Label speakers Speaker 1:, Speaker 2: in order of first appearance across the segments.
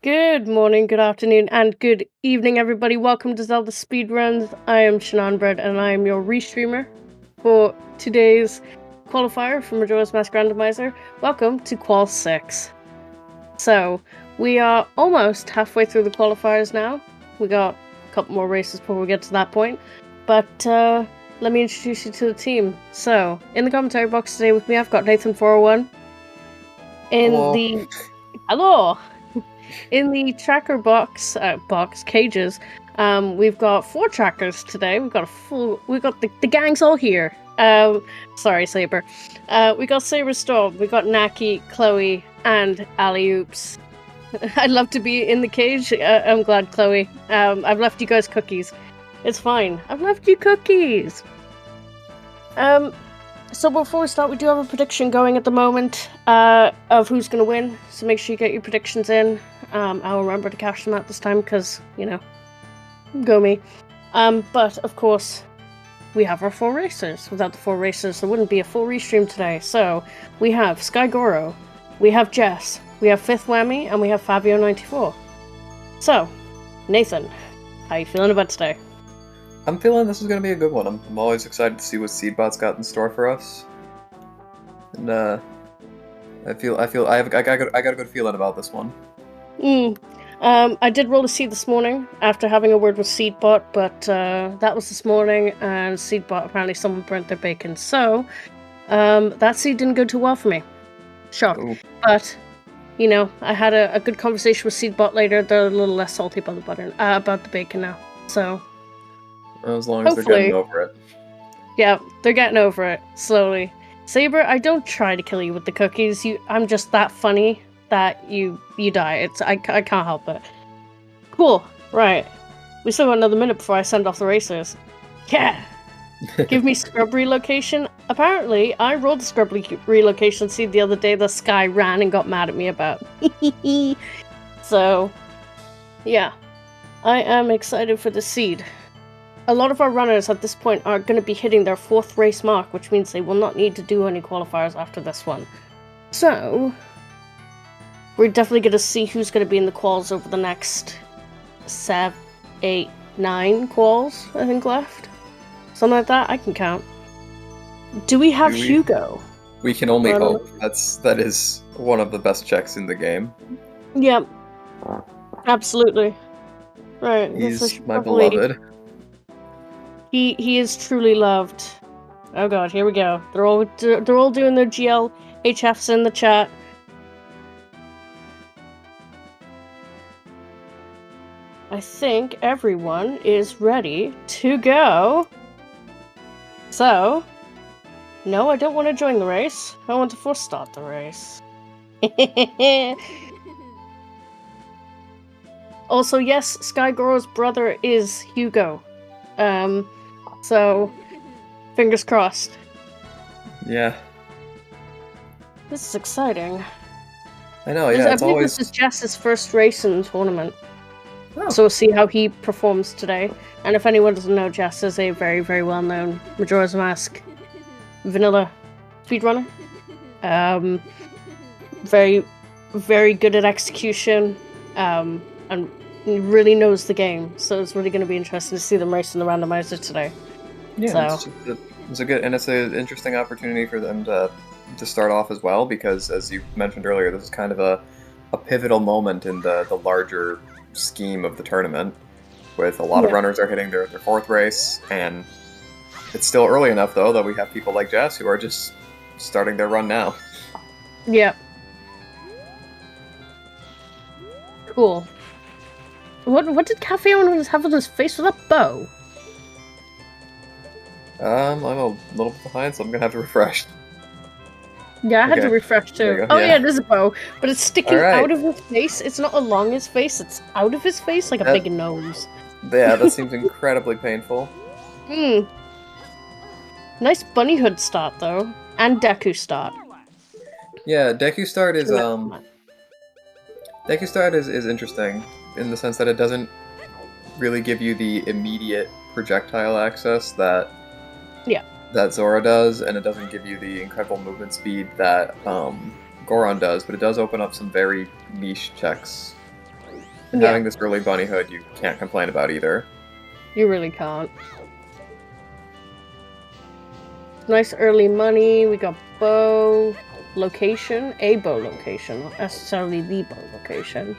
Speaker 1: Good morning, good afternoon, and good evening, everybody. Welcome to Zelda Speedruns. I am Shannon Bread, and I am your restreamer for today's qualifier from Majora's Mask Randomizer. Welcome to Qual 6. So, we are almost halfway through the qualifiers now. We got a couple more races before we get to that point. But, let me introduce you to the team. So, in the commentary box today with me, I've got Nathan401. Hello! In the tracker box cages, we've got 4 trackers today. We got the gang's all here. Sorry, Saber. We got Saber Storm, we got Naki, Chloe, and Alley Oops. I'd love to be in the cage. I'm glad, Chloe. I've left you guys cookies. It's fine. I've left you cookies. So before we start, we do have a prediction going at the moment of who's going to win. So make sure you get your predictions in. I'll remember to cash them out this time because, you know, go me. But, of course, we have our 4 racers. Without the 4 racers, there wouldn't be a full restream today. So we have Sky Goro, we have Jess, we have Fifth Whammy, and we have Fabio94. So, Nathan, how you feeling about today?
Speaker 2: I'm feeling this is going to be a good one. I'm always excited to see what Seedbot's got in store for us. And I got a good feeling about this one.
Speaker 1: I did roll a seed this morning after having a word with Seedbot, but that was this morning, and Seedbot, apparently someone burnt their bacon, so that seed didn't go too well for me. Shock. Ooh. But, you know, I had a good conversation with Seedbot later. They're a little less salty about the bacon now, so...
Speaker 2: As long as they're getting over it.
Speaker 1: Yeah, they're getting over it, slowly. Saber, I don't try to kill you with the cookies. I'm just that funny that you die. I can't help it. Cool, right. We still got another minute before I send off the racers. Yeah! Give me scrub relocation. Apparently, I rolled the scrub relocation seed the other day the Sky ran and got mad at me about. So, yeah. I am excited for the seed. A lot of our runners at this point are going to be hitting their 4th race mark, which means they will not need to do any qualifiers after this one. So, we're definitely going to see who's going to be in the quals over the next 7, 8, 9 quals, I think, left. Something like that, I can count. Do we have Hugo?
Speaker 2: We can only hope. That is one of the best checks in the game.
Speaker 1: Yep. Absolutely. Right.
Speaker 2: He's my beloved.
Speaker 1: He is truly loved. Oh god, here we go. They're all doing their GLHFs in the chat. I think everyone is ready to go. So, no, I don't want to join the race. I want to force start the race. Also, yes, Sky Goro's brother is Hugo. So, fingers crossed.
Speaker 2: Yeah.
Speaker 1: This is exciting.
Speaker 2: I know, yeah,
Speaker 1: I believe this is Jess's first race in the tournament. Oh. So we'll see how he performs today. And if anyone doesn't know, Jess is a very, very well-known Majora's Mask vanilla speedrunner. Very, very good at execution, and really knows the game, so it's really going to be interesting to see them race in the randomizer today.
Speaker 2: Yeah, so. it's a good, and it's an interesting opportunity for them to start off as well, because as you mentioned earlier, this is kind of a pivotal moment in the larger scheme of the tournament, with a lot of runners are hitting their 4th race, and it's still early enough though that we have people like Jess who are just starting their run now.
Speaker 1: Yeah. Cool. What did Cafe have on his face with a bow?
Speaker 2: I'm a little bit behind, so I'm gonna have to refresh.
Speaker 1: Yeah, I had to refresh too. Oh yeah, it is a bow, but it's sticking out of his face. It's not along his face, it's out of his face like a big nose.
Speaker 2: Yeah, that seems incredibly painful.
Speaker 1: Nice bunny hood start though, and Deku start.
Speaker 2: Yeah, Deku start is interesting in the sense that it doesn't really give you the immediate projectile access that that Zora does, and it doesn't give you the incredible movement speed that Goron does, but it does open up some very niche checks. And
Speaker 1: Yeah.
Speaker 2: having this early bunny hood, you can't complain about either.
Speaker 1: You really can't. Nice early money. We got bow location, a bow location, not necessarily the bow location.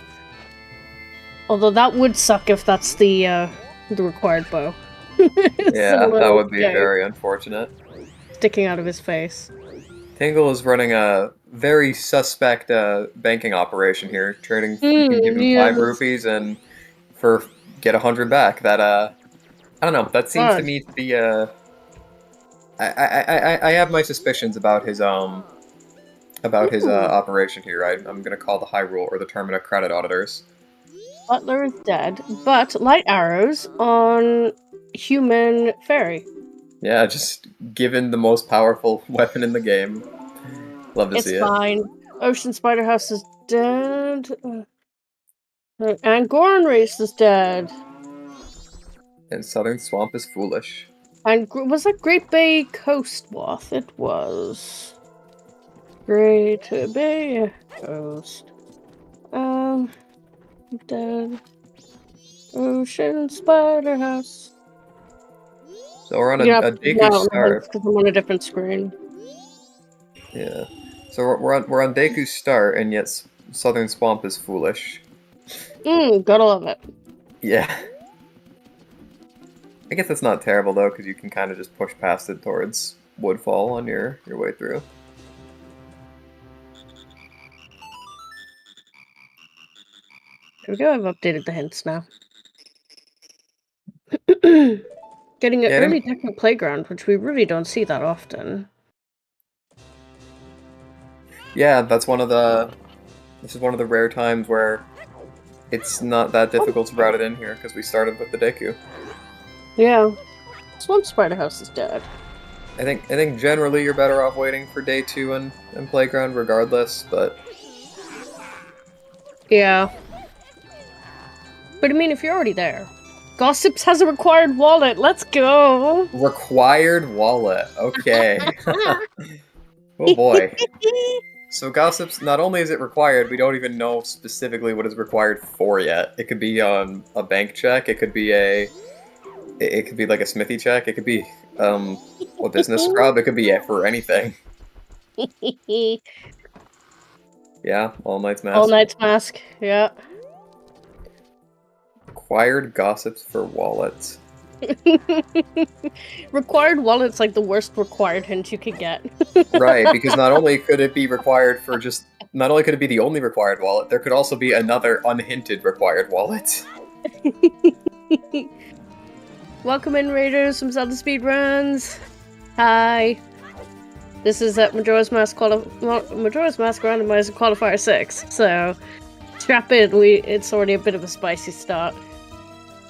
Speaker 1: Although that would suck if that's the required bow.
Speaker 2: Yeah, that would be very unfortunate.
Speaker 1: Sticking out of his face.
Speaker 2: Tingle is running a very suspect banking operation here, trading. You can give him 5 rupees and get 100 back. That I don't know. That seems to me to be I have my suspicions about his operation here. I'm gonna call the High Rule or the Termina credit auditors.
Speaker 1: Butler is dead, but light arrows on human fairy.
Speaker 2: Yeah, just given the most powerful weapon in the game. Love to see it.
Speaker 1: It's fine. Ocean Spider House is dead. And Goron Race is dead.
Speaker 2: And Southern Swamp is foolish.
Speaker 1: And was that Great Bay Coast Wath? It was. Great Bay Coast. Dead. Ocean Spider House.
Speaker 2: So we're on a Deku start.
Speaker 1: Because I'm on a different screen.
Speaker 2: Yeah. So we're on Deku's start, and yet Southern Swamp is foolish.
Speaker 1: Gotta love it.
Speaker 2: Yeah. I guess that's not terrible though, because you can kind of just push past it towards Woodfall on your way through.
Speaker 1: There we go. I've updated the hints now. Getting an early Deku playground, which we really don't see that often.
Speaker 2: Yeah, this is one of the rare times where it's not that difficult to route it in here, because we started with the Deku.
Speaker 1: Yeah. Swamp Spider House is dead.
Speaker 2: I think generally you're better off waiting for day 2 and playground regardless, but
Speaker 1: yeah. But I mean, if you're already there, Gossips has a required wallet. Let's go.
Speaker 2: Required wallet. Okay. Oh boy. So Gossips, not only is it required, we don't even know specifically what is required for yet. It could be on a bank check. It could be like a smithy check. It could be a business scrub. It could be for anything. Yeah, All Knight's Mask.
Speaker 1: All Knight's Mask. Yeah.
Speaker 2: Required Gossips for wallets.
Speaker 1: Required wallet's like the worst required hint you could get.
Speaker 2: Right, because not only could it be required for not only could it be the only required wallet, there could also be another unhinted required wallet.
Speaker 1: Welcome in, Raiders from ZeldaSpeedRuns. Hi. This is Majora's Mask Randomizer Qualifier 6, so strap in. It's already a bit of a spicy start.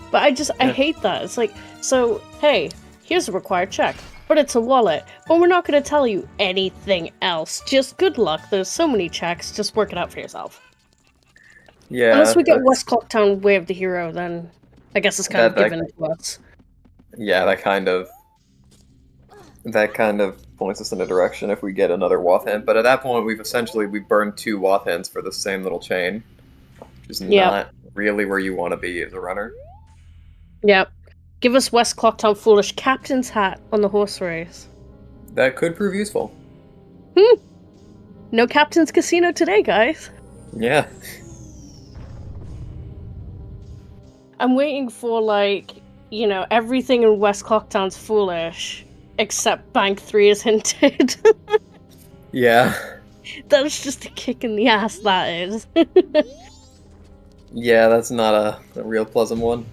Speaker 1: But I hate that. It's like, so, hey, here's a required check, but it's a wallet. But we're not going to tell you anything else. Just good luck. There's so many checks. Just work it out for yourself.
Speaker 2: Yeah.
Speaker 1: Unless we get West Clocktown Way of the Hero, then I guess it's kind of given to us.
Speaker 2: Yeah, that kind of points us in a direction if we get another Wath hint. But at that point, we've burned 2 Wath hints for the same little chain, which is not really where you want to be as a runner.
Speaker 1: Yep. Give us West Clocktown Foolish Captain's Hat on the horse race.
Speaker 2: That could prove useful.
Speaker 1: No Captain's Casino today, guys.
Speaker 2: Yeah.
Speaker 1: I'm waiting for, like, you know, everything in West Clocktown's foolish, except Bank 3 is hinted.
Speaker 2: Yeah.
Speaker 1: That's just a kick in the ass, that is.
Speaker 2: Yeah, that's not a real pleasant one.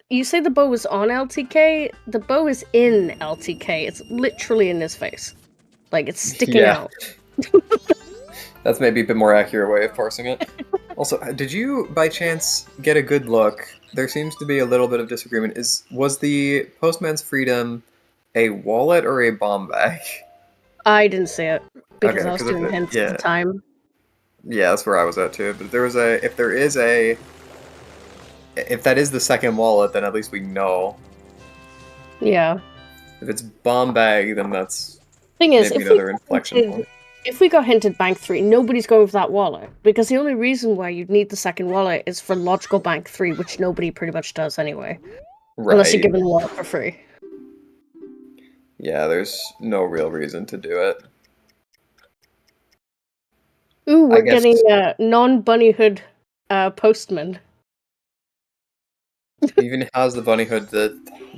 Speaker 1: You say the bow is on LTK? The bow is in LTK. It's literally in his face. Like, it's sticking out.
Speaker 2: That's maybe a bit more accurate way of parsing it. Also, did you, by chance, get a good look? There seems to be a little bit of disagreement. Was the Postman's Freedom a wallet or a bomb bag?
Speaker 1: I didn't see it, because I was doing hints at the time.
Speaker 2: Yeah, that's where I was at too. But if that is the second wallet, then at least we know.
Speaker 1: Yeah.
Speaker 2: If it's bomb bag, then that's
Speaker 1: Thing is,
Speaker 2: maybe another inflection point.
Speaker 1: if we got hinted bank 3, nobody's going for that wallet. Because the only reason why you'd need the second wallet is for logical bank 3, which nobody pretty much does anyway. Unless you're
Speaker 2: Right.
Speaker 1: given the wallet for free.
Speaker 2: Yeah, there's no real reason to do it.
Speaker 1: Ooh,
Speaker 2: I
Speaker 1: we're
Speaker 2: guess
Speaker 1: getting a non-bunny hood postman.
Speaker 2: even has the bunny hood.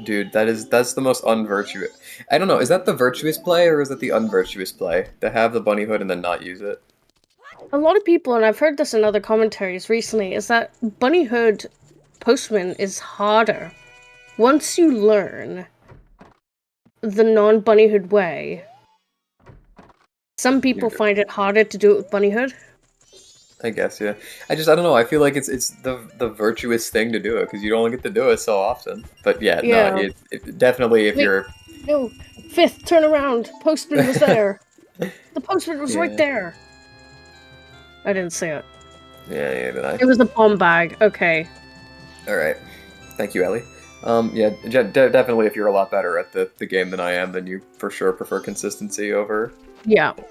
Speaker 2: Dude, that's the most unvirtuous. I don't know. Is that the virtuous play or is it the unvirtuous play to have the bunny hood and then not use it?
Speaker 1: A lot of people, and I've heard this in other commentaries recently, is that bunny hood postman is harder. Once you learn the non-bunny hood way, some people find it harder to do it with bunny hood.
Speaker 2: I guess, yeah. I don't know. I feel like it's the virtuous thing to do it because you only get to do it so often. But yeah,
Speaker 1: Yeah.
Speaker 2: no, definitely if
Speaker 1: Wait.
Speaker 2: you're
Speaker 1: No, fifth, turn around. Postman was there. The postman was right there. I didn't see it.
Speaker 2: Yeah, did I?
Speaker 1: It was a bomb bag. Okay.
Speaker 2: All right. Thank you, Ellie. Yeah, definitely. If you're a lot better at the game than I am, then you for sure prefer consistency over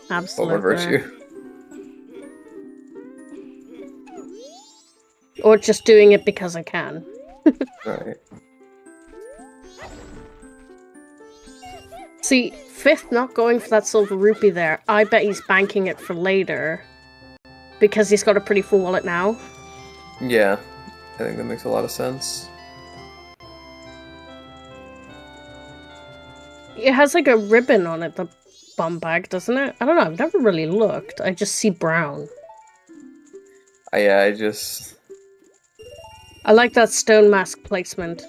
Speaker 1: absolutely
Speaker 2: virtue.
Speaker 1: Or just doing it because I can.
Speaker 2: Right.
Speaker 1: See, fifth not going for that silver rupee there. I bet he's banking it for later. Because he's got a pretty full wallet now.
Speaker 2: Yeah, I think that makes a lot of sense.
Speaker 1: It has like a ribbon on it, the bomb bag, doesn't it? I don't know, I've never really looked. I just see brown.
Speaker 2: I
Speaker 1: like that stone mask placement.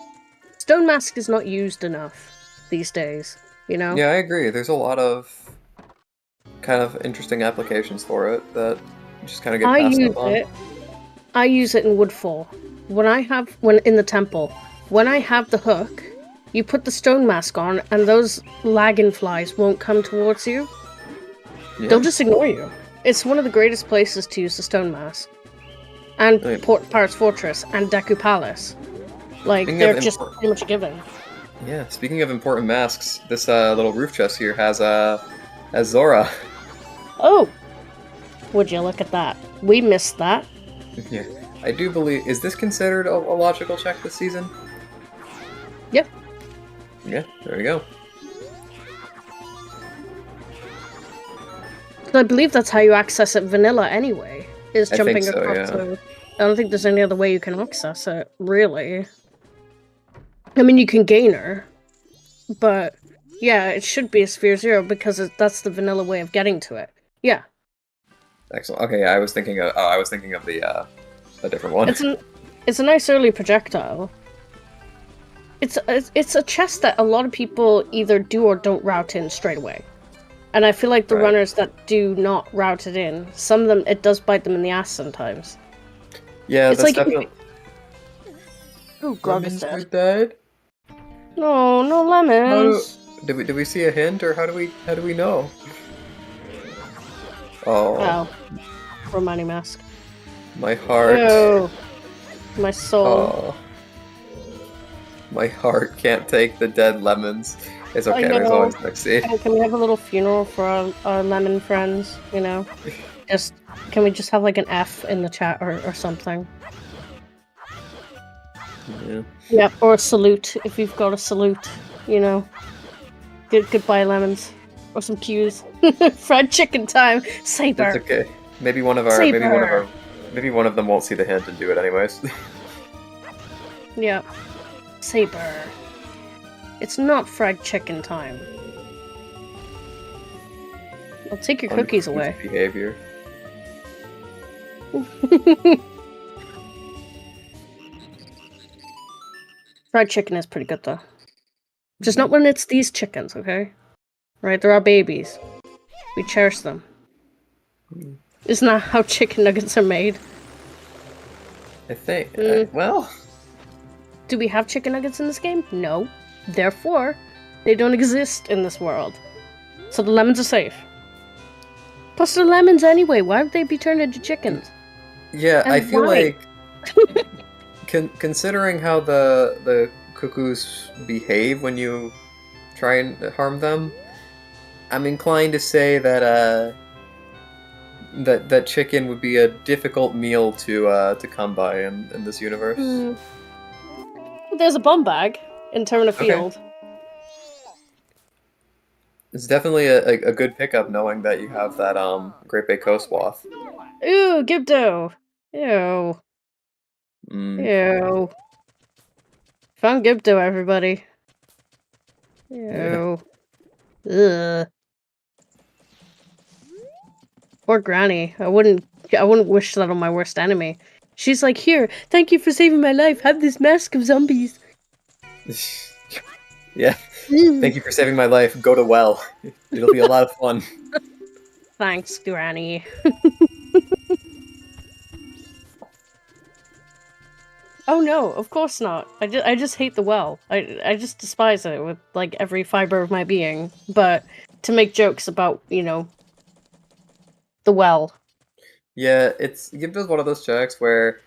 Speaker 1: Stone mask is not used enough these days, you know?
Speaker 2: Yeah, I agree. There's a lot of kind of interesting applications for it that just kind of get passed up on.
Speaker 1: I use it in Woodfall. When in the temple, when I have the hook, you put the stone mask on and those lagonflies won't come towards you.
Speaker 2: Yeah.
Speaker 1: They'll just ignore you. It's one of the greatest places to use the stone mask. And Paris Fortress and Deku Palace. Like, they're just pretty much a given.
Speaker 2: Yeah, speaking of important masks, this little roof chest here has Zora.
Speaker 1: Oh! Would you look at that? We missed that.
Speaker 2: Yeah. I do believe... Is this considered a logical check this season?
Speaker 1: Yep.
Speaker 2: Yeah, there we go.
Speaker 1: I believe that's how you access it vanilla anyway, is jumping across the... I don't think there's any other way you can access it, really. I mean, you can gain her, but yeah, it should be a Sphere 0 because that's the vanilla way of getting to it. Yeah.
Speaker 2: Excellent. Okay, I was thinking of the a different one.
Speaker 1: It's a nice early projectile. It's a chest that a lot of people either do or don't route in straight away. And I feel like the runners that do not route it in, some of them, it does bite them in the ass sometimes.
Speaker 2: Yeah,
Speaker 1: it's
Speaker 2: that's
Speaker 1: like
Speaker 2: definitely...
Speaker 1: Oh, God, is dead.
Speaker 2: dead?
Speaker 1: No, no lemons.
Speaker 2: Did we see a hint, or how do we know? Oh.
Speaker 1: Romani mask.
Speaker 2: My heart.
Speaker 1: Oh. My soul.
Speaker 2: Oh. My heart can't take the dead lemons. It's okay, there's always next seed.
Speaker 1: Can we have a little funeral for our lemon friends, you know? Can we just have like an F in the chat or something?
Speaker 2: Yeah.
Speaker 1: Yep, or a salute, if you've got a salute, you know. Goodbye, lemons. Or some pews. Fried chicken time. Saber.
Speaker 2: It's okay. Maybe one of them won't see the hint and do it anyways.
Speaker 1: Yep. Saber. It's not fried chicken time. I'll take your cookies away.
Speaker 2: Behavior.
Speaker 1: Fried chicken is pretty good though. Just not when it's these chickens, okay? Right, they're our babies. We cherish them. Isn't that how chicken nuggets are made?
Speaker 2: I think. Well...
Speaker 1: Do we have chicken nuggets in this game? No. Therefore, they don't exist in this world. So the lemons are safe. Plus they're lemons anyway, why would they be turned into chickens?
Speaker 2: Yeah, and I feel like... considering how the cuckoos behave when you try and harm them, I'm inclined to say that that chicken would be a difficult meal to come by in this universe.
Speaker 1: There's a bomb bag in Termina
Speaker 2: Okay.
Speaker 1: Field.
Speaker 2: It's definitely a good pickup knowing that you have that Great Bay Coast Wath.
Speaker 1: Ooh, Gibdo. Ew.
Speaker 2: Mm.
Speaker 1: Ew. Found Gibdo, everybody. Ew. Ugh. Poor Granny. I wouldn't wish that on my worst enemy. She's like, here, thank you for saving my life. Have this mask of zombies.
Speaker 2: Yeah. Thank you for saving my life. Go to well. It'll be a lot of fun.
Speaker 1: Thanks, Granny. Oh no, of course not. I just hate the well. I just despise it with like every fiber of my being. But to make jokes about, you know, the well.
Speaker 2: Yeah, it's Gibdo's one of those checks where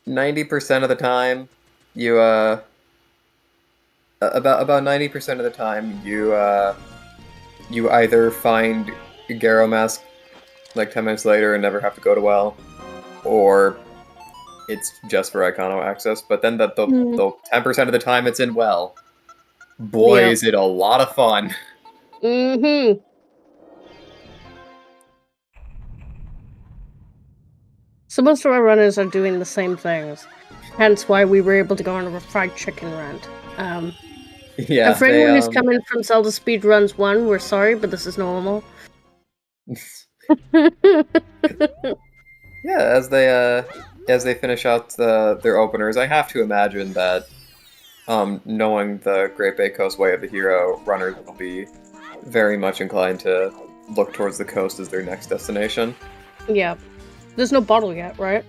Speaker 2: 90% of the time you about 90% of the time you either find Garo Mask like 10 minutes later and never have to go to well, or it's just for Icono access. But then the 10% of the time it's in well. Boy, is it a lot of fun.
Speaker 1: Mm-hmm. So most of our runners are doing the same things. Hence why we were able to go on a fried chicken rant.
Speaker 2: Yeah.
Speaker 1: And for anyone who's coming from Zelda Speedruns 1, we're sorry, but this is normal.
Speaker 2: Yeah, as they finish out their openers, I have to imagine that knowing the Great Bay Coast way of the hero, runners will be very much inclined to look towards the coast as their next destination.
Speaker 1: Yeah. There's no bottle yet, right?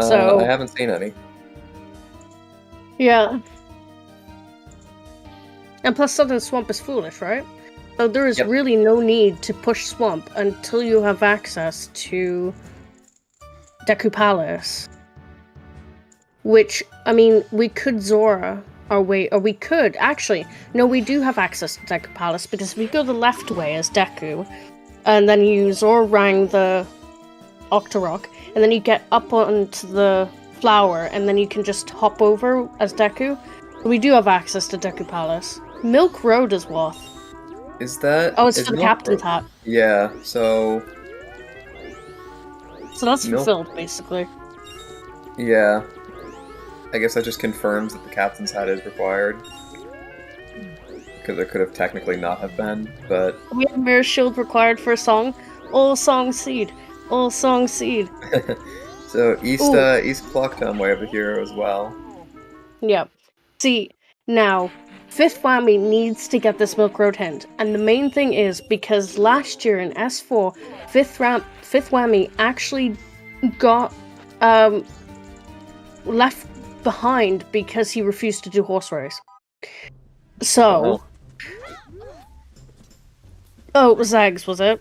Speaker 2: So I haven't seen any.
Speaker 1: Yeah. And plus Southern Swamp is foolish, right? So there is really no need to push Swamp until you have access to Deku Palace. Which, I mean, we could Zora our way, or we could, actually, no, we do have access to Deku Palace, because if you go the left way as Deku, and then you Zora Rang the Octorok, and then you get up onto the flower, and then you can just hop over as Deku. We do have access to Deku Palace. Milk Road is Wath.
Speaker 2: Is that...
Speaker 1: Oh, it's for the Captain's Hat.
Speaker 2: Yeah, so...
Speaker 1: So that's fulfilled, basically.
Speaker 2: Yeah. I guess that just confirms that the Captain's Hat is required. Because it could have technically not have been, but...
Speaker 1: We have Mirror Shield required for a song. All Song Seed. All Song Seed.
Speaker 2: So East Clocktown way of the hero as well.
Speaker 1: Yep. See, now, Fifth Whammy needs to get this Milk Road hint. And the main thing is, because last year in S4, Fifth Whammy actually got left behind because he refused to do horse race. So... Oh, it was Zags, was it?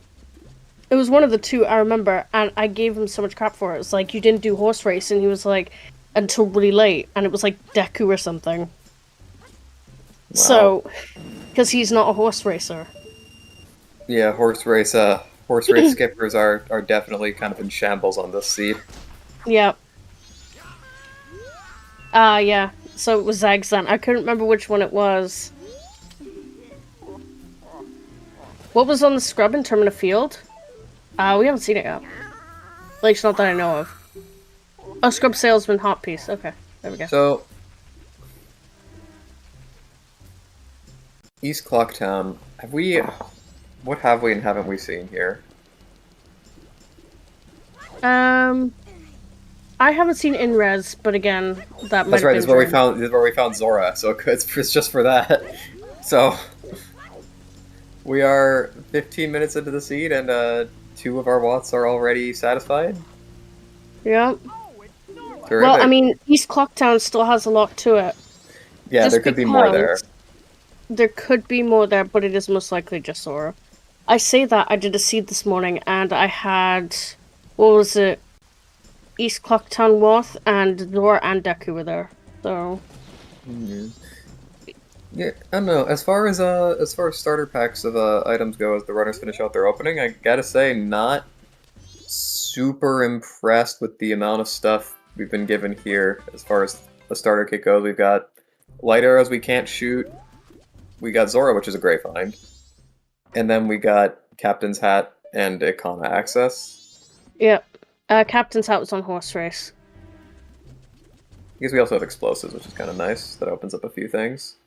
Speaker 1: It was one of the two, I remember, and I gave him so much crap for it. It's like, you didn't do horse race, and he was like, until really late, and it was like Deku or something. Wow. So, because he's not a horse racer.
Speaker 2: Yeah, horse race skippers are definitely kind of in shambles on this seed.
Speaker 1: Yeah. Yeah. So it was Zags then. I couldn't remember which one it was. What was on the scrub in Termina Field? We haven't seen it yet. At least not that I know of. Oh, Scrub Salesman Hot Piece. Okay, there we go.
Speaker 2: So, East Clocktown, what have we and haven't we seen here?
Speaker 1: I haven't seen Inres, but again, that might.
Speaker 2: That's right. This is where we found Zora. So it's just for that. So we are 15 minutes into the seed, and 2 of our Watts are already satisfied.
Speaker 1: Yep.
Speaker 2: Terrific.
Speaker 1: Well, I mean, East Clocktown still has a lot to it.
Speaker 2: Yeah, there could be more there.
Speaker 1: There could be more there, but it is most likely just Zora. I say that, I did a seed this morning, and I had... What was it? East Clocktown Wath, and Zora and Deku were there. So...
Speaker 2: Yeah, I don't know. As far as starter packs of items go, as the runners finish out their opening, I gotta say, not super impressed with the amount of stuff we've been given here. As far as the starter kit goes, we've got light arrows we can't shoot. We got Zora, which is a great find, and then we got Captain's Hat and Ikana access.
Speaker 1: Yep. Captain's Hat was on horse race.
Speaker 2: I guess we also have explosives, which is kind of nice. That opens up a few things.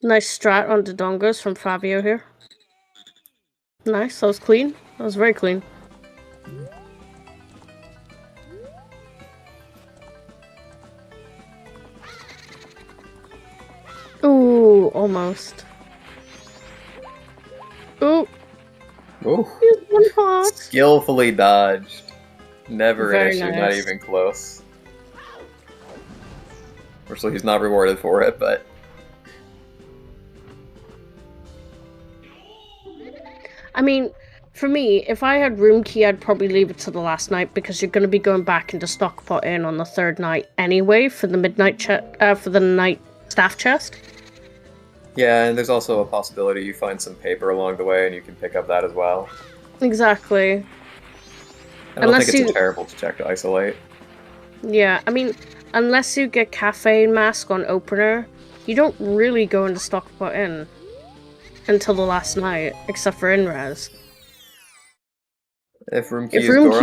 Speaker 1: Nice strat on Dodongos from Fabio here. Nice, that was clean. That was very clean. Ooh, almost. Ooh.
Speaker 2: Ooh.
Speaker 1: One hot.
Speaker 2: Skillfully dodged. Never an
Speaker 1: Very
Speaker 2: issue, not
Speaker 1: nice.
Speaker 2: even close. Unfortunately, he's not rewarded for it, but...
Speaker 1: I mean, for me, if I had room key, I'd probably leave it to the last night because you're going to be going back into stockpot in on the third night anyway for the midnight for the night staff chest.
Speaker 2: Yeah, and there's also a possibility you find some paper along the way and you can pick up that as well.
Speaker 1: Exactly.
Speaker 2: I don't think it's a terrible check to isolate.
Speaker 1: Yeah, I mean, unless you get caffeine mask on opener, you don't really go into stockpot in until the last night, except for in-res.
Speaker 2: If room key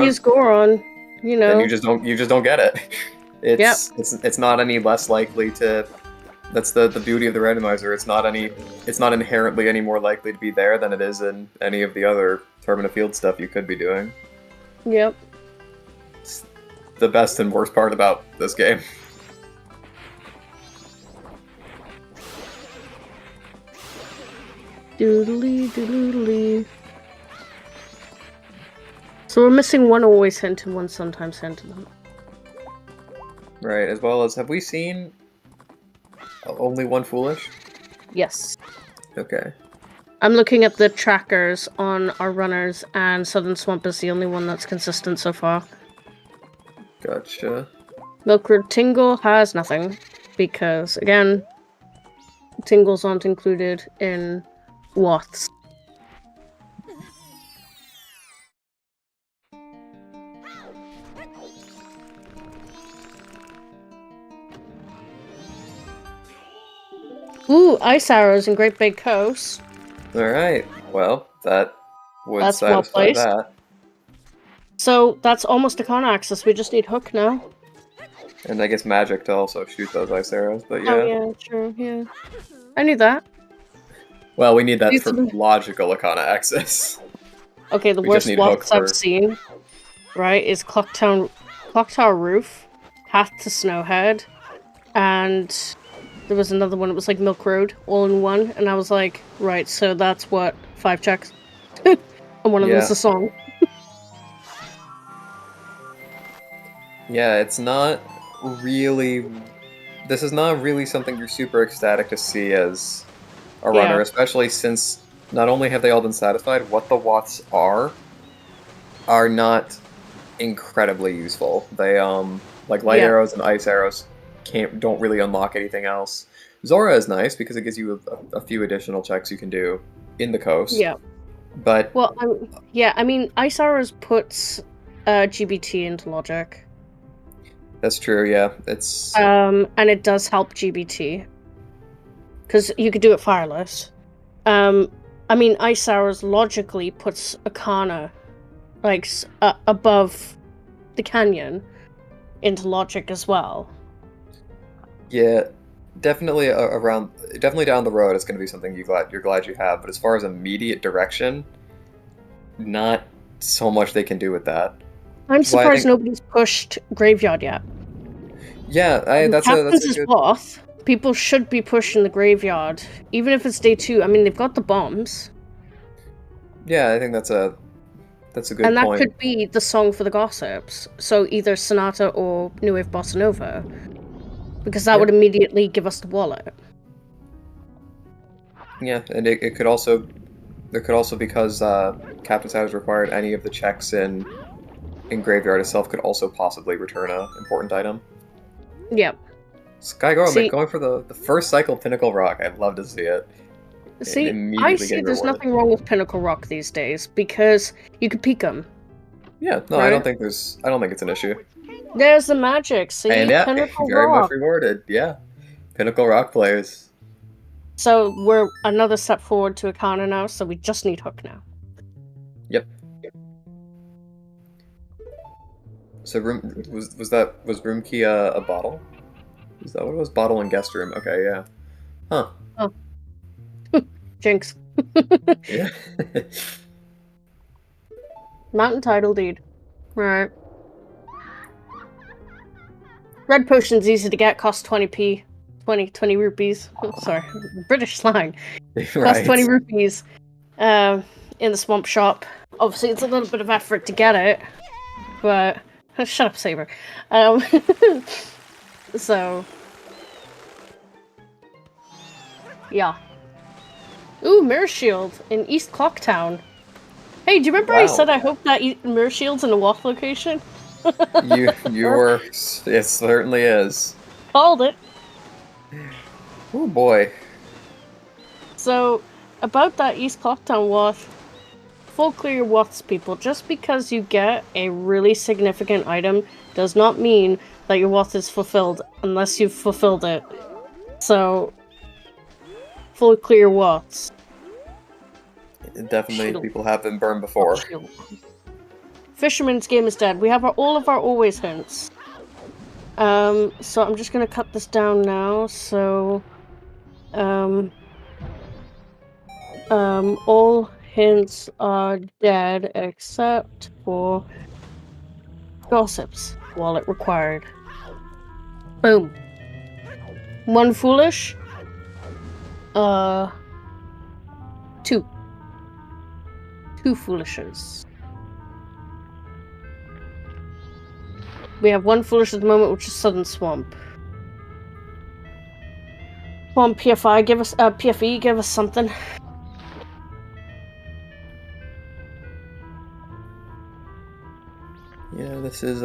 Speaker 1: is Goron, you know,
Speaker 2: then you just don't get it. It's not any less likely to. That's the beauty of the randomizer. It's not inherently any more likely to be there than it is in any of the other Termina Field stuff you could be doing.
Speaker 1: Yep.
Speaker 2: It's the best and worst part about this game.
Speaker 1: Doodly doodly. So we're missing one always hint and one sometimes hint to them.
Speaker 2: Right, as well as, have we seen only one Foolish?
Speaker 1: Yes.
Speaker 2: Okay.
Speaker 1: I'm looking at the trackers on our runners, and Southern Swamp is the only one that's consistent so far.
Speaker 2: Gotcha.
Speaker 1: Milkroad Tingle has nothing, because, again, tingles aren't included in Watts. Ooh, ice arrows in Great Big Coast.
Speaker 2: Alright, well, that would
Speaker 1: That's
Speaker 2: satisfy
Speaker 1: well placed.
Speaker 2: that.
Speaker 1: So that's almost a con access. We just need hook now.
Speaker 2: And I guess magic to also shoot those ice arrows, but yeah.
Speaker 1: Oh yeah, true, yeah. I knew that.
Speaker 2: Well, we need that for logical Ikana access.
Speaker 1: Okay, the worst walks I've seen, right, is Clock Tower Roof, Path to Snowhead, and there was another one, it was like Milk Road, all in one, and I was like, right, so that's what, 5 checks? And one of them is a song.
Speaker 2: Yeah, it's not really... This is not really something you're super ecstatic to see as a runner, especially since not only have they all been satisfied, what the Watts are not incredibly useful. They, like light arrows and ice arrows don't really unlock anything else. Zora is nice because it gives you a few additional checks you can do in the coast.
Speaker 1: Yeah.
Speaker 2: But...
Speaker 1: Well, yeah, I mean, ice arrows puts GBT into logic.
Speaker 2: That's true, yeah. It's...
Speaker 1: and it does help GBT. Because you could do it fireless. I mean, ice arrows logically puts Ikana, like, above the canyon into logic as well.
Speaker 2: Yeah, definitely definitely down the road, it's going to be something you're glad you have. But as far as immediate direction, not so much they can do with that.
Speaker 1: I'm surprised nobody's pushed Graveyard yet.
Speaker 2: Yeah, that's a good...
Speaker 1: Both. People should be pushing the Graveyard, even if it's day 2. I mean, they've got the bombs.
Speaker 2: Yeah, I think that's a good point.
Speaker 1: And that could be the song for the gossips. So either Sonata or New Wave Bossa Nova. Because that would immediately give us the wallet.
Speaker 2: Yeah, and it could also... There could also, because Captain's Hat has required any of the checks in in Graveyard itself could also possibly return a important item.
Speaker 1: Yep.
Speaker 2: Sky Gorman
Speaker 1: See,
Speaker 2: going for the first cycle Pinnacle Rock. I'd love to see it. And
Speaker 1: see, I
Speaker 2: immediately
Speaker 1: see
Speaker 2: getting
Speaker 1: there's
Speaker 2: rewarded.
Speaker 1: nothing wrong with Pinnacle Rock these days because you can peek them.
Speaker 2: Yeah, no,
Speaker 1: Right?
Speaker 2: I don't think it's an issue.
Speaker 1: There's the magic. See,
Speaker 2: And yeah,
Speaker 1: Pinnacle
Speaker 2: very much
Speaker 1: Rock.
Speaker 2: rewarded. Yeah, Pinnacle Rock players.
Speaker 1: So we're another step forward to Akana now. So we just need Hook now.
Speaker 2: Yep. So was room key a bottle? Is that what it was? Bottle and guest room. Okay, yeah. Huh.
Speaker 1: Oh. Jinx.
Speaker 2: Yeah.
Speaker 1: Mountain title deed. Right. Red potion's easy to get, costs 20p. 20 rupees. Oh, sorry, British slang. Costs
Speaker 2: Right.
Speaker 1: 20 rupees in the swamp shop. Obviously, it's a little bit of effort to get it, but... Shut up, Saber. So... Yeah. Ooh, Mirror Shield in East Clocktown. Hey, do you remember I
Speaker 2: Wow.
Speaker 1: said I hope that Mirror Shield's in a WAF location?
Speaker 2: You were. It certainly is.
Speaker 1: Called it.
Speaker 2: Oh boy.
Speaker 1: So, about that East Clocktown WAF, full clear your WAFs, people. Just because you get a really significant item does not mean that your WAF is fulfilled unless you've fulfilled it. So, full clear WAFs.
Speaker 2: Definitely,
Speaker 1: Shield.
Speaker 2: people have been burned before.
Speaker 1: Shield. Fisherman's game is dead. We have all of our always hints. So I'm just gonna cut this down now. So, all hints are dead except for gossips. Wallet required. Boom. One foolish. Two. Two foolishes. We have one foolish at the moment, which is Southern Swamp. Come on, PFE, give us something.
Speaker 2: Yeah, this is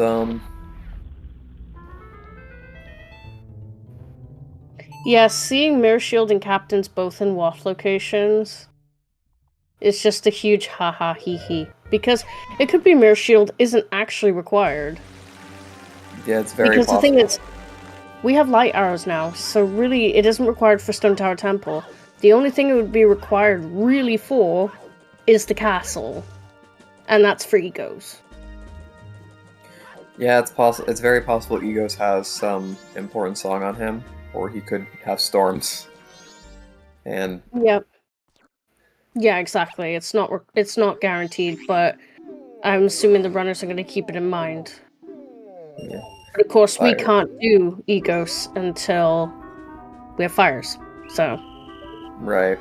Speaker 1: Yeah, seeing Mirror Shield and Captains both in WAF locations is just a huge haha hee hee. Because it could be Mirror Shield isn't actually required.
Speaker 2: yeah, it's very
Speaker 1: Because
Speaker 2: possible.
Speaker 1: the thing is, we have light arrows now, so really it isn't required for Stone Tower Temple. The only thing it would be required really for is the castle. And that's for egos.
Speaker 2: Yeah, it's possible. It's very possible Egos has some important song on him, or he could have storms. And
Speaker 1: Yep. Yeah, exactly. It's not guaranteed, but I'm assuming the runners are going to keep it in mind.
Speaker 2: yeah,
Speaker 1: But of course, we
Speaker 2: Fire.
Speaker 1: can't do egos until we have fires. So,
Speaker 2: right.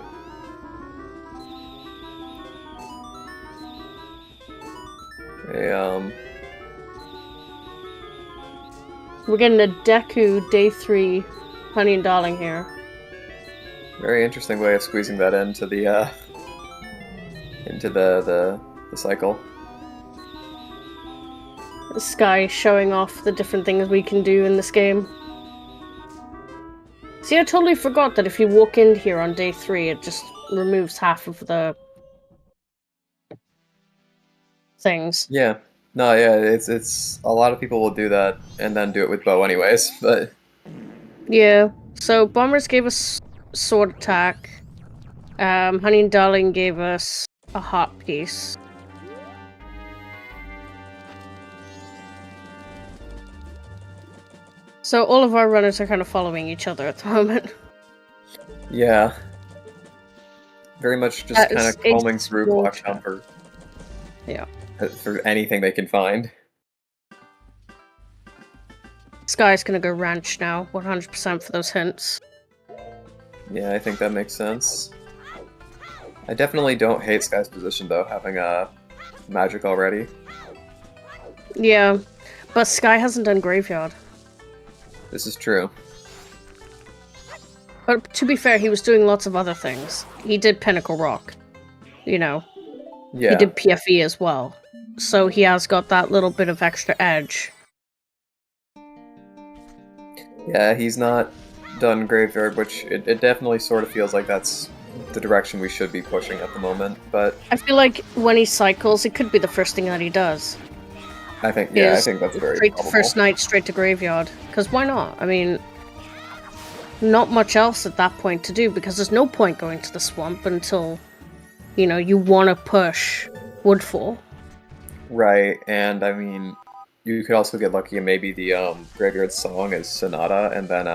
Speaker 2: A,
Speaker 1: we're getting a Deku Day 3 Honey and Darling here.
Speaker 2: very interesting way of squeezing that into the cycle.
Speaker 1: Sky showing off the different things we can do in this game. See, I totally forgot that if you walk in here on Day 3, it just removes half of the things.
Speaker 2: Yeah. No, yeah, it's a lot of people will do that and then do it with bow anyways, but
Speaker 1: Yeah, so Bombers gave us sword attack. Honey and Darling gave us a heart piece. So all of our runners are kind of following each other at the moment.
Speaker 2: yeah. Very much just
Speaker 1: That
Speaker 2: kind
Speaker 1: is
Speaker 2: of combing
Speaker 1: a
Speaker 2: through
Speaker 1: small
Speaker 2: Clocktown
Speaker 1: Yeah.
Speaker 2: for anything they can find.
Speaker 1: Sky's gonna go ranch now, 100% for those hints.
Speaker 2: Yeah, I think that makes sense. I definitely don't hate Sky's position though, having a magic already.
Speaker 1: Yeah, but Sky hasn't done Graveyard.
Speaker 2: This is true.
Speaker 1: But to be fair, he was doing lots of other things. He did Pinnacle Rock. You know.
Speaker 2: Yeah.
Speaker 1: He did PFE as well. so he has got that little bit of extra edge.
Speaker 2: Yeah, he's not done Graveyard, which it definitely sort of feels like that's the direction we should be pushing at the moment, but...
Speaker 1: I feel like when he cycles, it could be the first thing that he does.
Speaker 2: I think that's very
Speaker 1: straight
Speaker 2: probable.
Speaker 1: to first night, straight to Graveyard. Because why not? I mean, not much else at that point to do, because there's no point going to the swamp until, you know, you want to push Woodfall.
Speaker 2: Right, and I mean, you could also get lucky and maybe the Graveyard Song is Sonata, and then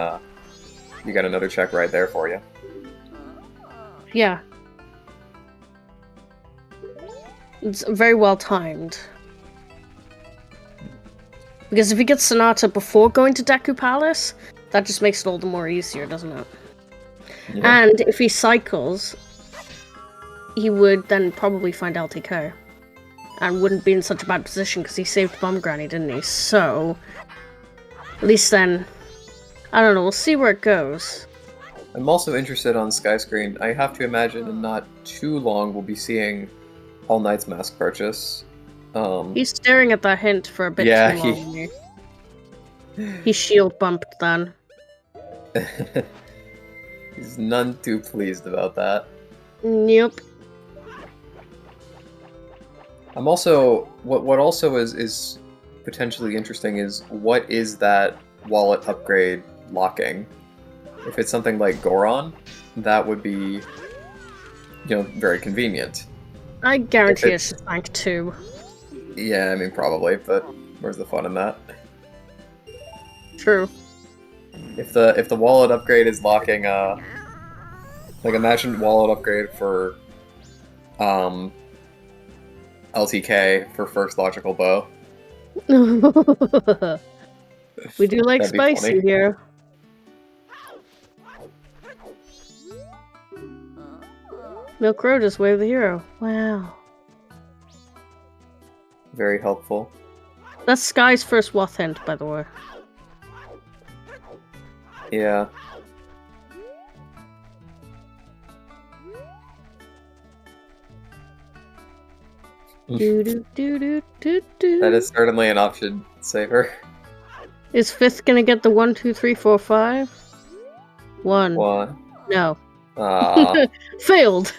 Speaker 2: you got another check right there for you.
Speaker 1: Yeah. It's very well timed. Because if he gets Sonata before going to Deku Palace, that just makes it all the more easier, doesn't it? Yeah. And if he cycles, he would then probably find LTK. And wouldn't be in such a bad position because he saved Bomb Granny, didn't he? So, at least then, I don't know, we'll see where it goes.
Speaker 2: I'm also interested on Skyscreen. I have to imagine in not too long we'll be seeing All Knight's Mask purchase.
Speaker 1: He's staring at that hint for a bit too long. He's shield bumped then.
Speaker 2: He's none too pleased about that.
Speaker 1: Yep.
Speaker 2: I'm also what also is potentially interesting is what is that wallet upgrade locking? If it's something like Goron, that would be, you know, very convenient.
Speaker 1: I guarantee it's just Bank 2.
Speaker 2: Yeah, I mean probably, but where's the fun in that?
Speaker 1: True.
Speaker 2: If the wallet upgrade is locking like imagine wallet upgrade for LTK for first logical bow.
Speaker 1: We do like spicy here. Milk Road is Way of the Hero. Wow.
Speaker 2: Very helpful.
Speaker 1: That's Sky's first Woth hint, by the way.
Speaker 2: Yeah. That is certainly an option saver.
Speaker 1: Is 5th gonna get the 1, 2, 3, 4, 5? 1. No. Failed.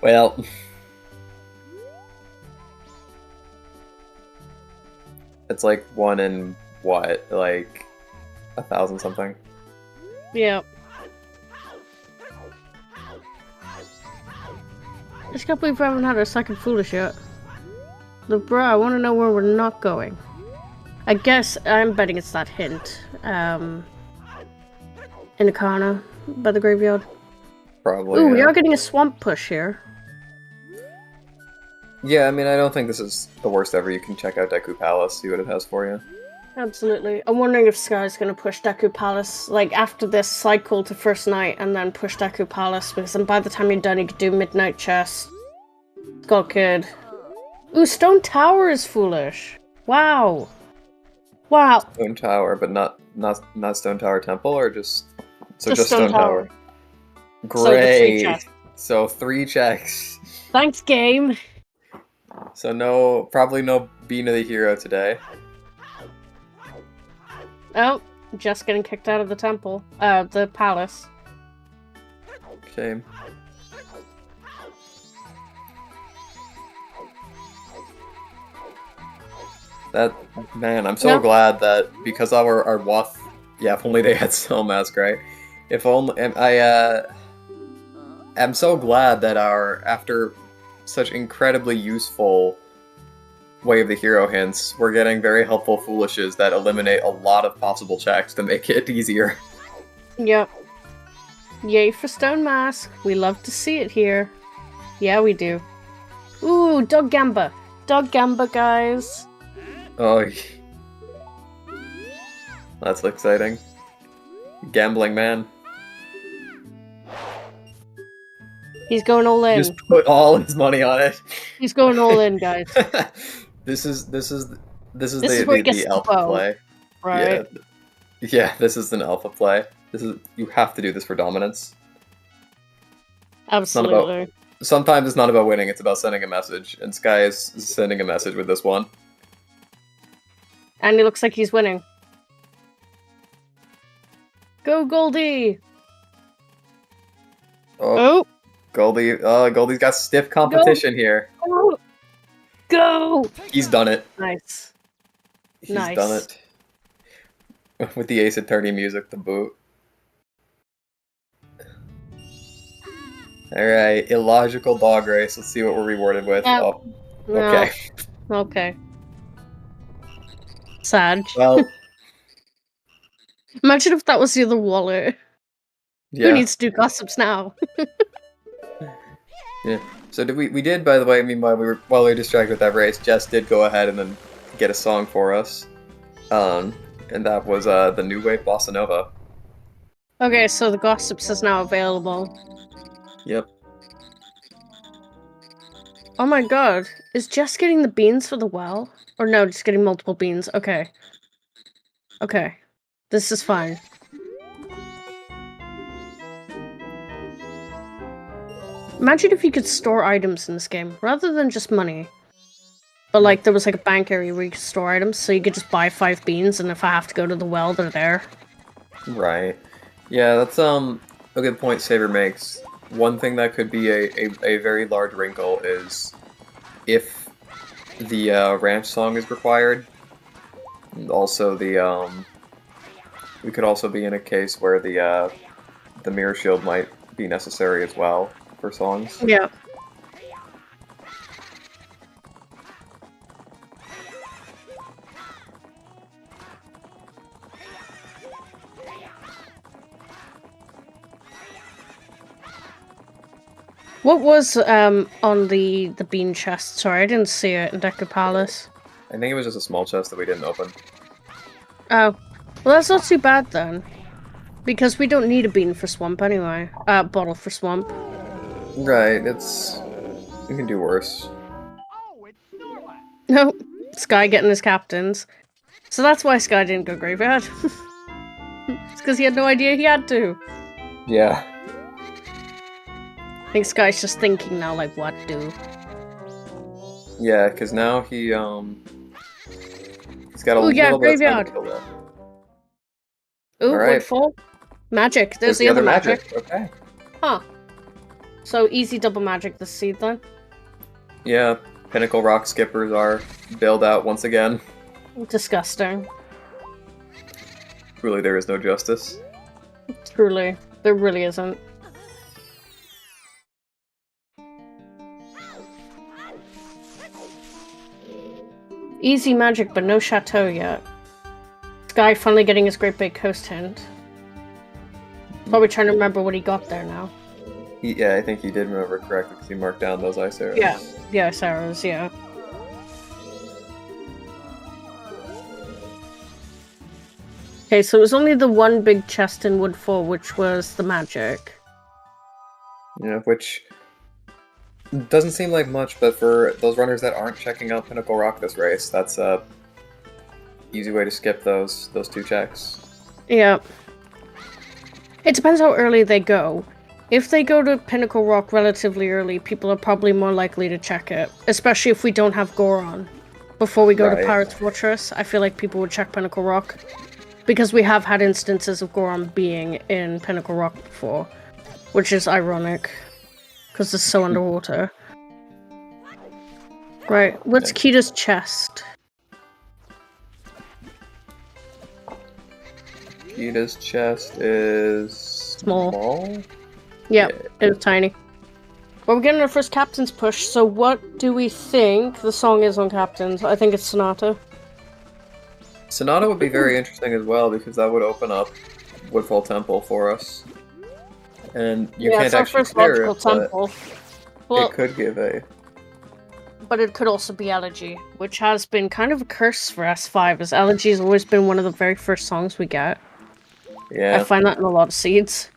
Speaker 2: Well. It's like 1 in what? Like 1,000 something?
Speaker 1: Yeah. I just can't believe we haven't had our second Foolish yet. Look, bro, I want to know where we're not going. I guess I'm betting it's that hint. In Akana, by the graveyard.
Speaker 2: Probably.
Speaker 1: Ooh,
Speaker 2: yeah.
Speaker 1: We are getting a swamp push here.
Speaker 2: Yeah, I mean, I don't think this is the worst ever. You can check out Deku Palace, see what it has for you.
Speaker 1: Absolutely. I'm wondering if Sky's going to push Deku Palace, like, after this cycle to first night, and then push Deku Palace, because then by the time you're done, you could do Midnight Chess. Skull Kid. Ooh, Stone Tower is Foolish. Wow. Wow.
Speaker 2: Stone Tower, but not Stone Tower Temple, or just... So
Speaker 1: just
Speaker 2: Stone Tower. Great! So 3 checks.
Speaker 1: Thanks, game.
Speaker 2: So probably no Bean of the Hero today.
Speaker 1: Oh, just getting kicked out of the temple. The palace.
Speaker 2: Shame. Man, I'm so glad that because our Woth, yeah, if only they had Cell Mask, right? If only, I'm so glad that after such incredibly useful Way of the Hero hints, we're getting very helpful Foolishes that eliminate a lot of possible checks to make it easier.
Speaker 1: Yep. Yay for Stone Mask. We love to see it here. Yeah, we do. Ooh, Dog Gamba. Dog Gamba, guys.
Speaker 2: Oh, that's exciting. Gambling man.
Speaker 1: He's going all in.
Speaker 2: Just put all his money on it.
Speaker 1: He's going all in, guys.
Speaker 2: This is
Speaker 1: where he gets
Speaker 2: the alpha play.
Speaker 1: Right.
Speaker 2: Yeah, this is an alpha play. You have to do this for dominance.
Speaker 1: Absolutely.
Speaker 2: sometimes it's not about winning, it's about sending a message, and Sky is sending a message with this one.
Speaker 1: And it looks like he's winning. Go, Goldie! Oh!
Speaker 2: Goldie's got stiff competition here.
Speaker 1: Go! Go!
Speaker 2: He's done it.
Speaker 1: Nice.
Speaker 2: He's done it. With the Ace Attorney music to boot. Alright, illogical dog race. Let's see what we're rewarded with. Oh, okay.
Speaker 1: No. Okay. Sad.
Speaker 2: Well,
Speaker 1: imagine if that was the other wallet.
Speaker 2: yeah.
Speaker 1: Who needs to do gossips now?
Speaker 2: Yeah. So we did, by the way, I mean, while we were distracted with that race, Jess did go ahead and then get a song for us. And that was the New Wave Bossa Nova.
Speaker 1: Okay, so the gossips is now available.
Speaker 2: Yep.
Speaker 1: Oh my god. Is Jess getting the beans for the well? Or no, just getting multiple beans. Okay. Okay. This is fine. Imagine if you could store items in this game, rather than just money. But like, there was like a bank area where you could store items, so you could just buy 5 beans, and if I have to go to the well, they're there.
Speaker 2: Right. Yeah, that's a good point Saber makes. One thing that could be a very large wrinkle is if the ranch song is required. And also the we could also be in a case where the mirror shield might be necessary as well for songs.
Speaker 1: Yeah. What was on the bean chest? Sorry, I didn't see it in Deku Palace.
Speaker 2: I think it was just a small chest that we didn't open.
Speaker 1: Oh. Well, that's not too bad then. Because we don't need a bean for Swamp anyway. Bottle for Swamp.
Speaker 2: Right, it's... we can do worse.
Speaker 1: No, Sky getting his captains. So that's why Sky didn't go graveyard. It's because he had no idea he had to.
Speaker 2: Yeah.
Speaker 1: I think Sky's just thinking now, like, what do?
Speaker 2: Yeah, because now he's got a little bit
Speaker 1: graveyard.
Speaker 2: of time to kill that.
Speaker 1: Ooh,
Speaker 2: All right.
Speaker 1: Woodfall. Magic. There's the other magic.
Speaker 2: Okay.
Speaker 1: Huh. So easy double magic this seed then.
Speaker 2: Yeah, Pinnacle Rock skippers are bailed out once again.
Speaker 1: Disgusting.
Speaker 2: Truly, there is no justice.
Speaker 1: Truly. There really isn't. Easy magic, but no chateau yet. Sky finally getting his great big coast hint. Probably trying to remember what he got there now.
Speaker 2: Yeah, I think he did remember correctly because he marked down those ice arrows.
Speaker 1: Yeah, the ice arrows, yeah. Okay, so it was only the one big chest in Woodfall, which was the magic.
Speaker 2: Yeah, which doesn't seem like much, but for those runners that aren't checking out Pinnacle Rock this race, that's a easy way to skip those 2 checks.
Speaker 1: Yeah. It depends how early they go. If they go to Pinnacle Rock relatively early, people are probably more likely to check it. Especially if we don't have Goron. Before we go to Pirate's Fortress, I feel like people would check Pinnacle Rock. Because we have had instances of Goron being in Pinnacle Rock before. Which is ironic. Because it's so underwater. Right, what's Kita's chest?
Speaker 2: Kita's chest is...
Speaker 1: small? Yep, yeah. It's tiny. Well, we're getting our first Captain's push, so what do we think the song is on Captain's? I think it's Sonata.
Speaker 2: Sonata would be very interesting as well, because that would open up Woodfall Temple for us. And you can't actually clear it,
Speaker 1: temple. Well,
Speaker 2: it could give a...
Speaker 1: But it could also be Elegy, which has been kind of a curse for S5, as Elegy has always been one of the very first songs we get.
Speaker 2: Yeah.
Speaker 1: I find that in a lot of seeds.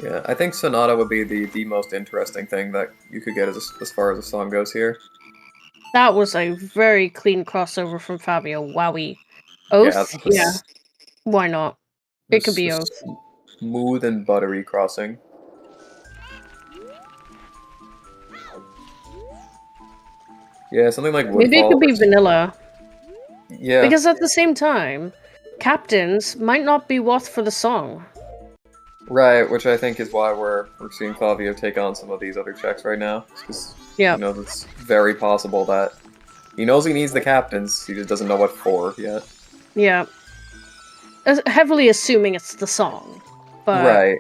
Speaker 2: Yeah, I think Sonata would be the most interesting thing that you could get as far as the song goes here.
Speaker 1: That was a very clean crossover from Fabio. Wowie. Oath? Yeah. Why not? It could be Oath.
Speaker 2: Smooth and buttery crossing. Yeah, something like
Speaker 1: Maybe it
Speaker 2: Woodfall.
Speaker 1: could be vanilla.
Speaker 2: Yeah.
Speaker 1: Because at the same time, captains might not be worth for the song.
Speaker 2: Right, which I think is why we're seeing Fabio take on some of these other checks right now. Because
Speaker 1: Yeah.
Speaker 2: you know it's very possible that he knows he needs the captains, he just doesn't know what for yet.
Speaker 1: Yeah. Heavily assuming it's the song. But...
Speaker 2: Right.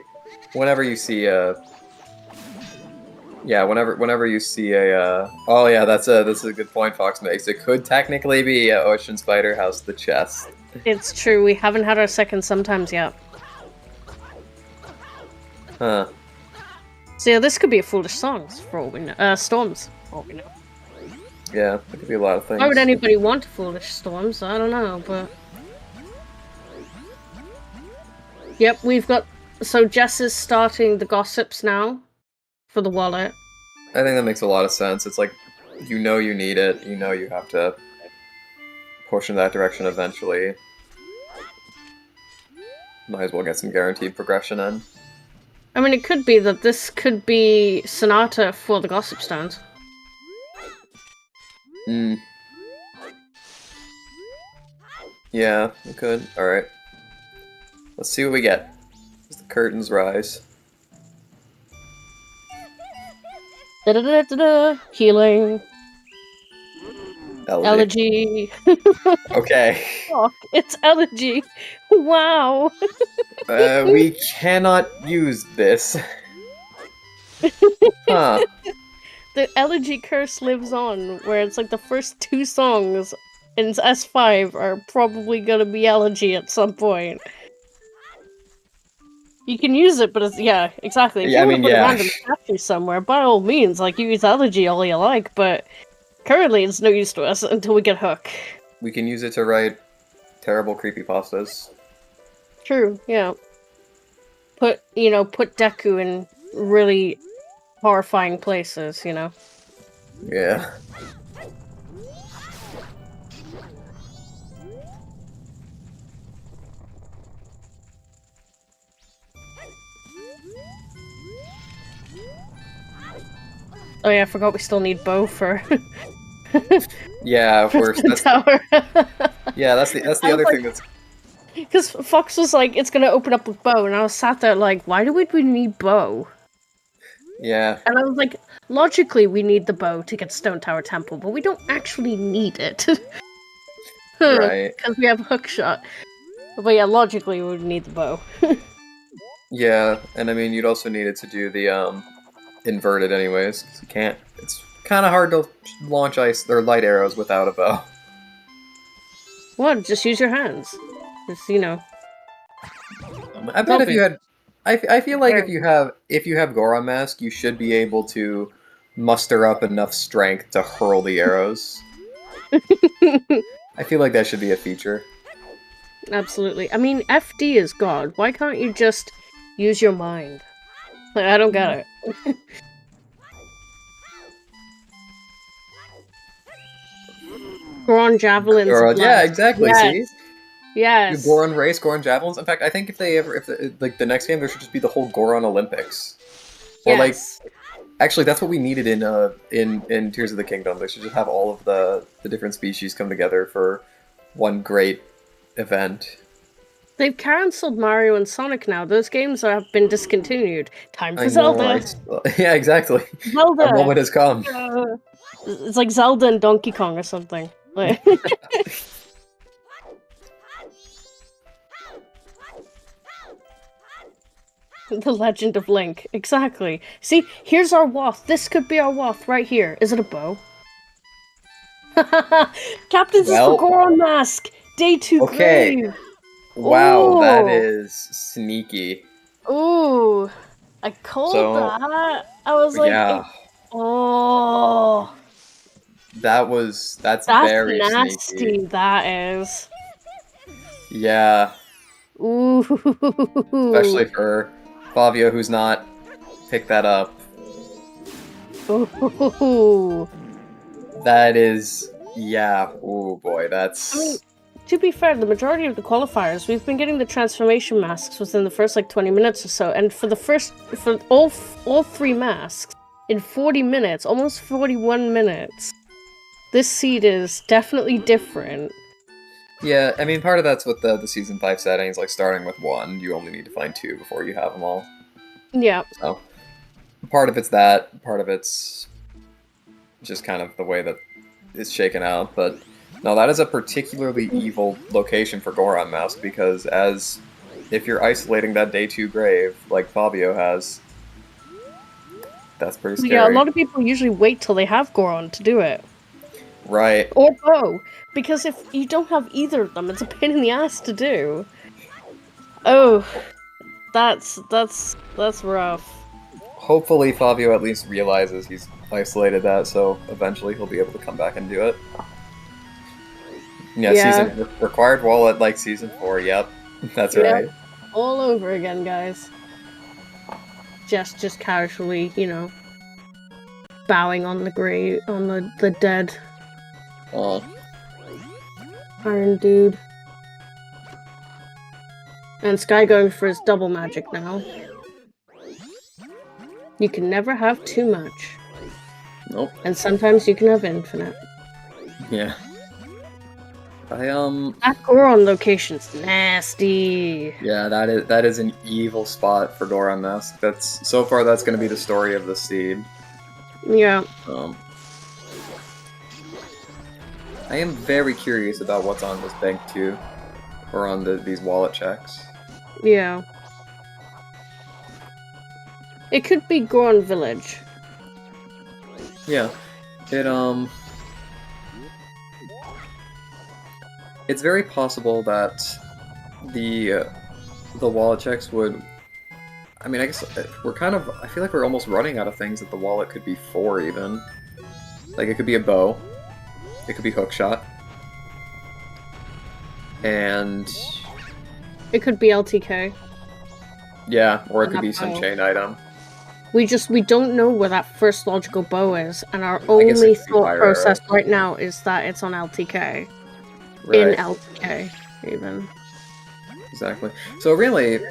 Speaker 2: Whenever you see a whenever you see a oh yeah, that's a good point Fox makes. It could technically be Ocean Spider House the chest.
Speaker 1: It's true, we haven't had our second sometimes yet.
Speaker 2: Huh.
Speaker 1: So yeah, this could be a foolish songs for all we know. Storms, for all we know.
Speaker 2: Yeah, it could be a lot of things.
Speaker 1: Why would anybody want foolish storms? I don't know, but... Yep, we've got... So Jess is starting the gossips now for the wallet.
Speaker 2: I think that makes a lot of sense. It's like, you know you need it, you know you have to push in that direction eventually. Might as well get some guaranteed progression in.
Speaker 1: I mean, it could be that this could be Sonata for the gossip stones.
Speaker 2: Yeah, we could. Alright. Let's see what we get. As the curtains rise.
Speaker 1: Da-da-da-da-da. Healing.
Speaker 2: Elegy.
Speaker 1: Elegy.
Speaker 2: Okay.
Speaker 1: Oh, it's elegy. Wow.
Speaker 2: We cannot use this. Huh.
Speaker 1: The elegy curse lives on, where it's like the first two songs in S5 are probably gonna be elegy at some point. You can use it, but it's, yeah, exactly. If
Speaker 2: Yeah,
Speaker 1: you
Speaker 2: I
Speaker 1: want
Speaker 2: mean,
Speaker 1: to put
Speaker 2: yeah.
Speaker 1: a random statue somewhere, by all means, like, use elegy all you like, but currently it's no use to us until we get Hook.
Speaker 2: We can use it to write terrible creepypastas.
Speaker 1: True, yeah. Put Deku in really horrifying places, you know?
Speaker 2: Yeah.
Speaker 1: Oh yeah, I forgot we still need Bow for...
Speaker 2: Yeah, of course.
Speaker 1: the tower.
Speaker 2: Yeah, that's the other thing that's...
Speaker 1: Because Fox was like, it's gonna open up with Bow, and I was sat there like, why do we need Bow?
Speaker 2: Yeah.
Speaker 1: And I was like, logically we need the Bow to get Stone Tower Temple, but we don't actually need it.
Speaker 2: Right.
Speaker 1: Because we have Hookshot. But yeah, logically we would need the Bow.
Speaker 2: Yeah, and I mean, you'd also need it to do the, inverted anyways, 'cause you can't... It's kind of hard to launch ice or light arrows without a bow.
Speaker 1: What? Just use your hands. Just, you know.
Speaker 2: I bet if you had... I feel like if you have Goron Mask, you should be able to muster up enough strength to hurl the arrows. I feel like that should be a feature.
Speaker 1: Absolutely. I mean, FD is God. Why can't you just use your mind? Like, I don't get it. Goron Javelins.
Speaker 2: Goron, yeah, exactly,
Speaker 1: yes.
Speaker 2: see?
Speaker 1: Yes.
Speaker 2: Goron Race, Goron Javelins. In fact, I think if like, the next game, there should just be the whole Goron Olympics. Or,
Speaker 1: Yes.
Speaker 2: like, actually, that's what we needed in Tears of the Kingdom. They should just have all of the different species come together for one great event.
Speaker 1: They've cancelled Mario and Sonic now. Those games have been discontinued. Time for
Speaker 2: I
Speaker 1: Zelda.
Speaker 2: know, yeah, exactly.
Speaker 1: Zelda.
Speaker 2: Our moment has come.
Speaker 1: It's like Zelda and Donkey Kong or something. Like... The Legend of Link. Exactly. See, here's our Woth. This could be our Woth right here. Is it a bow? Captain's is for Goron Mask. Day 2
Speaker 2: Okay.
Speaker 1: grave.
Speaker 2: Wow, that
Speaker 1: Ooh.
Speaker 2: is sneaky.
Speaker 1: Ooh. I called that. I was like,
Speaker 2: yeah.
Speaker 1: oh.
Speaker 2: That's very
Speaker 1: nasty,
Speaker 2: sneaky.
Speaker 1: that is.
Speaker 2: Yeah.
Speaker 1: Ooh.
Speaker 2: Especially for Fabio, who's not picked that up.
Speaker 1: Ooh.
Speaker 2: That is, yeah. Ooh, boy, that's...
Speaker 1: I mean, to be fair, the majority of the qualifiers, we've been getting the transformation masks within the first, like, 20 minutes or so, and for all three masks, in 40 minutes, almost 41 minutes, This seed is definitely different.
Speaker 2: Yeah, I mean, part of that's with the Season 5 settings, like starting with 1, you only need to find 2 before you have them all.
Speaker 1: Yeah.
Speaker 2: So, part of it's that, part of it's just kind of the way that it's shaken out, but no, that is a particularly evil location for Goron Mask, because if you're isolating that day 2 grave, like Fabio has, that's pretty scary.
Speaker 1: Yeah, a lot of people usually wait till they have Goron to do it.
Speaker 2: Right.
Speaker 1: Or Bow, because if you don't have either of them, it's a pain in the ass to do. Oh, that's rough.
Speaker 2: Hopefully Fabio at least realizes he's isolated that, so eventually he'll be able to come back and do it. Yeah, season required wallet like Season 4, yep. That's right.
Speaker 1: All over again, guys. Just casually, you know, bowing on the grave, on the dead.
Speaker 2: Oh.
Speaker 1: Iron dude. And Sky going for his double magic now. You can never have too much.
Speaker 2: Nope.
Speaker 1: And sometimes you can have infinite.
Speaker 2: Yeah.
Speaker 1: That Goron location's nasty.
Speaker 2: Yeah, that is an evil spot for Goron Mask. So far that's gonna be the story of the seed.
Speaker 1: Yeah.
Speaker 2: I am very curious about what's on this bank too. Or on these wallet checks.
Speaker 1: Yeah. It could be Goron Village.
Speaker 2: Yeah. It's very possible that the wallet checks would... I mean, I guess I feel like we're almost running out of things that the wallet could be for, even. Like, it could be a bow. It could be hookshot. And...
Speaker 1: It could be LTK.
Speaker 2: Yeah, or it could be some chain item.
Speaker 1: We don't know where that first logical bow is, and our only thought process right now is that it's on LTK. Right. In LTK, even.
Speaker 2: Exactly. So really,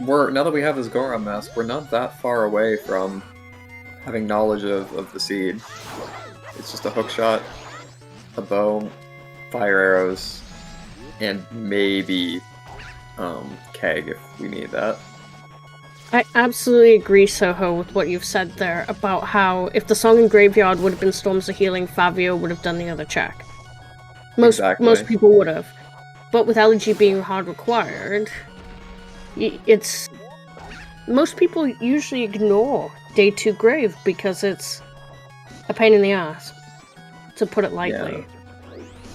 Speaker 2: now that we have this Goron Mask, we're not that far away from having knowledge of the seed. It's just a hookshot, a bow, fire arrows, and maybe keg if we need that.
Speaker 1: I absolutely agree, Soho, with what you've said there about how if the song in Graveyard would have been Storms of Healing, Fabio would have done the other check. Most people would have. But with Elegy being hard required, most people usually ignore Day 2 Grave because it's a pain in the ass, to put it lightly.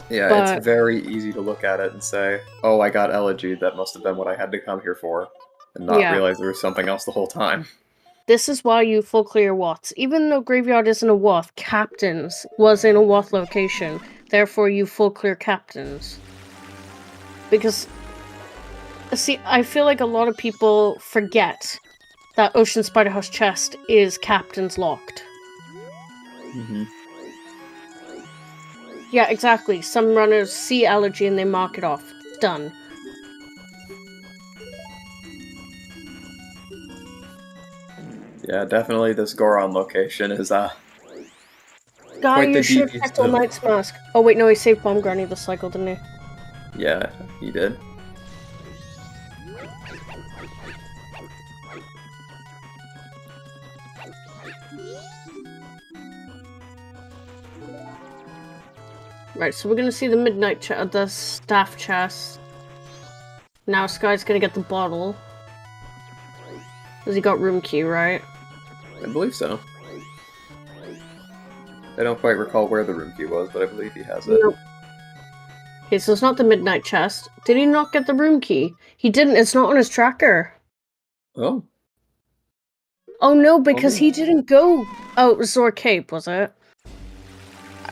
Speaker 2: Yeah, it's very easy to look at it and say, oh, I got Elegy, that must have been what I had to come here for, and not realize there was something else the whole time.
Speaker 1: This is why you full clear Watts. Even though Graveyard isn't a Wath, Captains was in a Wath location. Therefore, you full clear Captains. Because, see, I feel like a lot of people forget that Ocean Spiderhouse chest is Captains locked.
Speaker 2: Mm-hmm.
Speaker 1: Yeah, exactly. Some runners see Elegy and they mark it off. Done.
Speaker 2: Yeah, definitely this Goron location is
Speaker 1: Guy, you should have checked on Knight's Mask. Oh wait, no, he saved Bomb Granny this cycle, didn't he?
Speaker 2: Yeah, he did.
Speaker 1: Right, so we're gonna see the Midnight the staff chest. Now Sky's gonna get the bottle. Because he got room key, right?
Speaker 2: I believe so. I don't quite recall where the room key was, but I believe he has it.
Speaker 1: Nope. Okay, so it's not the Midnight chest. Did he not get the room key? He didn't. It's not on his tracker.
Speaker 2: Oh.
Speaker 1: Oh no, because he didn't go. Oh, it was Zor Cape, was it?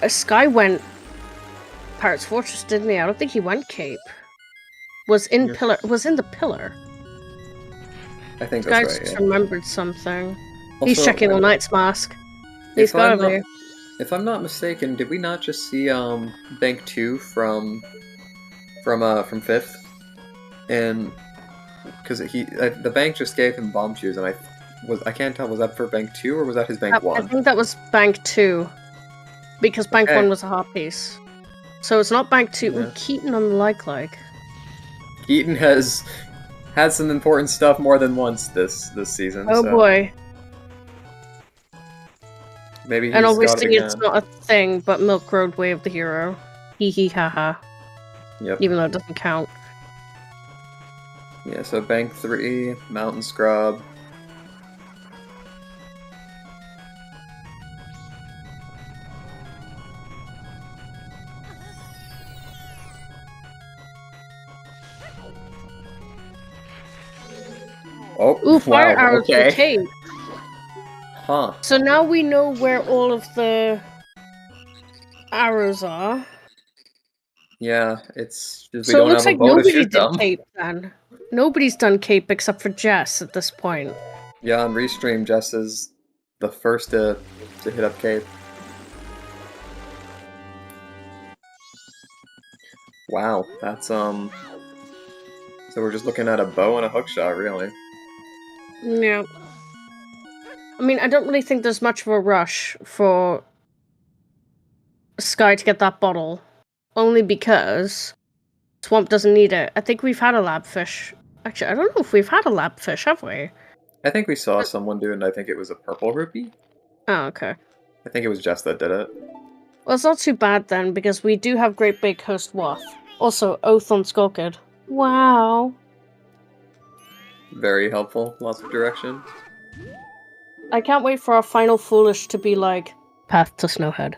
Speaker 1: Sky went Pirate's Fortress, didn't he? I don't think he went Cape. Was in pillar. Was in the pillar.
Speaker 2: I think
Speaker 1: Sky
Speaker 2: that's right.
Speaker 1: Just remembered something. Also, he's checking the Knight's Mask. He's gotta be.
Speaker 2: If I'm not mistaken, did we not just see Bank 2 from 5th? And because the bank just gave him bomb shoes, and I can't tell, was that for Bank 2 or was that his Bank 1?
Speaker 1: I think that was Bank 2. because Bank
Speaker 2: Okay.
Speaker 1: 1 was a hard piece. So it's not Bank 2.
Speaker 2: Yeah.
Speaker 1: Ooh, Keaton on the like.
Speaker 2: Keaton has had some important stuff more than once this season.
Speaker 1: Oh
Speaker 2: so
Speaker 1: boy.
Speaker 2: maybe
Speaker 1: And
Speaker 2: he's got it
Speaker 1: obviously it's
Speaker 2: again.
Speaker 1: not a thing, but Milk Road Way of the Hero. Hee hee ha ha.
Speaker 2: Yep.
Speaker 1: Even though it doesn't count.
Speaker 2: Yeah, so Bank 3, Mountain Scrub. Oh,
Speaker 1: Ooh, fire
Speaker 2: wow,
Speaker 1: arrows for
Speaker 2: okay.
Speaker 1: Kate.
Speaker 2: Huh.
Speaker 1: So now we know where all of the arrows are.
Speaker 2: Yeah, it's just we
Speaker 1: So it
Speaker 2: don't
Speaker 1: looks
Speaker 2: have a
Speaker 1: like
Speaker 2: bow to
Speaker 1: nobody
Speaker 2: shoot
Speaker 1: did
Speaker 2: them.
Speaker 1: cape then. Nobody's done cape except for Jess at this point.
Speaker 2: Yeah, on Restream, Jess is the first to hit up Cape. Wow, that's so we're just looking at a bow and a hookshot, really.
Speaker 1: Yeah. I mean, I don't really think there's much of a rush for Sky to get that bottle. Only because Swamp doesn't need it. I think we've had a labfish. Actually, I don't know if we've had a labfish, have we?
Speaker 2: I think we saw someone do it, and I think it was a purple rupee.
Speaker 1: Oh, okay.
Speaker 2: I think it was Jess that did it.
Speaker 1: Well, it's not too bad then, because we do have Great Big Host Waff. Also, Oath on Skulkid. Wow.
Speaker 2: Very helpful. Lots of direction.
Speaker 1: I can't wait for our final Foolish to be like, Path to Snowhead.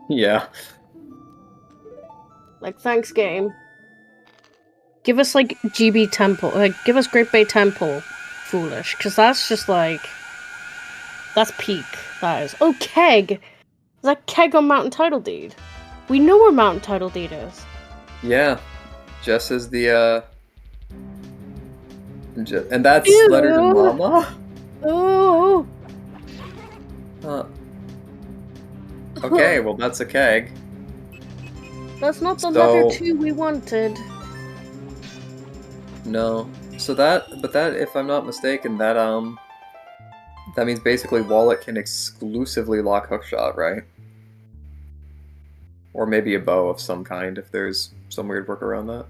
Speaker 2: Yeah.
Speaker 1: Like, thanks, game. Give us, like, GB Temple. Like, give us Great Bay Temple Foolish. Because that's just, like... That's peak. That is. Oh, Keg! Is that Keg on Mountain Title Deed? We know where Mountain Title Deed is.
Speaker 2: Yeah. Jess is the, and that's
Speaker 1: Ew.
Speaker 2: Letter to Mama?
Speaker 1: Oh!
Speaker 2: Huh. Okay, well that's a keg.
Speaker 1: That's not the letter 2 we wanted.
Speaker 2: No. So but that, if I'm not mistaken, that means basically Wallet can exclusively lock hookshot, right? Or maybe a bow of some kind if there's some weird work around that.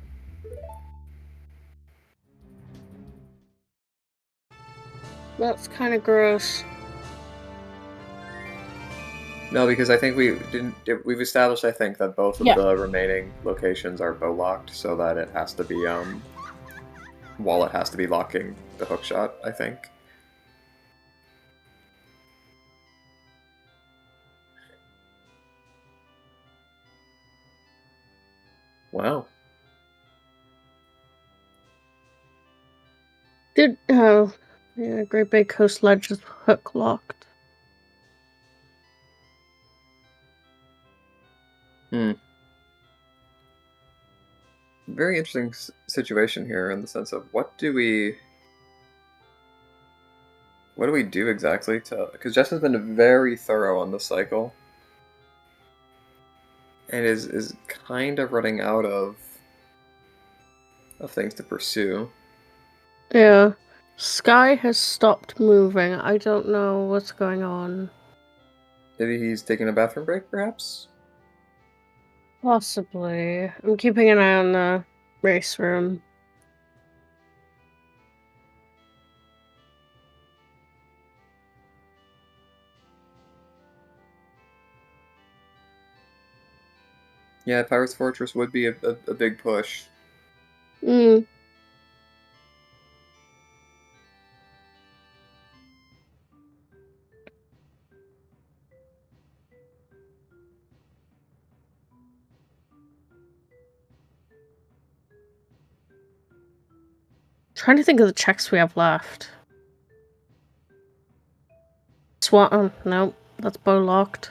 Speaker 1: That's kind of gross.
Speaker 2: No, because I think we've established, I think, that both of the remaining locations are bow locked, so that it has to be, Wallet has to be locking the hookshot, I think. Wow.
Speaker 1: Oh, yeah, Great Bay Coast Ledge is hook locked.
Speaker 2: Very interesting situation here in the sense of what do we do exactly to... Because Jess has been very thorough on the cycle. And is kind of running out of things to pursue.
Speaker 1: Yeah. Sky has stopped moving. I don't know what's going on.
Speaker 2: Maybe he's taking a bathroom break, perhaps?
Speaker 1: Possibly. I'm keeping an eye on the race room.
Speaker 2: Yeah, Pirate's Fortress would be a big push.
Speaker 1: Mm. Trying to think of the checks we have left. SWAT. Oh, no, that's bow locked.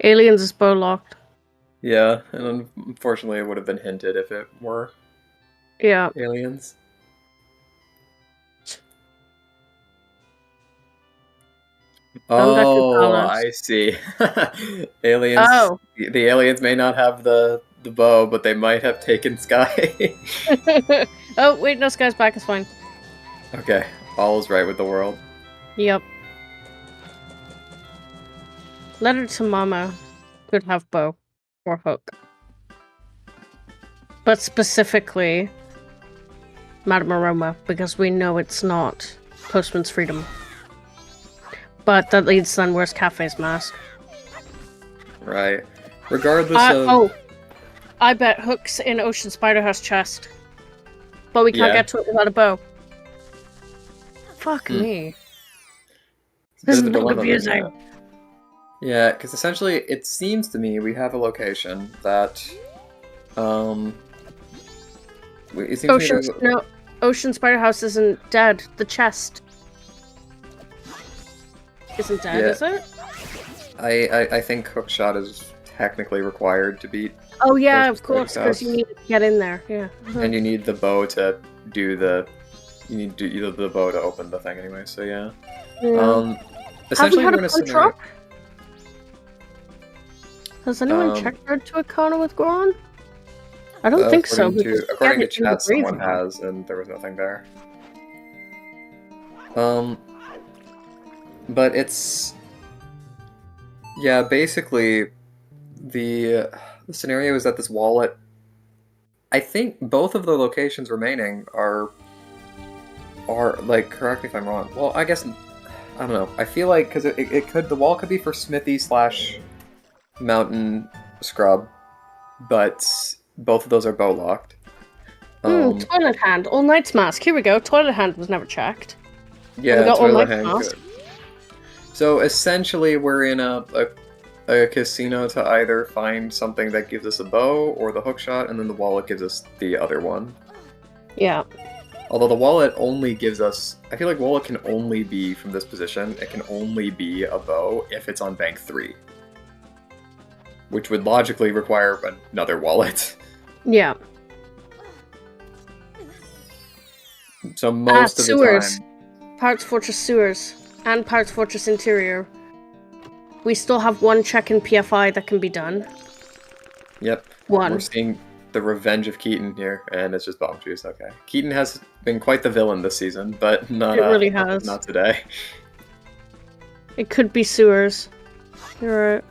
Speaker 1: Aliens is bow locked.
Speaker 2: Yeah, and unfortunately it would have been hinted if it were aliens. Oh, I see. Aliens.
Speaker 1: Oh.
Speaker 2: The aliens may not have the the bow, but they might have taken Sky.
Speaker 1: Oh, wait, no, Sky's back, it's fine.
Speaker 2: Okay, all is right with the world.
Speaker 1: Yep. Letter to Mama could have bow or hook. But specifically, Madame Aroma, because we know it's not Postman's Freedom. But that leads then where's Cafe's mask?
Speaker 2: Right. Regardless of...
Speaker 1: Oh! I bet Hook's in Ocean Spiderhouse chest. But we can't get to it without a bow. Fuck me. This is not confusing.
Speaker 2: Yeah, because essentially it seems to me we have a location that... it seems to me
Speaker 1: No, Ocean Spiderhouse isn't dead. The chest isn't dead, is it?
Speaker 2: I think Hookshot is technically required to beat.
Speaker 1: Oh yeah, of course, because you need to get in there. Yeah.
Speaker 2: And you need the bow to do the. You need to do the bow to open the thing anyway. So yeah. Essentially,
Speaker 1: Have we had
Speaker 2: we're in
Speaker 1: a
Speaker 2: a scenario.
Speaker 1: drop? Has anyone checked Road to Akana with Goron? I don't think so.
Speaker 2: According to chat, someone has, and there was nothing there. But it's... Yeah, basically, the scenario is that this wallet... I think both of the locations remaining are like, correct me if I'm wrong. Well, I guess... I don't know. I feel like, because it could... The wall could be for Smithy / Mountain Scrub, but both of those are bow locked.
Speaker 1: Toilet Hand. All Knight's Mask. Here we go. Toilet Hand was never checked.
Speaker 2: Yeah,
Speaker 1: we got
Speaker 2: Toilet Hand. Good. So essentially, we're in a casino to either find something that gives us a bow or the hook shot, and then the wallet gives us the other one.
Speaker 1: Yeah.
Speaker 2: Although the wallet only gives us... I feel like wallet can only be from this position. It can only be a bow if it's on bank 3. Which would logically require another wallet.
Speaker 1: Yeah.
Speaker 2: So most of
Speaker 1: sewers.
Speaker 2: the time...
Speaker 1: Parts Fortress Sewers. And Parts Fortress Interior. We still have one check in PFI that can be done.
Speaker 2: Yep.
Speaker 1: One.
Speaker 2: We're seeing the revenge of Keaton here, and it's just bomb juice. Okay. Keaton has been quite the villain this season, but not,
Speaker 1: it really has.
Speaker 2: Not today.
Speaker 1: It could be sewers. You're right.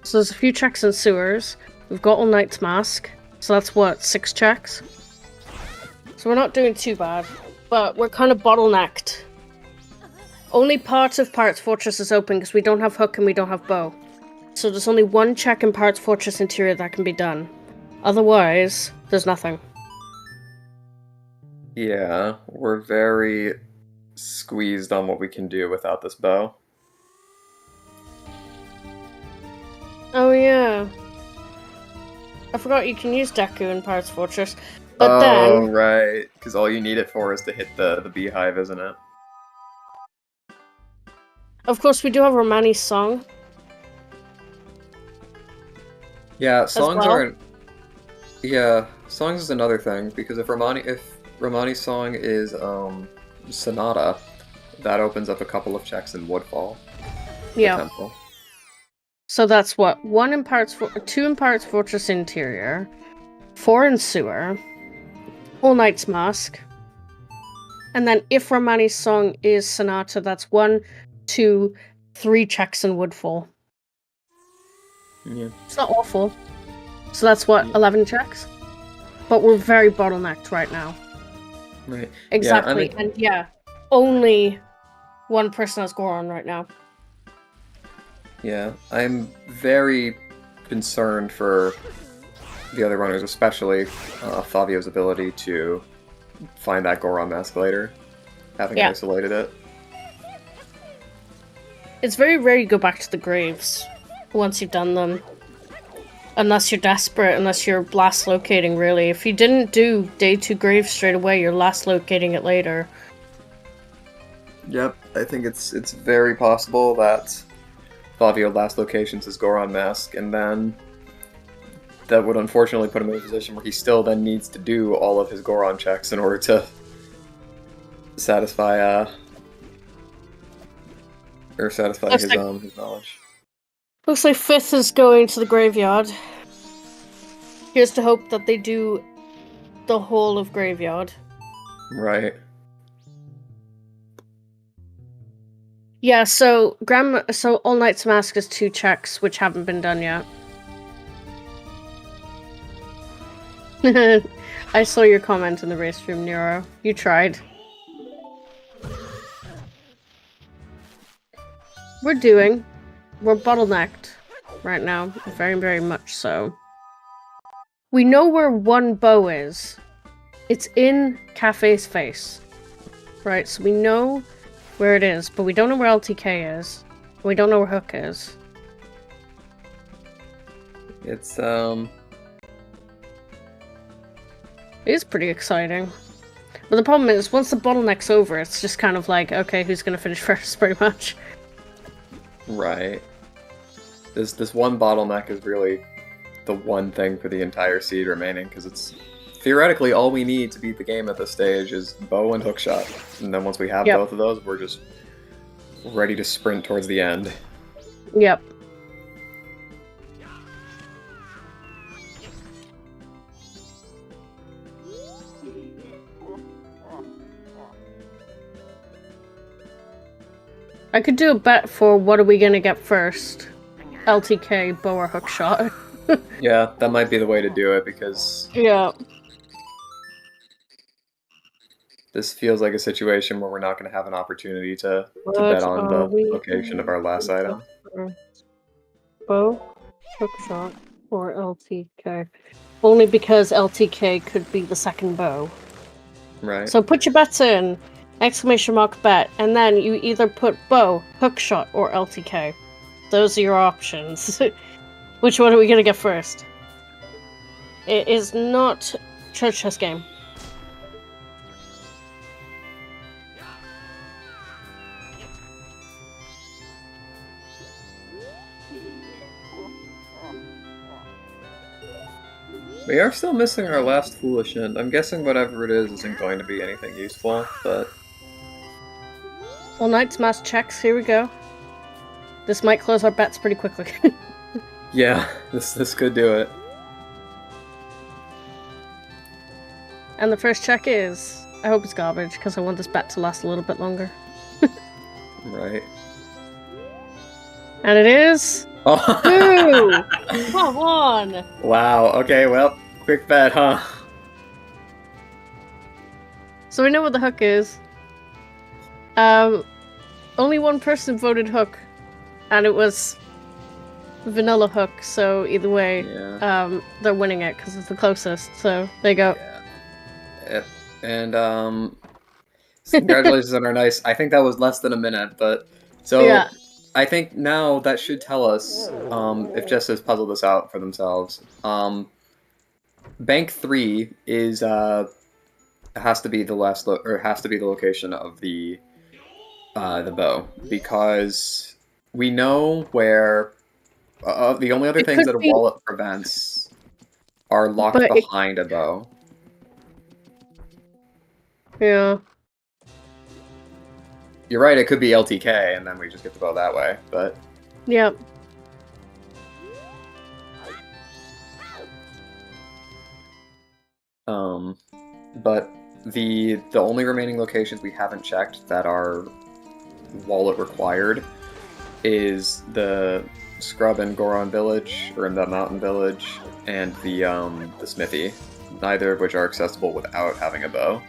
Speaker 1: So there's a few checks in sewers. We've got All Knight's Mask. So that's what, 6 checks? So we're not doing too bad. But we're kind of bottlenecked. Only part of Parts Fortress is open because we don't have hook and we don't have bow. So there's only one check in Parts Fortress Interior that can be done. Otherwise, there's nothing.
Speaker 2: Yeah, we're very squeezed on what we can do without this bow.
Speaker 1: Oh yeah. I forgot you can use Deku in Parts Fortress. But then...
Speaker 2: right. Because all you need it for is to hit the beehive, isn't it?
Speaker 1: Of course, we do have Romani's song.
Speaker 2: Yeah, songs aren't... Yeah, songs is another thing, because if Romani's song is Sonata, that opens up a couple of checks in Woodfall.
Speaker 1: Yeah.
Speaker 2: Temple.
Speaker 1: So that's what? 2 in Parts Fortress Interior, 4 in Sewer, All Knight's Mask, and then if Romani's song is Sonata, that's 1, 2, 3 checks in Woodfall.
Speaker 2: Yeah.
Speaker 1: It's not awful. So that's what, 11 checks? But we're very bottlenecked right now.
Speaker 2: Right.
Speaker 1: Exactly. Yeah, and yeah, only one person has Goron right now.
Speaker 2: Yeah, I'm very concerned for the other runners, especially Fabio's ability to find that Goron mask later, having isolated it.
Speaker 1: It's very rare you go back to the graves once you've done them. Unless you're desperate, unless you're last locating, really. If you didn't do day 2 graves straight away, you're last locating it later.
Speaker 2: Yep, I think it's very possible that Fabio last locations his Goron mask, and then that would unfortunately put him in a position where he still then needs to do all of his Goron checks in order to satisfy his knowledge.
Speaker 1: Looks like 5th is going to the graveyard. Here's to hope that they do the whole of graveyard.
Speaker 2: Right.
Speaker 1: Yeah, so All Knight's Mask is 2 checks, which haven't been done yet. I saw your comment in the race stream, Nero. You tried. We're bottlenecked right now, very, very much so. We know where one bow is. It's in Cafe's face. Right, so we know where it is, but we don't know where LTK is. We don't know where Hook is.
Speaker 2: It's,
Speaker 1: It is pretty exciting. But the problem is, once the bottleneck's over, it's just kind of like, okay, who's gonna finish first, pretty much.
Speaker 2: Right. This one bottleneck is really the one thing for the entire seed remaining, because it's theoretically all we need to beat the game at this stage is bow and hookshot. And then once we have both of those, we're just ready to sprint towards the end.
Speaker 1: Yep. I could do a bet for what are we gonna get first. LTK, bow, or hookshot.
Speaker 2: Yeah, that might be the way to do it, because
Speaker 1: yeah,
Speaker 2: this feels like a situation where we're not going to have an opportunity to bet on the location of our last item.
Speaker 1: Bow, hookshot, or LTK. Only because LTK could be the second bow.
Speaker 2: Right.
Speaker 1: So put your bets in! Exclamation mark bet, and then you either put bow, hookshot, or LTK. Those are your options. Which one are we gonna get first? It is not church chess game.
Speaker 2: We are still missing our last foolish hint. I'm guessing whatever it is isn't going to be anything useful, but...
Speaker 1: All Knight's Mask checks, here we go. This might close our bets pretty quickly.
Speaker 2: Yeah, this could do it.
Speaker 1: And the first check is... I hope it's garbage, because I want this bet to last a little bit longer.
Speaker 2: Right.
Speaker 1: And it is...
Speaker 2: Oh!
Speaker 1: 2! Come on!
Speaker 2: Wow, okay, well, quick bet, huh?
Speaker 1: So we know what the hook is. Only one person voted hook, and it was vanilla hook, so either way, they're winning it because it's the closest, so there you go.
Speaker 2: Yeah. And, congratulations on our nice... I think that was less than a minute, but... So,
Speaker 1: yeah.
Speaker 2: I think now that should tell us, if Jess has puzzled this out for themselves. Bank 3 is, has to be the last, has to be the location of the bow, because we know where, the only other things that a wallet prevents are locked behind a bow.
Speaker 1: Yeah.
Speaker 2: You're right, it could be LTK, and then we just get the bow that way, but...
Speaker 1: Yep.
Speaker 2: But the only remaining locations we haven't checked that are wallet required is the Scrub and Goron Village, or in the Mountain Village, and the Smithy, neither of which are accessible without having a bow,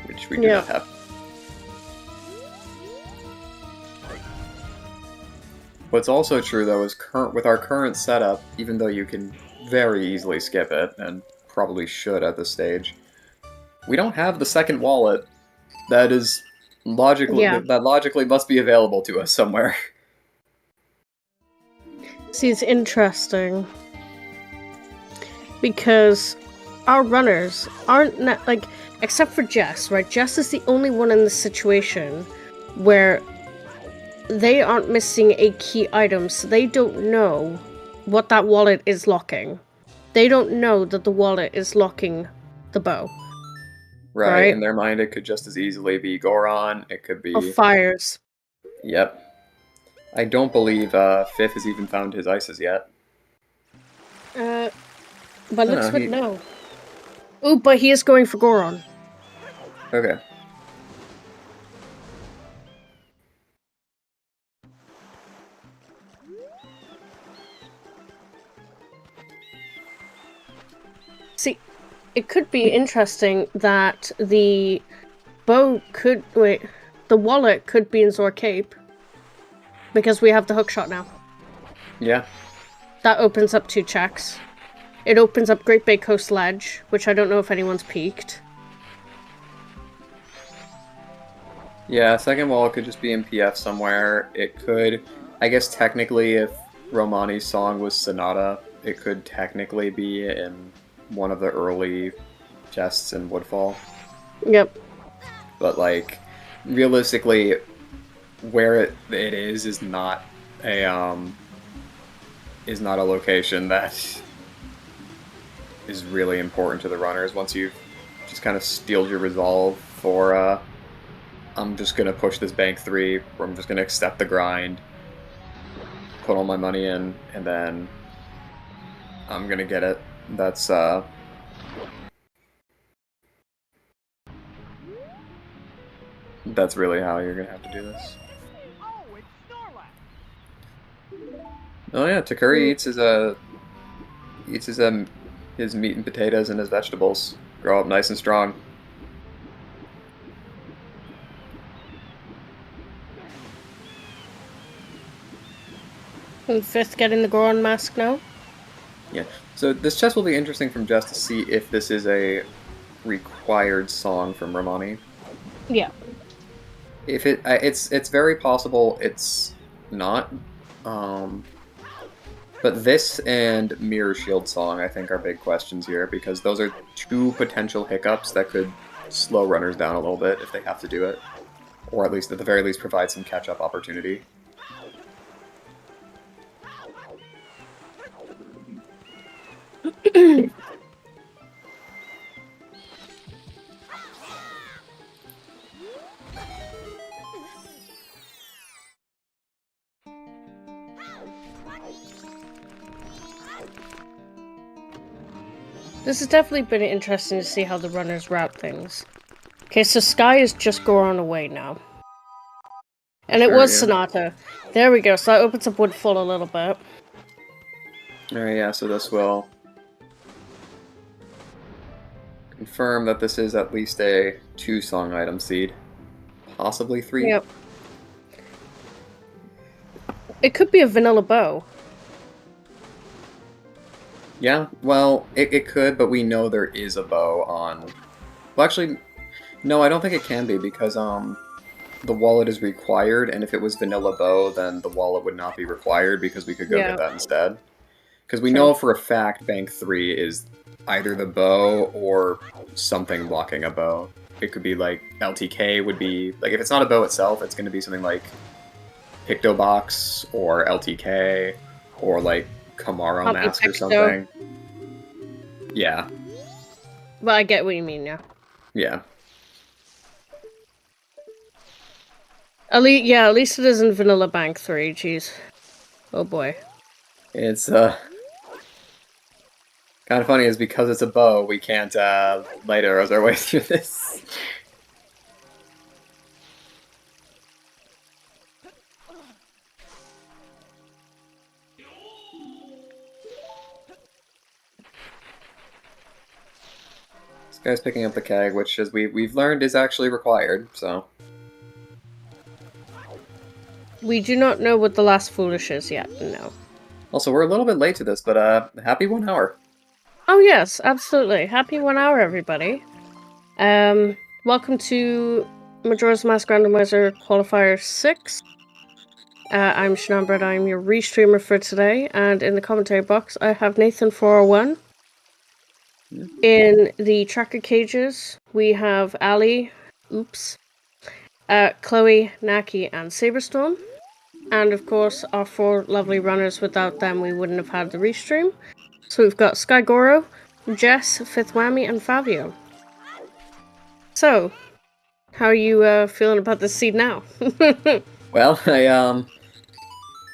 Speaker 2: which we do not have. What's also true, though, is with our current setup, even though you can very easily skip it, and probably should at this stage, we don't have the second wallet that is that logically must be available to us somewhere.
Speaker 1: See, it's interesting because our runners aren't like, except for Jess, right? Jess is the only one in this situation where they aren't missing a key item, so they don't know what that wallet is locking. They don't know that the wallet is locking the bow.
Speaker 2: Right, in their mind it could just as easily be Goron, it could be...
Speaker 1: Or Fires.
Speaker 2: Yep. I don't believe Fifth has even found his ices yet.
Speaker 1: But
Speaker 2: No,
Speaker 1: looks would
Speaker 2: he...
Speaker 1: no. Oh, but he is going for Goron.
Speaker 2: Okay.
Speaker 1: See, it could be interesting that the bow could... Wait. The wallet could be in Zor Cape. Because we have the hookshot now.
Speaker 2: Yeah.
Speaker 1: That opens up 2 checks. It opens up Great Bay Coast Ledge, which I don't know if anyone's peeked.
Speaker 2: Yeah, second wall could just be in PF somewhere. It could... I guess technically if Romani's song was Sonata, it could technically be in one of the early chests in Woodfall.
Speaker 1: Yep.
Speaker 2: But, like, realistically, where it is not a location that is really important to the runners. Once you've just kind of steeled your resolve for I'm just gonna push this bank 3, or I'm just gonna accept the grind, put all my money in, and then I'm gonna get it. That's really how you're gonna have to do this. Oh yeah, Takuri eats his meat and potatoes and his vegetables. Grow up nice and strong.
Speaker 1: And Fifth getting the Goron mask now.
Speaker 2: Yeah. So this chest will be interesting from Jess to see if this is a required song from Romani.
Speaker 1: Yeah.
Speaker 2: If it's very possible it's not. But this and Mirror Shield song, I think, are big questions here, because those are 2 potential hiccups that could slow runners down a little bit if they have to do it. Or at least, at the very least, provide some catch-up opportunity.
Speaker 1: This has definitely been interesting to see how the runners route things. Okay, so Sky is just Goron away now. And it was Sonata. There we go, so that opens up Woodfall a little bit.
Speaker 2: Alright, yeah, so this will confirm that this is at least a 2-song item seed. Possibly 3.
Speaker 1: Yep. It could be a vanilla bow.
Speaker 2: Yeah, well, it could, but we know there is a bow on... Well, actually, no, I don't think it can be, because the wallet is required, and if it was vanilla bow, then the wallet would not be required, because we could go get that instead. Because we know for a fact Bank 3 is either the bow or something blocking a bow. It could be like LTK would be... Like, if it's not a bow itself, it's going to be something like Pictobox or LTK or like Kamaro Mask or something. Yeah.
Speaker 1: Well, I get what you mean, yeah.
Speaker 2: Yeah.
Speaker 1: At least it isn't Vanilla Bank 3, jeez. Oh boy.
Speaker 2: It's kind of funny is because it's a bow, we can't light arrows our way through this. This guy's picking up the keg, which, as we've learned, is actually required, so...
Speaker 1: We do not know what the last foolish is yet, no.
Speaker 2: Also, we're a little bit late to this, but happy 1 hour.
Speaker 1: Oh yes, absolutely. Happy 1 hour, everybody. Welcome to Majora's Mask Randomizer Qualifier 6. I'm Shannon Bread, I'm your restreamer for today, and in the commentary box I have Nathan401. In the tracker cages, we have Ali, Chloe, Naki, and Saberstorm. And of course, our 4 lovely runners. Without them, we wouldn't have had the restream. So we've got Sky Goro, Jess, Fifth Whammy, and Fabio. So, how are you feeling about this seed now?
Speaker 2: Well,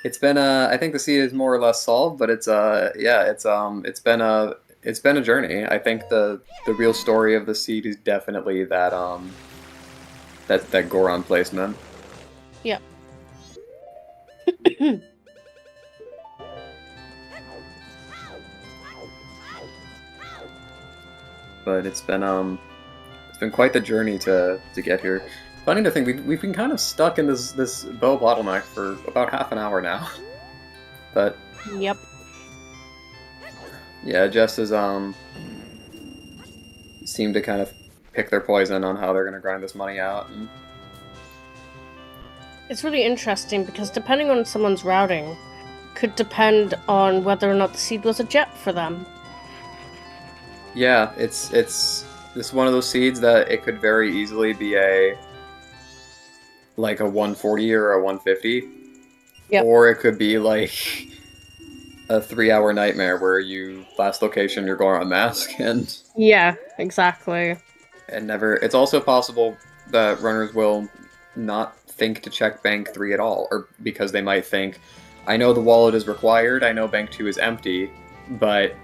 Speaker 2: It's been I think the seed is more or less solved, but it's yeah, it's been a journey. I think the real story of the seed is definitely that that Goron placement.
Speaker 1: Yep.
Speaker 2: But it's been quite the journey to get here. Funny to think we've been kind of stuck in this bow bottleneck for about half an hour now. But
Speaker 1: Yep.
Speaker 2: yeah, just as seem to kind of pick their poison on how they're gonna grind this money out. And
Speaker 1: It's really interesting because depending on someone's routing, could depend on whether or not the seed was a jet for them.
Speaker 2: yeah, it's one of those seeds that it could very easily be like a 140 or a 150.
Speaker 1: Yep.
Speaker 2: Or it could be like a 3-hour nightmare where you last location you're going on mask and
Speaker 1: Yeah, exactly.
Speaker 2: never. It's also possible that runners will not think to check bank 3 at all, or because they might think, I know the wallet is required, I know bank 2 is empty, but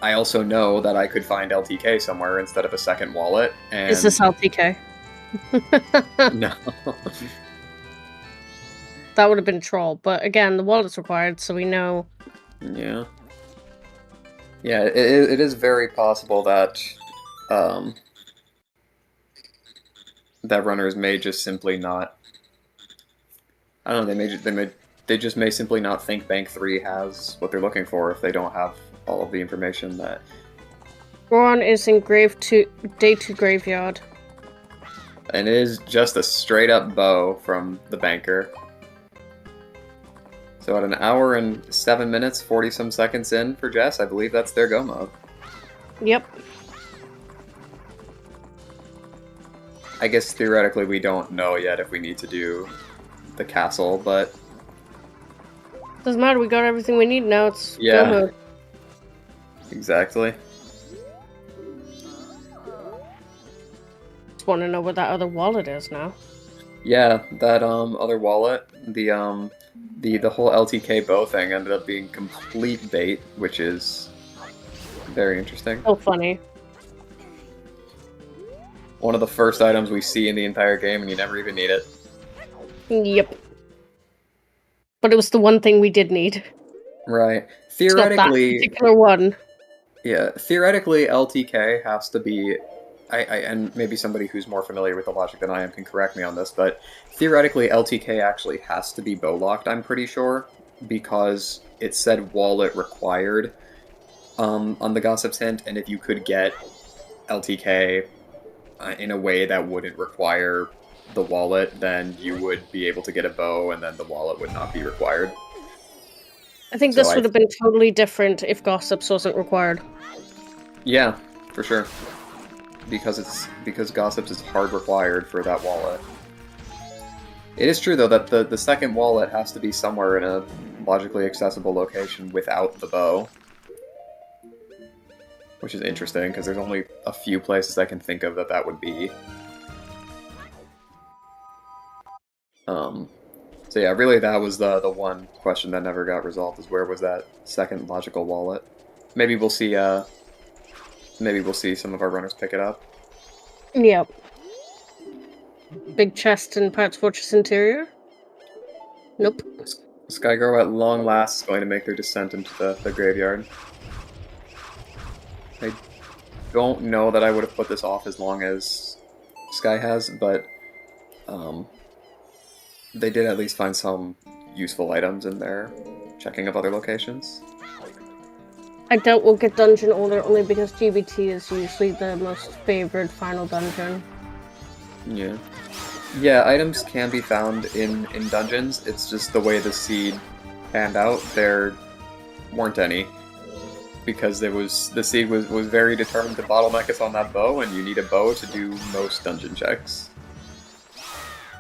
Speaker 2: I also know that I could find LTK somewhere instead of a second wallet. And
Speaker 1: Is this LTK?
Speaker 2: no.
Speaker 1: That would have been troll, but again, the wallet's required, so we know.
Speaker 2: Yeah. Yeah, it is very possible that that runners may just simply not. I don't know. They just may simply not think Bank 3 has what they're looking for if they don't have all of the information that.
Speaker 1: Goron is in day 2 graveyard.
Speaker 2: And it is just a straight up bow from the banker. So at 1 hour and 7 minutes, 40 some seconds in for Jess, I believe that's their go mode.
Speaker 1: Yep.
Speaker 2: I guess theoretically we don't know yet if we need to do the castle, but
Speaker 1: Doesn't matter, we got everything we need now, it's
Speaker 2: yeah,
Speaker 1: go mode.
Speaker 2: Exactly.
Speaker 1: Just want to know where that other wallet is now.
Speaker 2: Yeah, that other wallet, the whole LTK bow thing ended up being complete bait, which is very interesting.
Speaker 1: So funny.
Speaker 2: One of the first items we see in the entire game, and you never even need it.
Speaker 1: Yep. But it was the one thing we did need.
Speaker 2: Right.
Speaker 1: It's not that
Speaker 2: Theoretically,
Speaker 1: particular one.
Speaker 2: yeah. Theoretically, LTK has to be. And maybe somebody who's more familiar with the logic than I am can correct me on this, but theoretically, LTK actually has to be bow locked. I'm pretty sure because it said wallet required on the Gossip's hint, and if you could get LTK in a way that wouldn't require the wallet, then you would be able to get a bow, and then the wallet would not be required.
Speaker 1: I think this would have been totally different if Gossips wasn't required.
Speaker 2: Yeah, for sure. Because Gossips is hard required for that wallet. It is true though that the second wallet has to be somewhere in a logically accessible location without the bow. Which is interesting, because there's only a few places I can think of that would be. So yeah, really that was the one question that never got resolved, is where was that second logical wallet. Maybe we'll see some of our runners pick it up.
Speaker 1: Yep. Big chest in Pirate's Fortress interior? Nope.
Speaker 2: Skygirl at long last is going to make their descent into the graveyard. I don't know that I would have put this off as long as Sky has, but they did at least find some useful items in their checking of other locations.
Speaker 1: I doubt we'll get Dungeon Order only because GBT is usually the most favored final dungeon.
Speaker 2: Yeah. Yeah, items can be found in dungeons, it's just the way the seed panned out, there weren't any. Because the seed was very determined to bottleneck us on that bow, and you need a bow to do most dungeon checks.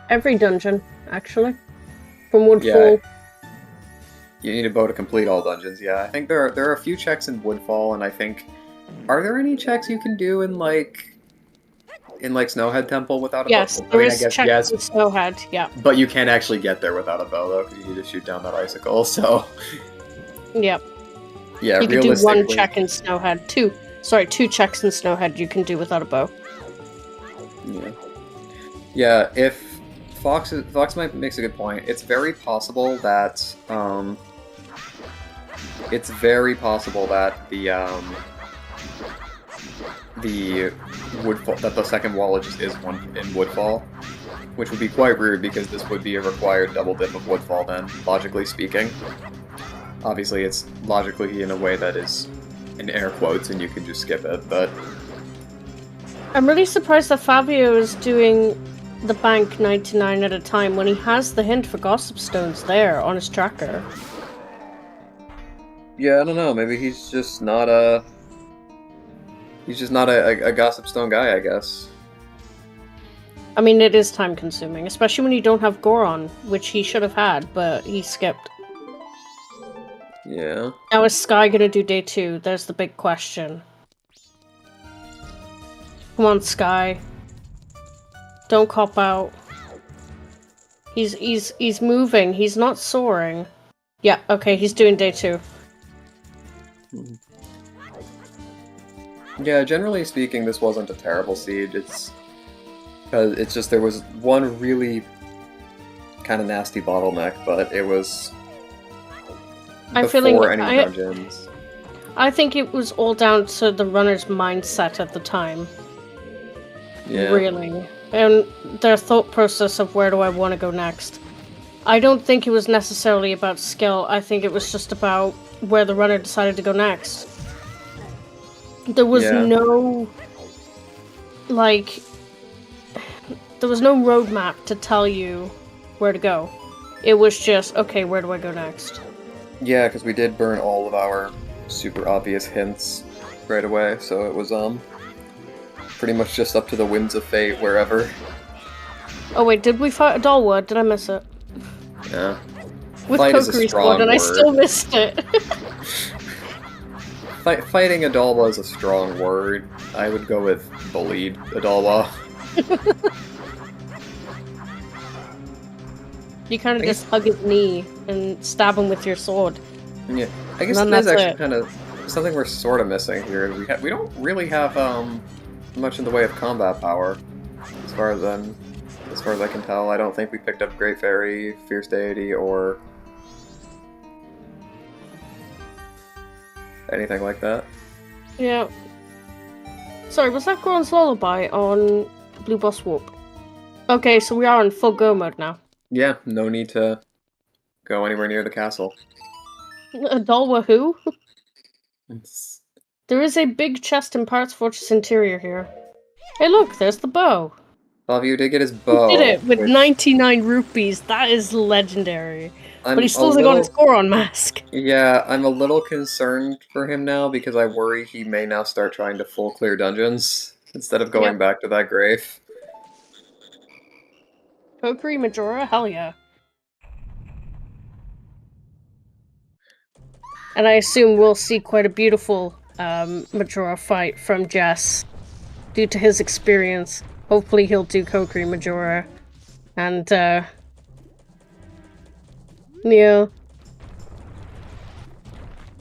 Speaker 1: Every dungeon, actually. From Woodfall.
Speaker 2: Yeah. You need a bow to complete all dungeons, yeah. I think there are a few checks in Woodfall, and I think... Are there any checks you can do in, like... in like Snowhead Temple without a
Speaker 1: Yes,
Speaker 2: bow?
Speaker 1: there
Speaker 2: I
Speaker 1: is
Speaker 2: guess
Speaker 1: check
Speaker 2: yes,
Speaker 1: in Snowhead, yeah.
Speaker 2: but you can't actually get there without a bow though, because you need to shoot down that icicle. So
Speaker 1: Yep.
Speaker 2: yeah,
Speaker 1: You can do one
Speaker 2: realistically,
Speaker 1: check in Snowhead. Two checks in Snowhead you can do without a bow.
Speaker 2: yeah. If Fox makes a good point. It's very possible that the Woodfall, that the second wall just is one in Woodfall, which would be quite rude because this would be a required double dip of Woodfall then, logically speaking. Obviously, it's logically in a way that is in air quotes and you can just skip it, but...
Speaker 1: I'm really surprised that Fabio is doing the bank 99 at a time when he has the hint for Gossip Stones there on his tracker.
Speaker 2: Yeah, I don't know, maybe he's just not a Gossip Stone guy, I guess.
Speaker 1: I mean, it is time consuming, especially when you don't have Goron, which he should have had, but he skipped.
Speaker 2: Yeah.
Speaker 1: Now is Sky gonna do day 2? There's the big question. Come on, Sky. Don't cop out. He's moving. He's not soaring. Yeah, okay, he's doing day 2.
Speaker 2: Yeah, generally speaking, this wasn't a terrible siege. It's just there was one really kind of nasty bottleneck, but it was before any dungeons.
Speaker 1: I think it was all down to the runner's mindset at the time.
Speaker 2: Yeah.
Speaker 1: Really. And their thought process of where do I want to go next. I don't think it was necessarily about skill. I think it was just about where the runner decided to go next. There was no... there was no roadmap to tell you where to go. It was just, okay, where do I go next?
Speaker 2: Yeah, because we did burn all of our super obvious hints right away, so it was, pretty much just up to the winds of fate wherever.
Speaker 1: Oh wait, did we fight a Dalwood? Did I miss it?
Speaker 2: Yeah.
Speaker 1: With
Speaker 2: Fight is a
Speaker 1: Kokiri's
Speaker 2: strong
Speaker 1: sword, and I
Speaker 2: word.
Speaker 1: still missed it.
Speaker 2: Fighting Adalwa is a strong word. I would go with bullied Adalwa.
Speaker 1: You kind of just hug his knee and stab him with your sword.
Speaker 2: Yeah, I guess that's actually kind of something we're sort of missing here. We don't really have much in the way of combat power, as far as I can tell. I don't think we picked up Great Fairy, Fierce Deity, or anything like that.
Speaker 1: Yeah. Sorry, was that Goron's Lullaby on Blue Boss Warp? Okay, so we are in full go mode now.
Speaker 2: Yeah, no need to go anywhere near the castle.
Speaker 1: Adalwa who? There is a big chest in Pirate's Fortress interior here. Hey look, there's the bow.
Speaker 2: Fabio did get his bow.
Speaker 1: He did it with 99 rupees. That is legendary. But he still hasn't got his Goron mask.
Speaker 2: Yeah, I'm a little concerned for him now because I worry he may now start trying to full clear dungeons instead of going back to that grave.
Speaker 1: Kokiri Majora? Hell yeah. And I assume we'll see quite a beautiful Majora fight from Jess due to his experience. Hopefully he'll do Kokiri Majora. And, yeah.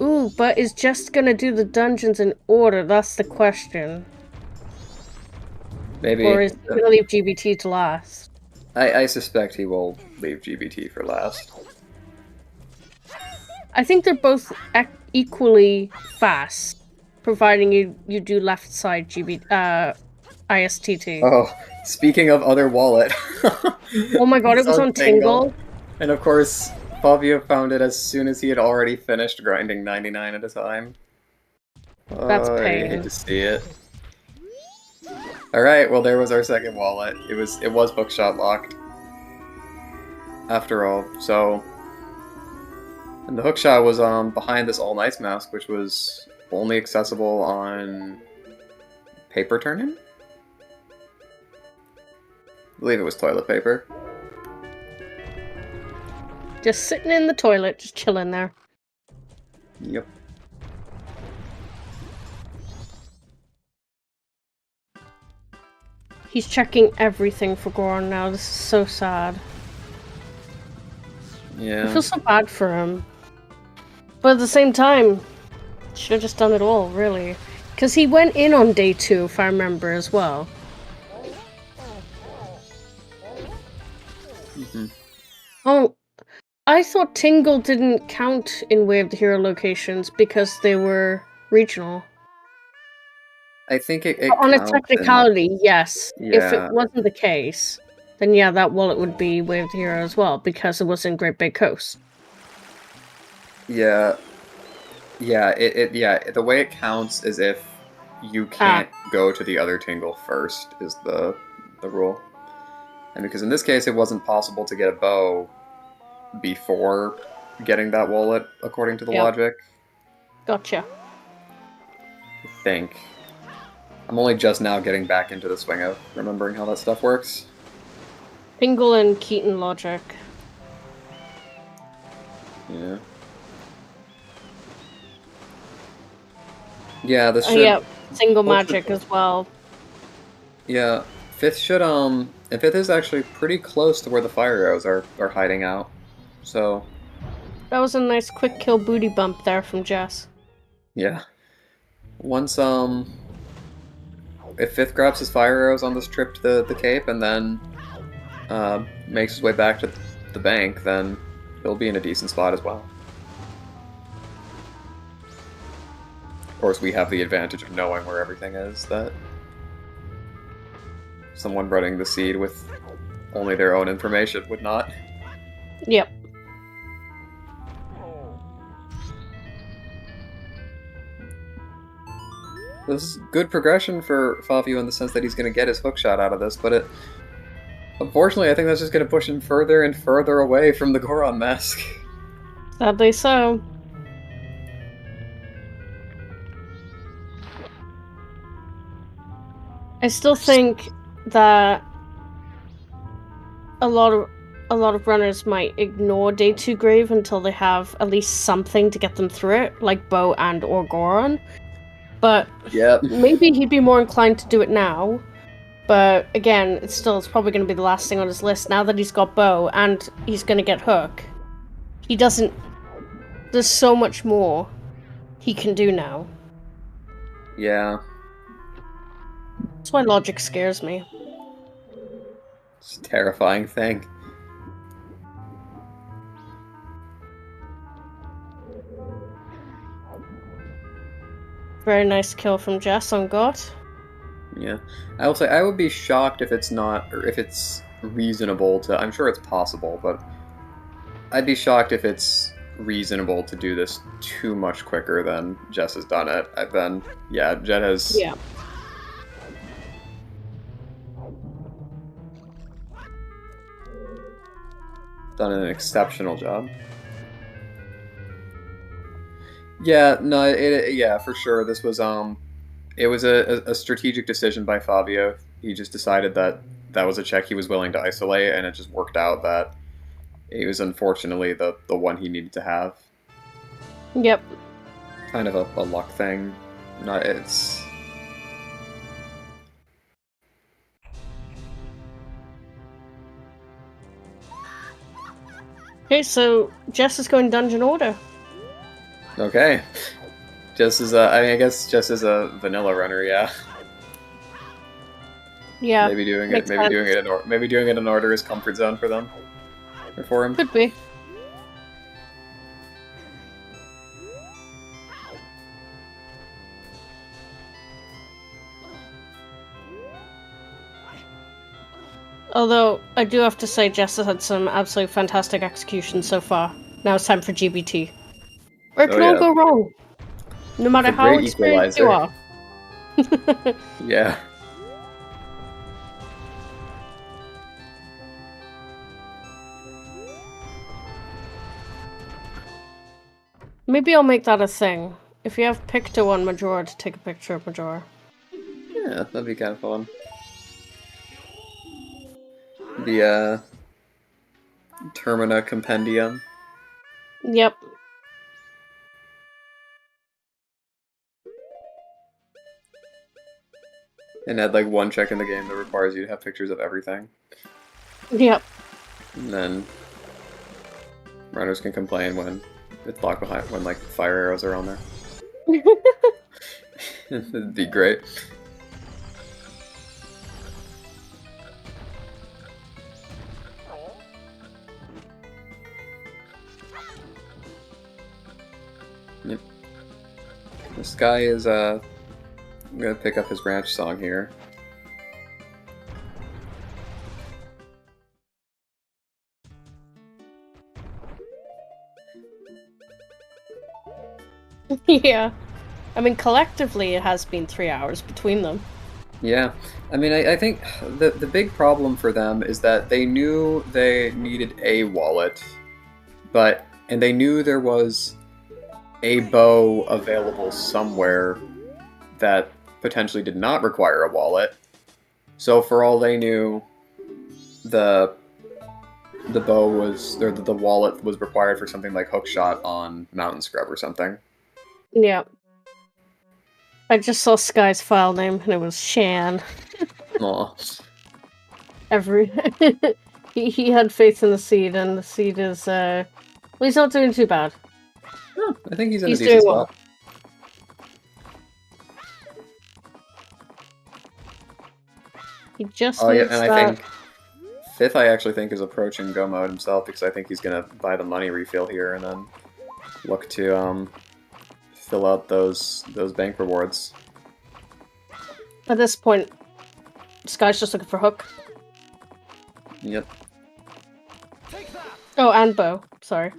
Speaker 1: Ooh, but is Jess gonna do the dungeons in order? That's the question.
Speaker 2: Maybe.
Speaker 1: Or is he gonna leave GBT to last?
Speaker 2: I suspect he will leave GBT for last.
Speaker 1: I think they're both equally fast, providing you do left side ISTT.
Speaker 2: Oh, speaking of other wallet.
Speaker 1: Oh my god, it was on Tingle.
Speaker 2: And of course, Fabio found it as soon as he had already finished grinding 99 at a time.
Speaker 1: That's pain.
Speaker 2: I hate to see it. Alright, well there was our second wallet. It was hookshot locked. After all, so... And the hookshot was behind this All Nights mask, which was only accessible on paper turn-in? I believe it was toilet paper.
Speaker 1: Just sitting in the toilet, just chilling there.
Speaker 2: Yep.
Speaker 1: He's checking everything for Goron now. This is so sad.
Speaker 2: Yeah.
Speaker 1: I feel so bad for him. But at the same time, should have just done it all, really. Because he went in on day 2, if I remember, as well. Oh, I thought Tingle didn't count in Way of the Hero locations because they were regional.
Speaker 2: I think it
Speaker 1: On a
Speaker 2: counts
Speaker 1: technicality, yes. If it
Speaker 2: yeah.
Speaker 1: wasn't the case, then yeah, that wallet would be Way of the Hero as well, because it was in Great Big Coast.
Speaker 2: Yeah. Yeah, the way it counts is if you can't go to the other tingle first is the rule. And because in this case it wasn't possible to get a bow before getting that wallet, according to the logic.
Speaker 1: Gotcha.
Speaker 2: I think. I'm only just now getting back into the swing of remembering how that stuff works.
Speaker 1: Tingle and Keaton logic.
Speaker 2: Yeah. Yeah, this should...
Speaker 1: yeah, single magic as well.
Speaker 2: Yeah, 5th should, and 5th is actually pretty close to where the fire arrows are hiding out, so...
Speaker 1: That was a nice quick kill booty bump there from Jess.
Speaker 2: Yeah. Once, if 5th grabs his fire arrows on this trip to the Cape and then, makes his way back to the bank, then he'll be in a decent spot as well. Of course, we have the advantage of knowing where everything is, that someone running the seed with only their own information would not.
Speaker 1: Yep.
Speaker 2: This is good progression for Fabio in the sense that he's going to get his hookshot out of this, but unfortunately, I think that's just going to push him further and further away from the Goron mask.
Speaker 1: Sadly so. I still think that a lot of runners might ignore Day 2 Grave until they have at least something to get them through it, like Bow and or Goron. But maybe he'd be more inclined to do it now. But again, it's probably going to be the last thing on his list now that he's got Bow and he's going to get Hook. He doesn't... There's so much more he can do now.
Speaker 2: Yeah.
Speaker 1: That's why logic scares me.
Speaker 2: It's a terrifying thing.
Speaker 1: Very nice kill from Jess on Got.
Speaker 2: Yeah. I will say, I would be shocked if it's not, or if it's reasonable to, I'm sure it's possible, but I'd be shocked if it's reasonable to do this too much quicker than Jess has done it. Then, yeah, Jet has...
Speaker 1: Yeah.
Speaker 2: done an exceptional job. Yeah, no, yeah, for sure. This was it was a strategic decision by Fabio. He just decided that that was a check he was willing to isolate, and it just worked out that it was unfortunately the one he needed to have.
Speaker 1: Yep.
Speaker 2: Kind of a luck thing. Not it's.
Speaker 1: Okay, so Jess is going dungeon order.
Speaker 2: Okay. Just as I mean, I guess just as a vanilla runner, yeah.
Speaker 1: Yeah.
Speaker 2: Maybe doing it in order is comfort zone for them, or for him.
Speaker 1: Could be. Although, I do have to say Jess has had some absolutely fantastic execution so far. Now it's time for GBT. Where it can all go wrong. No matter how experienced you are.
Speaker 2: Yeah.
Speaker 1: Maybe I'll make that a thing. If you have Picto on Majora, to take a picture of Majora.
Speaker 2: Yeah, that'd be kind of fun. The Termina Compendium.
Speaker 1: Yep.
Speaker 2: And had like one check in the game that requires you to have pictures of everything.
Speaker 1: Yep.
Speaker 2: And then runners can complain when it's locked behind, when like fire arrows are on there. It'd be great. Yep. This guy is I'm gonna pick up his ranch song here.
Speaker 1: Yeah. I mean, collectively, it has been 3 hours between them.
Speaker 2: Yeah, I mean, I think the big problem for them is that they knew they needed a wallet, and they knew there was a bow available somewhere that potentially did not require a wallet. So for all they knew, the bow was, or the wallet was required for something like hookshot on Mountain Scrub or something.
Speaker 1: Yeah. I just saw Sky's file name, and it was Shan.
Speaker 2: Aw.
Speaker 1: He had faith in the seed, and the seed is, well, he's not doing too bad.
Speaker 2: Huh, I think he's in
Speaker 1: He's
Speaker 2: a decent
Speaker 1: doing well.
Speaker 2: spot.
Speaker 1: He just
Speaker 2: Oh yeah,
Speaker 1: needs
Speaker 2: and
Speaker 1: that.
Speaker 2: I think Fifth I actually think is approaching Go Mode himself, because I think he's gonna buy the money refill here and then look to fill out those bank rewards.
Speaker 1: At this point, Sky's just looking for Hook.
Speaker 2: Yep.
Speaker 1: Oh, and Bow. Sorry.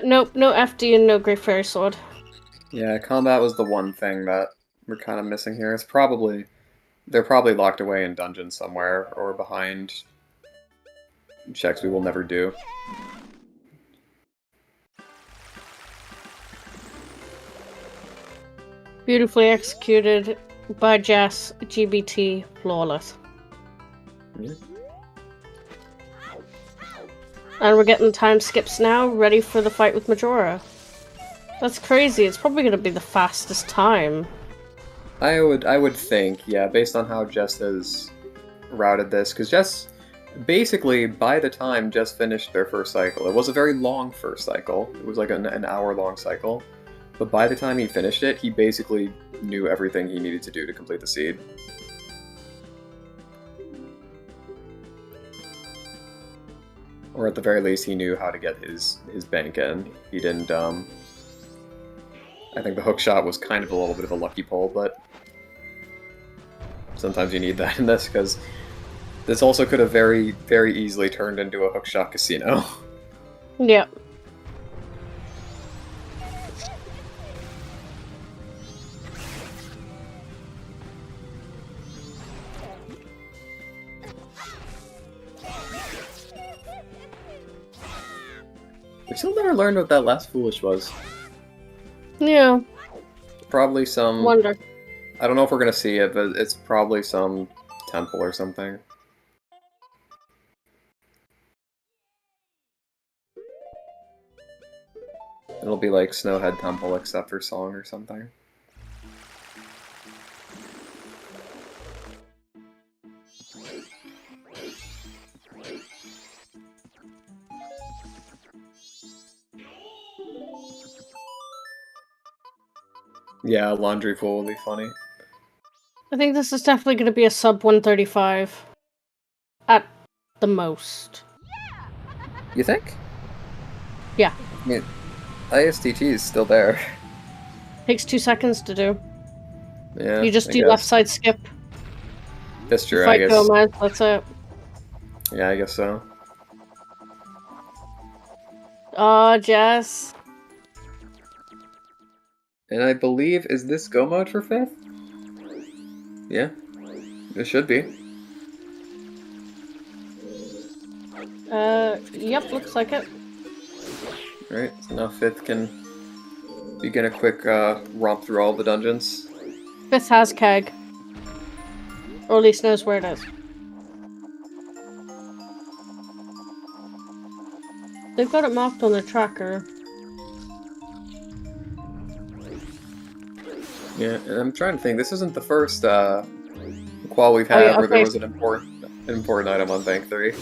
Speaker 1: Nope, no FD and no Great Fairy Sword.
Speaker 2: Yeah, combat was the one thing that we're kind of missing here. They're probably locked away in dungeons somewhere or behind checks we will never do.
Speaker 1: Beautifully executed by Jess, GBT, flawless.
Speaker 2: Yeah.
Speaker 1: And we're getting time skips now, ready for the fight with Majora. That's crazy, it's probably going to be the fastest time.
Speaker 2: I would think, yeah, based on how Jess has routed this, because Jess, basically, by the time Jess finished their first cycle, it was a very long first cycle, it was like an hour-long cycle, but by the time he finished it, he basically knew everything he needed to do to complete the seed. Or at the very least, he knew how to get his bank in. He didn't, I think the hook shot was kind of a little bit of a lucky pull, but sometimes you need that in this, because this also could have very, very easily turned into a hookshot casino.
Speaker 1: Yep.
Speaker 2: We still never learned what that last foolish was.
Speaker 1: Yeah.
Speaker 2: Probably some...
Speaker 1: Wonder.
Speaker 2: I don't know if we're gonna see it, but it's probably some temple or something. It'll be like Snowhead Temple except for song or something. Yeah, Laundry Pool will be funny.
Speaker 1: I think this is definitely going to be a sub 135. At the most.
Speaker 2: You think?
Speaker 1: Yeah.
Speaker 2: I mean, ISTG is still there.
Speaker 1: Takes 2 seconds to do.
Speaker 2: Yeah.
Speaker 1: You just
Speaker 2: I
Speaker 1: do
Speaker 2: guess.
Speaker 1: left side skip.
Speaker 2: That's true, I
Speaker 1: Fight
Speaker 2: guess.
Speaker 1: Gomez, that's it.
Speaker 2: Yeah, I guess so.
Speaker 1: Aw, Jess.
Speaker 2: And I believe, is this Go Mode for 5th? Yeah. It should be.
Speaker 1: Yep, looks like it.
Speaker 2: Right, so now 5th can begin a quick romp through all the dungeons.
Speaker 1: 5th has keg. Or at least knows where it is. they've got it marked on the tracker.
Speaker 2: Yeah, and I'm trying to think. This isn't the first qual we've
Speaker 1: Oh,
Speaker 2: had
Speaker 1: yeah,
Speaker 2: where there
Speaker 1: okay.
Speaker 2: was an important item on Bank 3.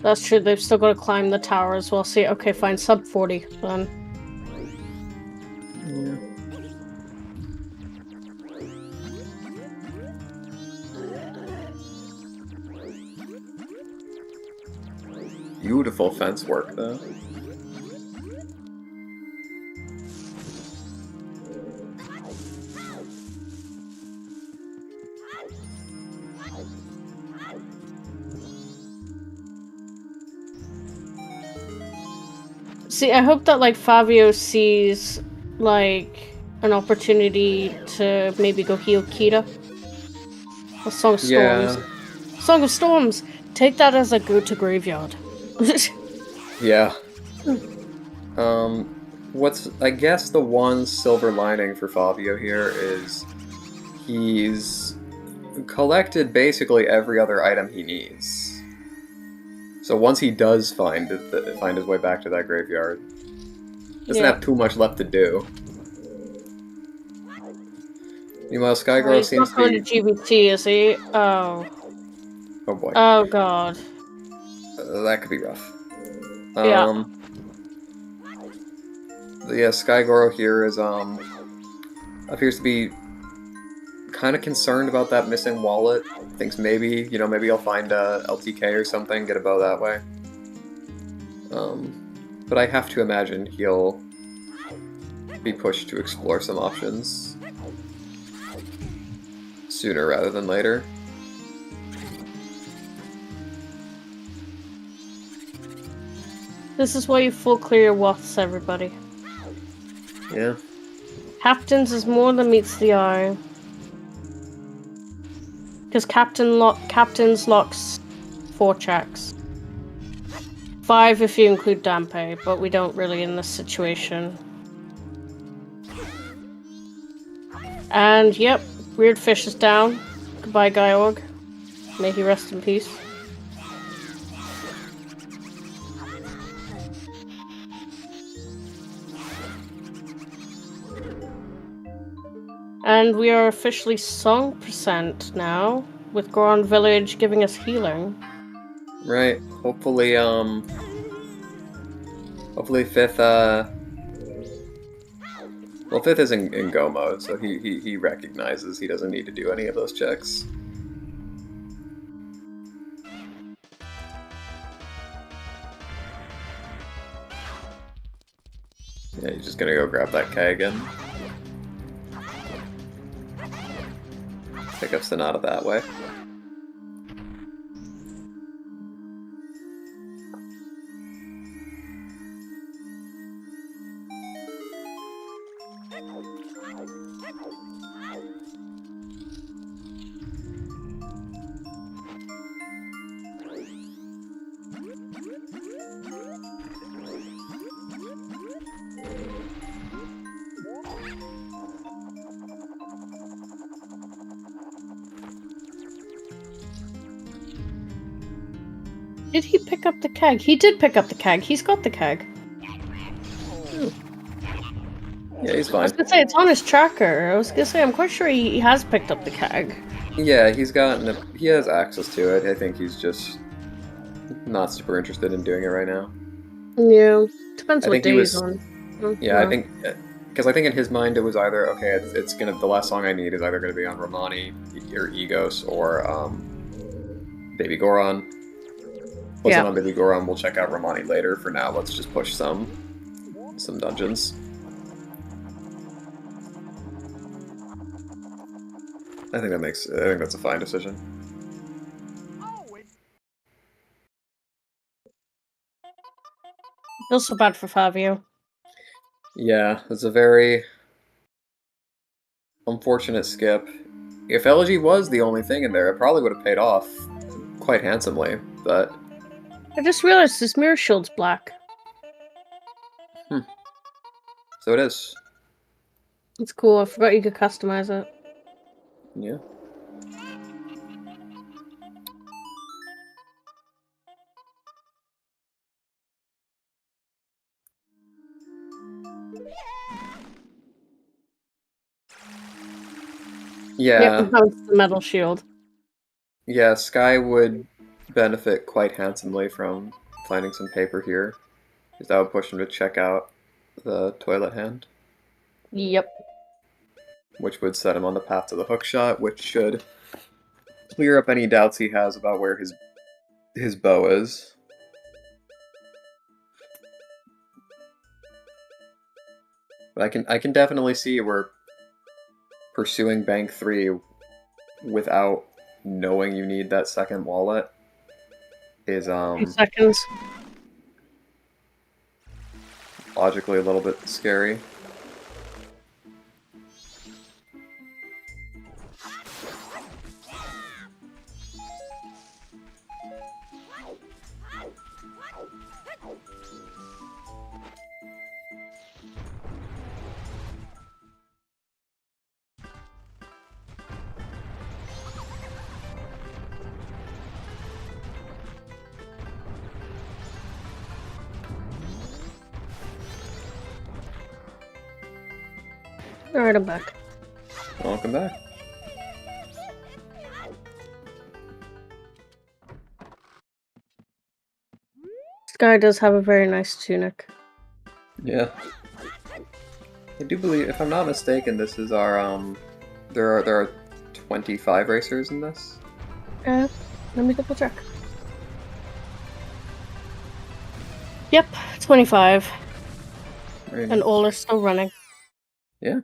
Speaker 1: That's true, they've still got to climb the tower as well. See, okay, fine, sub 40 then.
Speaker 2: Yeah. Beautiful fence work, though.
Speaker 1: See, I hope that, like, Fabio sees, like, an opportunity to maybe go heal Kita. A Song of Storms.
Speaker 2: Yeah.
Speaker 1: Song of Storms! Take that as a go to graveyard.
Speaker 2: Yeah. What's, I guess, the one silver lining for Fabio here is he's collected basically every other item he needs. So once he does find his way back to that graveyard, doesn't have too much left to do. Meanwhile, Skygirl
Speaker 1: He's
Speaker 2: seems
Speaker 1: not going to
Speaker 2: to be...
Speaker 1: GBT, is he? Oh.
Speaker 2: Oh boy.
Speaker 1: Oh god.
Speaker 2: That could be rough.
Speaker 1: Yeah.
Speaker 2: Yeah, Skygoro here is, appears to be kind of concerned about that missing wallet. Thinks maybe, maybe he'll find a LTK or something, get a bow that way. But I have to imagine he'll be pushed to explore some options sooner rather than later.
Speaker 1: This is why you full clear your Woths, everybody.
Speaker 2: Yeah.
Speaker 1: Captains is more than meets the eye. Because Captains locks 4 checks. 5 if you include Dampe, but we don't really in this situation. And yep, Weird Fish is down. Goodbye, Gaiorg. May he rest in peace. And we are officially song percent now, with Goron Village giving us healing.
Speaker 2: Right. Hopefully, hopefully Fifth, well, Fifth is in go mode, so he recognizes he doesn't need to do any of those checks. Yeah, he's just gonna go grab that K again. Pick up Sonata that way.
Speaker 1: Did he pick up the keg? He did pick up the keg. He's got the keg.
Speaker 2: Yeah, he's
Speaker 1: I
Speaker 2: fine.
Speaker 1: was gonna say, it's on his tracker. I was gonna say, I'm quite sure he has picked up the keg.
Speaker 2: Yeah, he has access to it. I think he's just not super interested in doing it right now.
Speaker 1: Yeah, depends what day he's on.
Speaker 2: Yeah, I think, because I think in his mind it was either, okay, it's gonna, the last song I need is either gonna be on Romani or Egos or Baby Goron. Wasn't on Baby Goron, we'll check out Romani later. For now, let's just push some dungeons. I think that's a fine decision.
Speaker 1: Feels so bad for Fabio.
Speaker 2: Yeah, it's a very unfortunate skip. If LG was the only thing in there, it probably would have paid off quite handsomely, but...
Speaker 1: I just realized this mirror shield's black.
Speaker 2: So it is.
Speaker 1: It's cool, I forgot you could customize it.
Speaker 2: Yeah. Yeah,
Speaker 1: Yep, now it's the metal shield.
Speaker 2: yeah, Sky would benefit quite handsomely from finding some paper here, because that would push him to check out the toilet hand,
Speaker 1: Yep.
Speaker 2: which would set him on the path to the hook shot, which should clear up any doubts he has about where his bow is. But I can definitely see where pursuing Bank 3 without knowing you need that second wallet is
Speaker 1: 2 seconds.
Speaker 2: logically a little bit scary.
Speaker 1: Alright, I'm back.
Speaker 2: Welcome back.
Speaker 1: Sky does have a very nice tunic.
Speaker 2: Yeah. I do believe, if I'm not mistaken, this is our there are 25 racers in this.
Speaker 1: Let me double check. Yep, 25.
Speaker 2: Very
Speaker 1: And
Speaker 2: nice.
Speaker 1: all are still running.
Speaker 2: Yeah.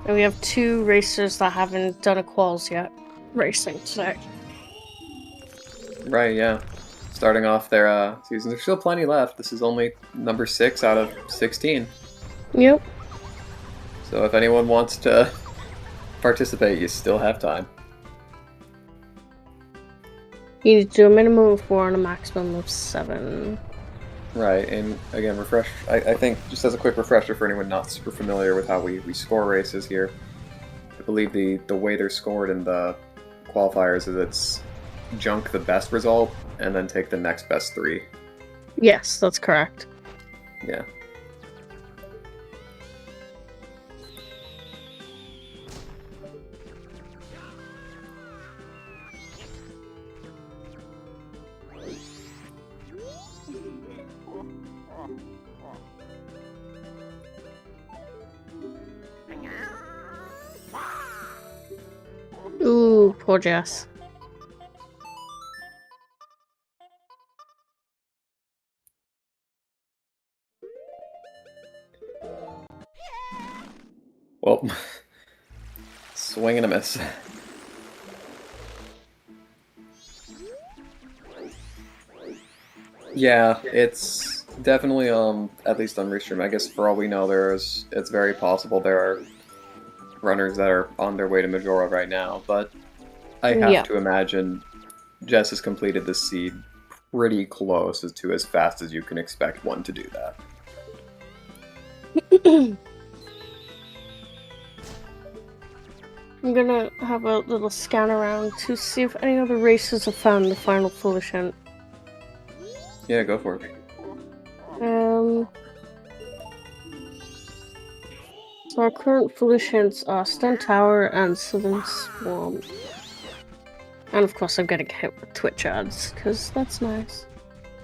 Speaker 1: And we have 2 racers that haven't done a quals yet racing today.
Speaker 2: Right, yeah. Starting off their season. There's still plenty left. This is only number 6 out of 16.
Speaker 1: Yep.
Speaker 2: So if anyone wants to participate, you still have time.
Speaker 1: You need to do a minimum of 4 and a maximum of 7.
Speaker 2: Right, and again, I think, just as a quick refresher for anyone not super familiar with how we score races here, I believe the way they're scored in the qualifiers is it's junk the best result, and then take the next best 3.
Speaker 1: Yes, that's correct.
Speaker 2: Yeah.
Speaker 1: Ooh, poor Jess.
Speaker 2: Well, swing and a miss. Yeah, it's definitely at least on Restream. I guess for all we know, it's very possible there are runners that are on their way to Majora right now, but I have to imagine Jess has completed the seed pretty close to as fast as you can expect one to do that.
Speaker 1: I'm gonna have a little scan around to see if any other racers have found the final foolish hint.
Speaker 2: Yeah, go for it.
Speaker 1: So our current foolish hints are Stone Tower and Southern Swamp. And of course I'm getting hit with Twitch ads, because that's nice.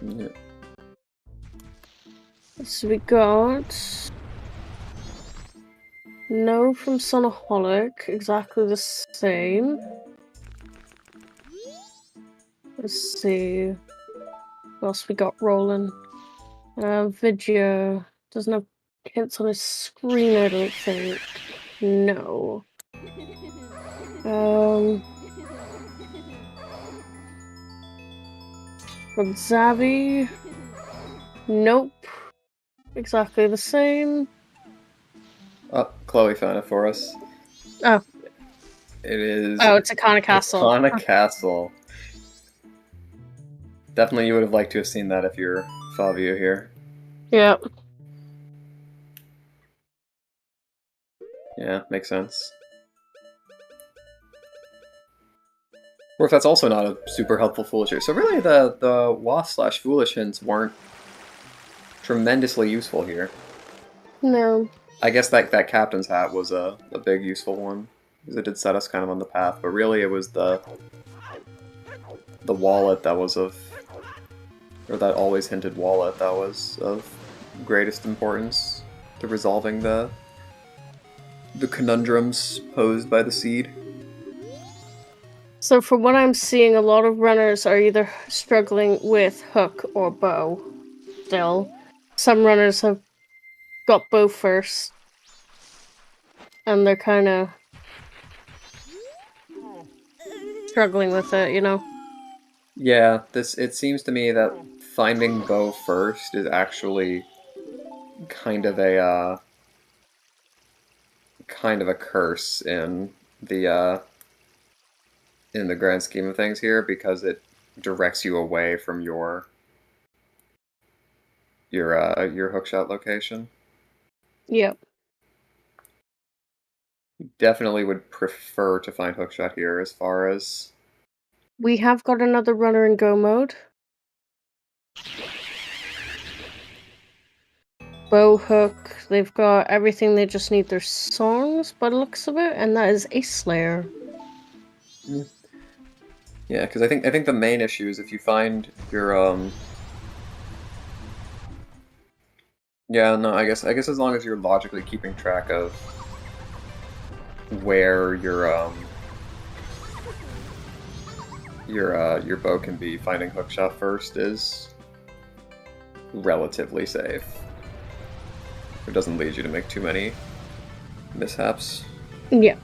Speaker 2: Yeah.
Speaker 1: So we got... No from Sonaholic, exactly the same. Let's see... What else we got rolling? Video doesn't have hints on his screen, I don't think. No. From Zavi. Nope. Exactly the same.
Speaker 2: Oh, Chloe found it for us.
Speaker 1: Oh.
Speaker 2: It is...
Speaker 1: Oh, it's Akana Castle.
Speaker 2: Akana Castle. Definitely you would have liked to have seen that if you're Fabio here.
Speaker 1: Yep.
Speaker 2: Yeah, makes sense. Or if that's also not a super helpful foolish hint. So really the wasp/foolish hints weren't tremendously useful here.
Speaker 1: No.
Speaker 2: I guess that captain's hat was a big useful one, because it did set us kind of on the path, but really it was the wallet that was of, or that always hinted wallet that was of greatest importance to resolving the conundrums posed by the seed.
Speaker 1: So from what I'm seeing, a lot of runners are either struggling with hook or bow still. Some runners have got bow first, and they're kind of struggling with it, you know?
Speaker 2: Yeah, it seems to me that finding bow first is actually kind of a curse in the grand scheme of things here, because it directs you away from your hookshot location.
Speaker 1: Yep.
Speaker 2: Definitely would prefer to find hookshot here as far as...
Speaker 1: We have got another runner in go mode. Bow, hook, they've got everything, they just need their songs by the looks of it, and that is a Slayer.
Speaker 2: Yeah, because I think the main issue is if you find your yeah, no, I guess as long as you're logically keeping track of where your bow can be, finding hookshot first is relatively safe. It doesn't lead you to make too many mishaps.
Speaker 1: Yeah.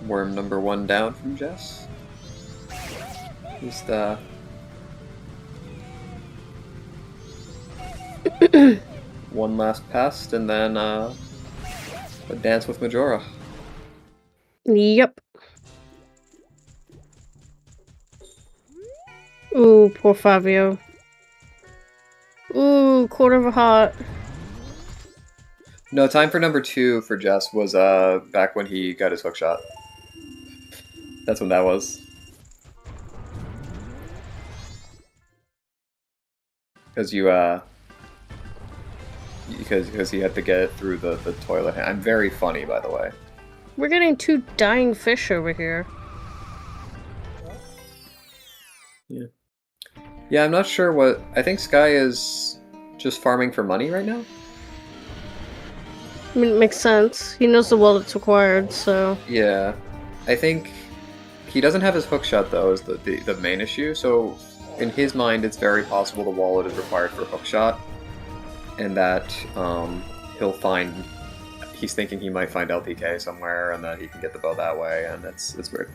Speaker 2: Worm number 1 down from Jess. Just one last pest, and then a dance with Majora.
Speaker 1: Yep. Ooh, poor Fabio. Ooh, quarter of a heart.
Speaker 2: No, time for number 2 for Jess was back when he got his hookshot. That's when that was. Because because he had to get it through the toilet. I'm very funny, by the way.
Speaker 1: We're getting 2 dying fish over here.
Speaker 2: Yeah. Yeah, I'm not sure what... I think Sky is just farming for money right now?
Speaker 1: I mean, it makes sense. He knows the wallet's required, so...
Speaker 2: Yeah. I think he doesn't have his hookshot, though, is the main issue, so in his mind it's very possible the wallet is required for hookshot, and that he'll find... He's thinking he might find LPK somewhere, and that he can get the bow that way, and it's weird.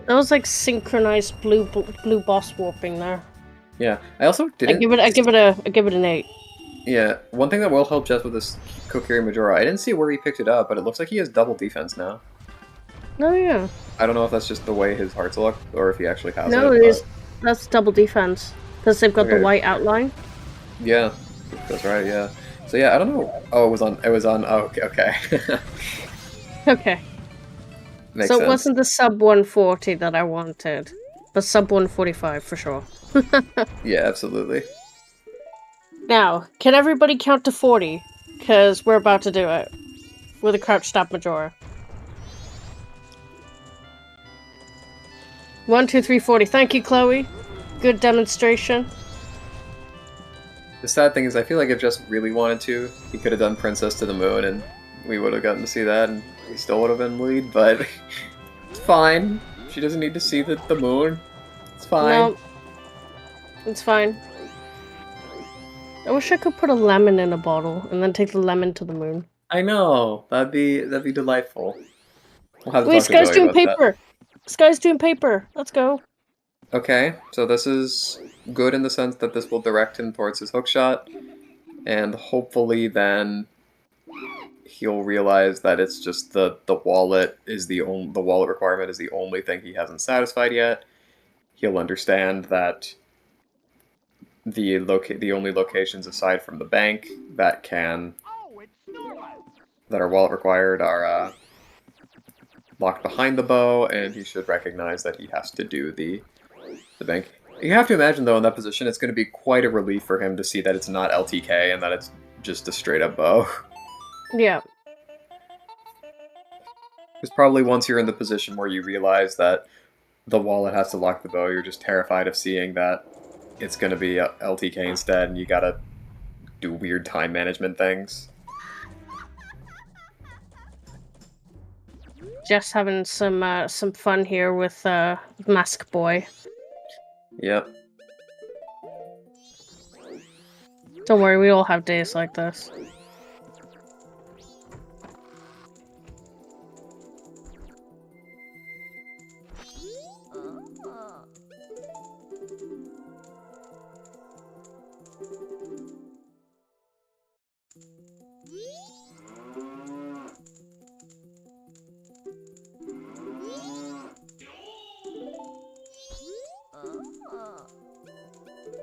Speaker 1: That was like synchronized blue boss warping there.
Speaker 2: Yeah, I also didn't...
Speaker 1: I give it an 8.
Speaker 2: Yeah, one thing that will help Jess with this Kokiri Majora, I didn't see where he picked it up, but it looks like he has double defense now.
Speaker 1: Oh yeah.
Speaker 2: I don't know if that's just the way his hearts look, or if he actually has it.
Speaker 1: No, it is. That's double defense. Because they've got the
Speaker 2: Okay.
Speaker 1: white outline.
Speaker 2: Yeah, that's right, yeah. So yeah, I don't know. Oh, it was on, oh, okay.
Speaker 1: Okay.
Speaker 2: Makes
Speaker 1: So
Speaker 2: sense.
Speaker 1: it wasn't the sub 140 that I wanted. The sub 145 for sure.
Speaker 2: Yeah, absolutely.
Speaker 1: Now, can everybody count to 40? Because we're about to do it. With a crouch stab Majora. 1, 2, 3, 40. Thank you, Chloe. Good demonstration.
Speaker 2: The sad thing is, I feel like if Jess really wanted to, he could have done Princess to the Moon, and we would have gotten to see that, and he still would have been lead, but it's fine. She doesn't need to see the moon. It's fine.
Speaker 1: No. It's fine. I wish I could put a lemon in a bottle and then take the lemon to the moon.
Speaker 2: I know. That'd be delightful. We'll have to
Speaker 1: Wait,
Speaker 2: talk to
Speaker 1: Sky's
Speaker 2: Joey
Speaker 1: doing
Speaker 2: about that.
Speaker 1: paper! Sky's doing paper! Let's go.
Speaker 2: Okay, so this is good in the sense that this will direct him towards his hookshot, and hopefully then he'll realize that it's just the wallet is the wallet requirement is the only thing he hasn't satisfied yet. He'll understand that the only locations aside from the bank that are wallet required are locked behind the bow, and he should recognize that he has to do the bank. You have to imagine, though, in that position, it's going to be quite a relief for him to see that it's not LTK and that it's just a straight-up bow.
Speaker 1: Yeah.
Speaker 2: Because probably once you're in the position where you realize that the wallet has to lock the bow, you're just terrified of seeing that it's going to be LTK instead, and you gotta do weird time management things.
Speaker 1: Just having some fun here with Mask Boy.
Speaker 2: Yep.
Speaker 1: Don't worry, we all have days like this.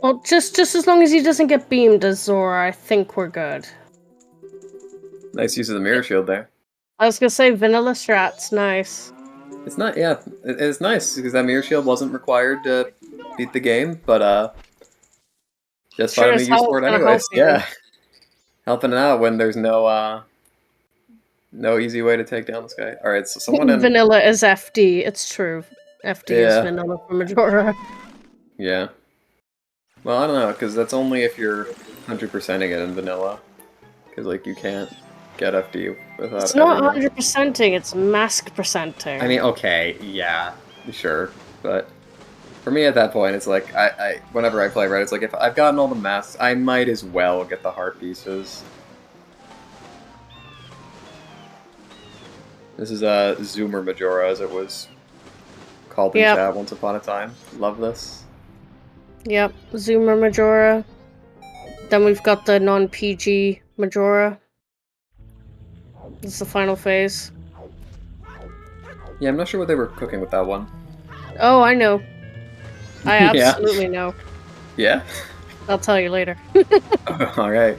Speaker 1: Well, just as long as he doesn't get beamed as Zora, I think we're good.
Speaker 2: Nice use of the mirror shield there.
Speaker 1: I was gonna say vanilla strats, nice.
Speaker 2: It's not, yeah, it's nice because that mirror shield wasn't required to beat the game, but just
Speaker 1: Sure
Speaker 2: finding
Speaker 1: as
Speaker 2: a use
Speaker 1: hell
Speaker 2: for it
Speaker 1: it's gonna
Speaker 2: anyways.
Speaker 1: help you.
Speaker 2: Yeah, helping out when there's no easy way to take down this guy. All right, so someone in
Speaker 1: Vanilla is FD. It's true. FD is vanilla for Majora.
Speaker 2: Yeah. Well, I don't know, because that's only if you're 100%ing it in vanilla. Because, like, you can't get FD without
Speaker 1: It's not
Speaker 2: everything.
Speaker 1: 100%ing, it's mask percenting.
Speaker 2: I mean, okay, yeah, sure. But for me at that point, it's like, whenever I play, right, it's like, if I've gotten all the masks, I might as well get the heart pieces. This is a Zoomer Majora, as it was called in chat once upon a time. Love this.
Speaker 1: Yep, Zoomer Majora. Then we've got the non-PG Majora. This is the final phase.
Speaker 2: Yeah, I'm not sure what they were cooking with that one.
Speaker 1: Oh, I know. I absolutely know.
Speaker 2: Yeah?
Speaker 1: I'll tell you later.
Speaker 2: Alright.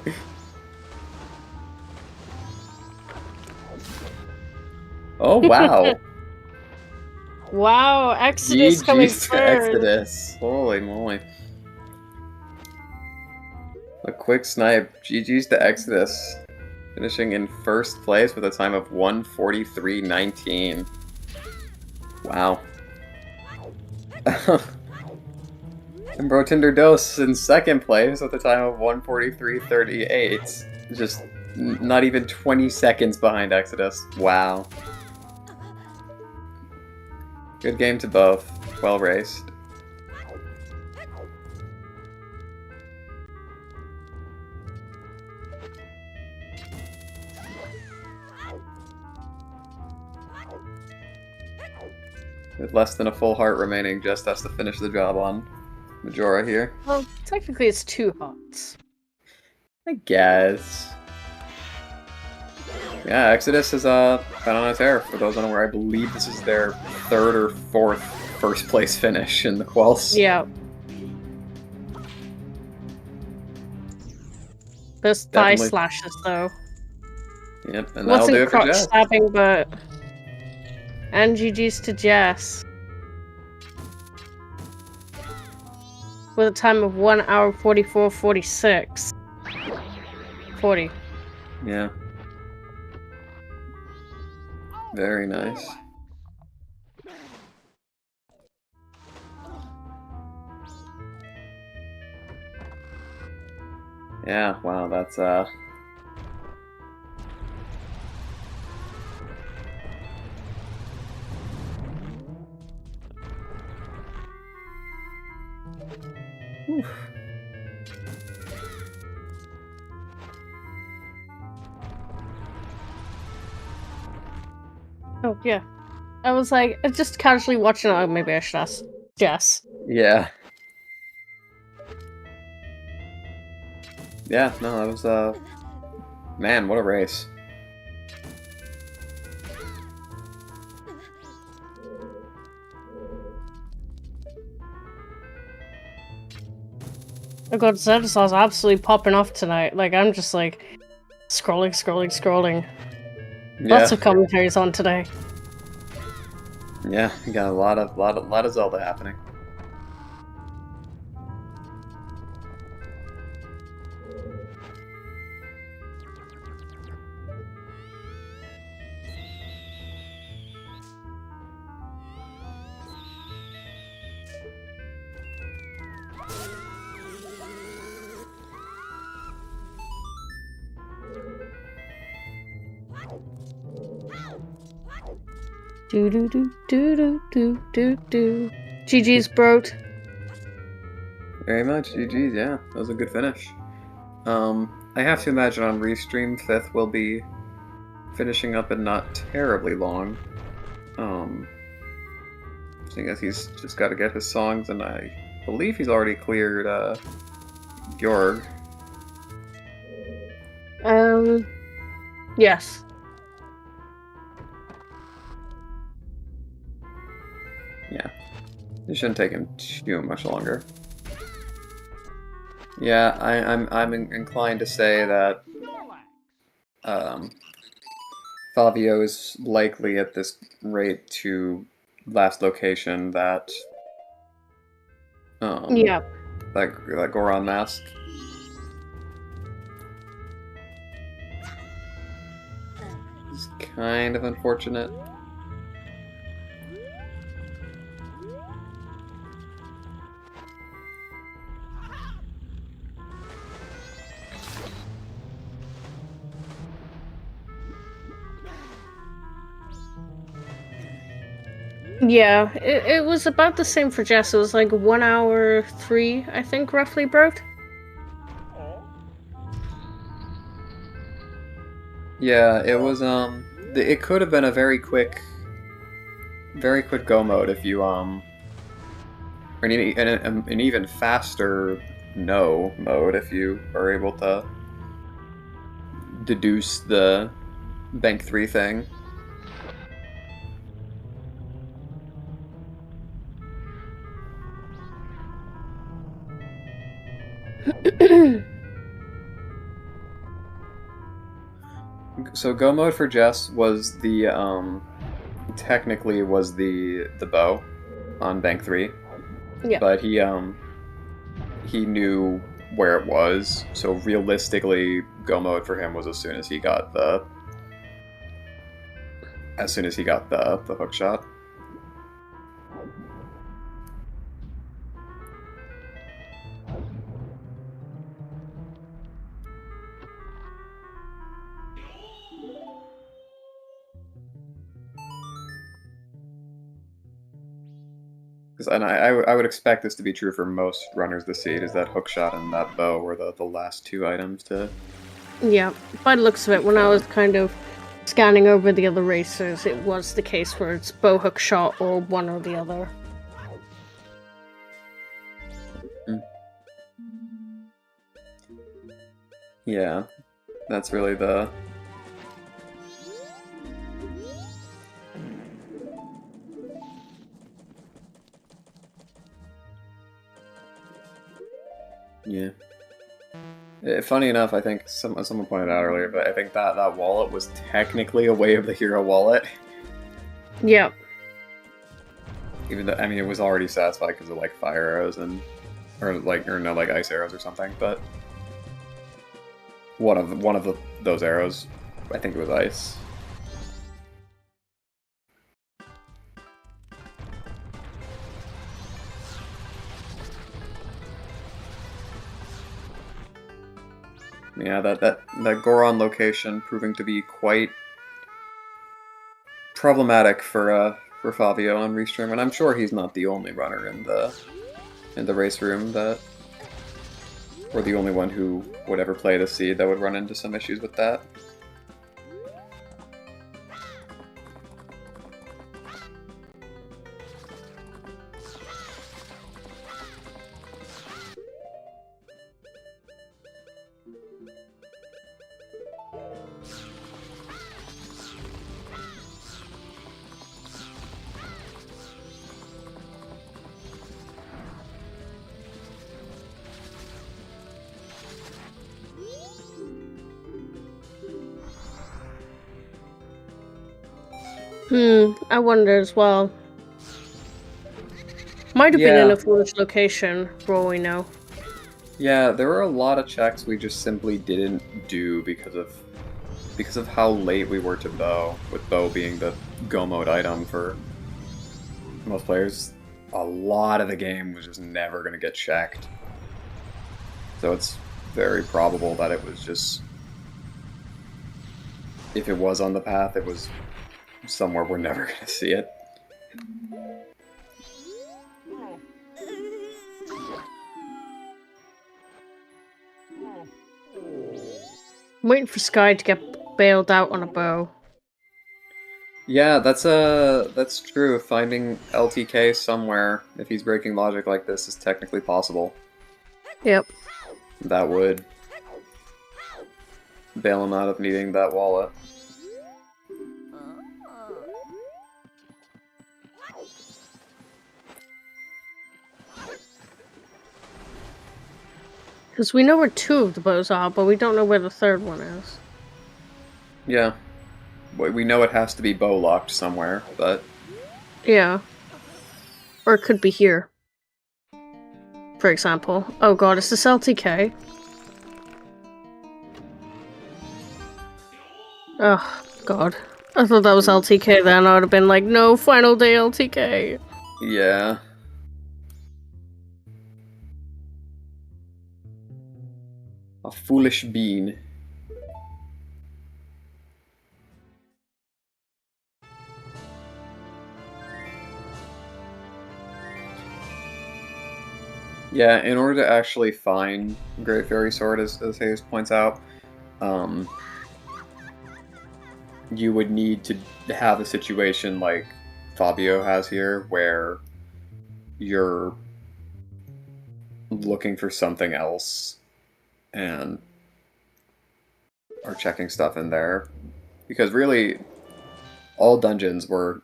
Speaker 2: Oh, wow.
Speaker 1: Wow, Exodus coming
Speaker 2: GG's to
Speaker 1: third.
Speaker 2: Exodus. Holy moly. A quick snipe. GG's to Exodus. Finishing in first place with a time of 1:43.19. Wow. And Bro Tinder Dose in second place with a time of 1:43.38. Just not even 20 seconds behind Exodus. Wow. Good game to both. Well raced. With less than a full heart remaining, just has to finish the job on Majora here.
Speaker 1: Well, technically it's 2 hearts.
Speaker 2: I guess. Yeah, Exodus is been on a tear. For those unaware, I believe this is their 3rd or 4th first place finish in the quals.
Speaker 1: Yeah. Those thigh slashes, though.
Speaker 2: Yep, and that'll do it for
Speaker 1: crotch
Speaker 2: Jess.
Speaker 1: stabbing, but... And GG's to Jess. With a time of 1 hour 44:46. 40.
Speaker 2: Yeah. Very nice. Yeah, wow, that's Oof.
Speaker 1: Oh, yeah. I was like, just casually watching it, oh, maybe I should ask Jess.
Speaker 2: Yeah. Yeah, no, that was man, what a race.
Speaker 1: Oh god, Zelda's absolutely popping off tonight. Like, I'm just like scrolling. Lots
Speaker 2: Yeah,
Speaker 1: of commentaries on today.
Speaker 2: yeah, we got a lot of Zelda happening.
Speaker 1: Do. GG's, bro.
Speaker 2: Very much, GG's, yeah. That was a good finish. I have to imagine on Restream 5th we'll be finishing up in not terribly long. Seeing as he's just got to get his songs, and I believe he's already cleared, Bjorg.
Speaker 1: Yes.
Speaker 2: Yeah. It shouldn't take him too much longer. Yeah, I'm inclined to say that Fabio is likely at this rate to last location that
Speaker 1: Yeah.
Speaker 2: that Goron mask. It's kind of unfortunate.
Speaker 1: Yeah, it was about the same for Jess. It was like 1 hour 3, I think, roughly, bro.
Speaker 2: Yeah, it was it could have been a very quick go mode if you or an even faster no mode if you are able to deduce the bank 3 thing. So go mode for Jess was the technically was the bow on bank 3.
Speaker 1: Yeah.
Speaker 2: But he knew where it was, so realistically go mode for him was as soon as he got the hook shot. And I would expect this to be true for most runners this seed, is that hook shot and that bow were the last 2 items to...
Speaker 1: Yeah, by the looks of it, when I was kind of scanning over the other racers, it was the case where it's bow, hook shot, or one or the other.
Speaker 2: Yeah, that's really the... Yeah. Funny enough, I think someone pointed out earlier, but I think that wallet was technically a Way of the Hero wallet.
Speaker 1: Yeah.
Speaker 2: Even though, I mean, it was already satisfied because of like fire arrows or like ice arrows or something, but one of those arrows, I think it was ice. Yeah, that Goron location proving to be quite problematic for Fabio on Restream, and I'm sure he's not the only runner in the race room or the only one who would ever play the seed that would run into some issues with that.
Speaker 1: I wonder as well. Might have been in a foolish location, for all we know.
Speaker 2: Yeah, there were a lot of checks we just simply didn't do because of how late we were to bow, with bow being the go mode item for most players. A lot of the game was just never going to get checked. So it's very probable that it was just, if it was on the path, it was somewhere we're never going to see it.
Speaker 1: I'm waiting for Sky to get bailed out on a bow.
Speaker 2: Yeah, that's true. Finding LTK somewhere, if he's breaking logic like this, is technically possible.
Speaker 1: Yep.
Speaker 2: That would bail him out of needing that wallet.
Speaker 1: Because we know where 2 of the bows are, but we don't know where the 3rd one is.
Speaker 2: Yeah. We know it has to be bow locked somewhere, but...
Speaker 1: Yeah. Or it could be here. For example. Oh god, is this LTK? Oh god. I thought that was LTK then. I would have been like, no, final day LTK.
Speaker 2: Yeah. A foolish bean. Yeah, in order to actually find Great Fairy Sword, as Hayes points out, you would need to have a situation like Fabio has here, where you're looking for something else and are checking stuff in there. Because really, all dungeons were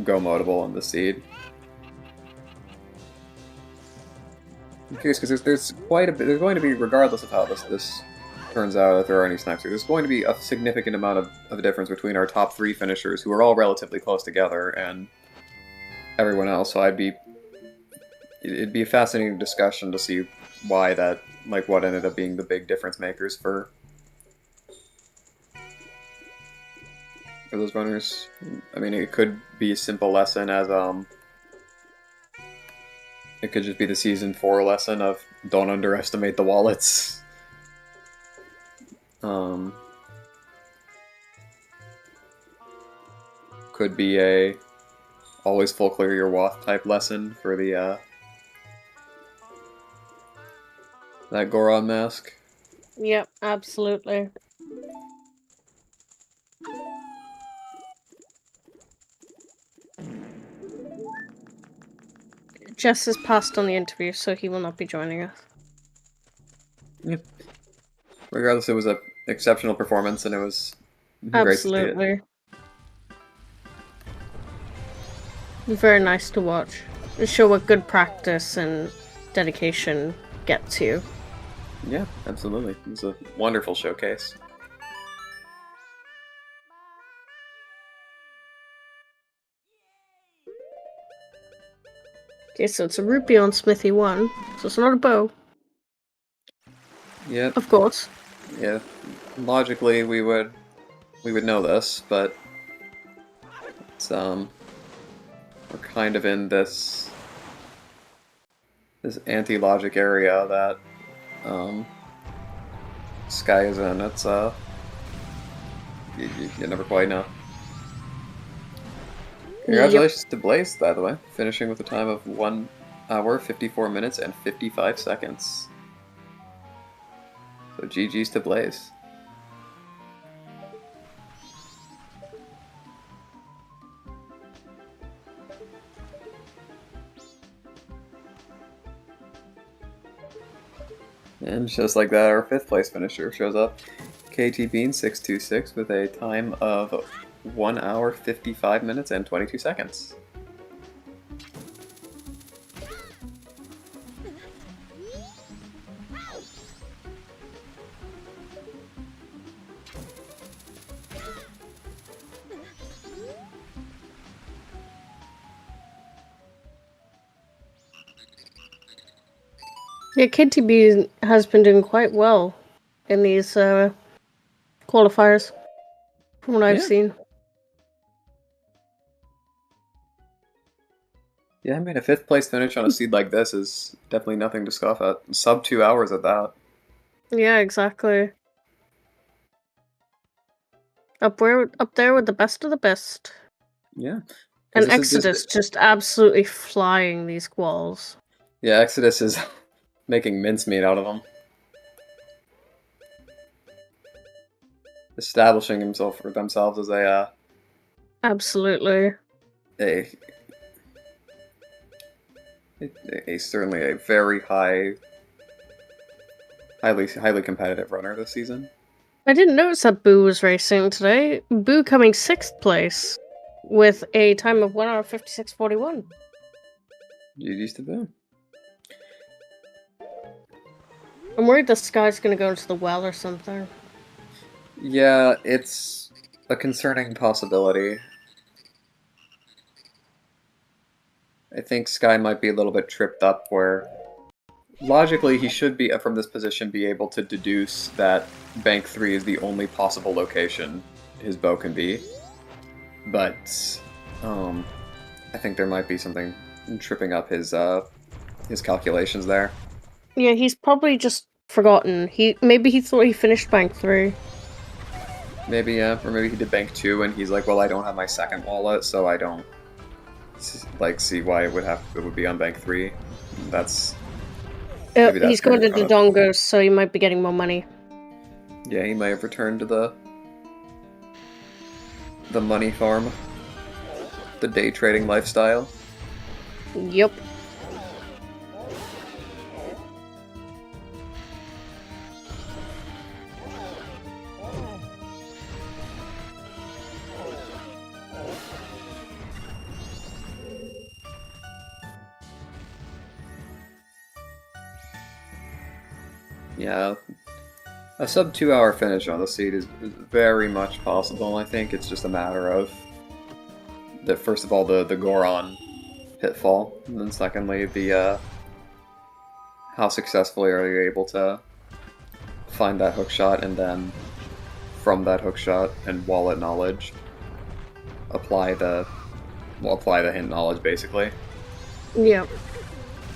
Speaker 2: go-modable in the seed. I'm curious, because there's quite a bit. There's going to be, regardless of how this turns out, if there are any snipes here, there's going to be a significant amount of a difference between our top 3 finishers, who are all relatively close together, and everyone else. So it'd be a fascinating discussion to see why that, like, what ended up being the big difference makers for those runners. I mean, it could be a simple lesson as it could just be the Season 4 lesson of don't underestimate the wallets. Could be a always full clear your wath type lesson for the that Goron mask.
Speaker 1: Yep, absolutely. Jess has passed on the interview, so he will not be joining us.
Speaker 2: Yep. Regardless, it was an exceptional performance, and it was
Speaker 1: Absolutely.
Speaker 2: great to see it.
Speaker 1: Very nice to watch. It show what good practice and dedication gets you.
Speaker 2: Yeah, absolutely. It was a wonderful showcase.
Speaker 1: Okay, so it's a rupee on Smithy 1, so it's not a bow.
Speaker 2: Yep.
Speaker 1: Of course.
Speaker 2: Yeah. Logically, we would know this, but it's we're kind of in this anti-logic area that Sky is in. It's you never quite know. Congratulations to Blaze, by the way, finishing with a time of 1 hour, 54 minutes, and 55 seconds. So GG's to Blaze. And just like that, our 5th place finisher shows up. KT Bean 626 with a time of 1 hour, 55 minutes, and 22 seconds.
Speaker 1: Yeah, KTB has been doing quite well in these qualifiers, from what I've seen.
Speaker 2: Yeah, I mean, a 5th place finish on a seed like this is definitely nothing to scoff at. Sub 2 hours at that.
Speaker 1: Yeah, exactly. Up there with the best of the best.
Speaker 2: Yeah.
Speaker 1: And Exodus just absolutely flying these quals.
Speaker 2: Yeah, Exodus is making mincemeat out of them. Establishing himself for themselves as
Speaker 1: absolutely
Speaker 2: a certainly a very highly competitive runner this season.
Speaker 1: I didn't notice that Boo was racing today. Boo coming 6th place with a time of 1 hour 56:41.
Speaker 2: GG's to Boo.
Speaker 1: I'm worried this guy's gonna go into the well or something.
Speaker 2: Yeah, it's a concerning possibility. I think Sky might be a little bit tripped up where logically he should be, from this position, be able to deduce that Bank 3 is the only possible location his bow can be. But I think there might be something tripping up his calculations there.
Speaker 1: Yeah, he's probably just forgotten. Maybe he thought he finished Bank 3.
Speaker 2: Maybe, yeah, or maybe he did Bank 2 and he's like, well, I don't have my second wallet, so I don't see why it would be on Bank 3. That's
Speaker 1: he's going to Dodongos, so he might be getting more money.
Speaker 2: Yeah, he might have returned to the money farm, the day trading lifestyle.
Speaker 1: Yep.
Speaker 2: Yeah, a sub 2 hour finish on the seed is very much possible. I think it's just a matter of first of all the Goron pitfall, and then secondly the how successfully are you able to find that hook shot, and then from that hook shot and wallet knowledge apply the hint knowledge basically.
Speaker 1: Yeah.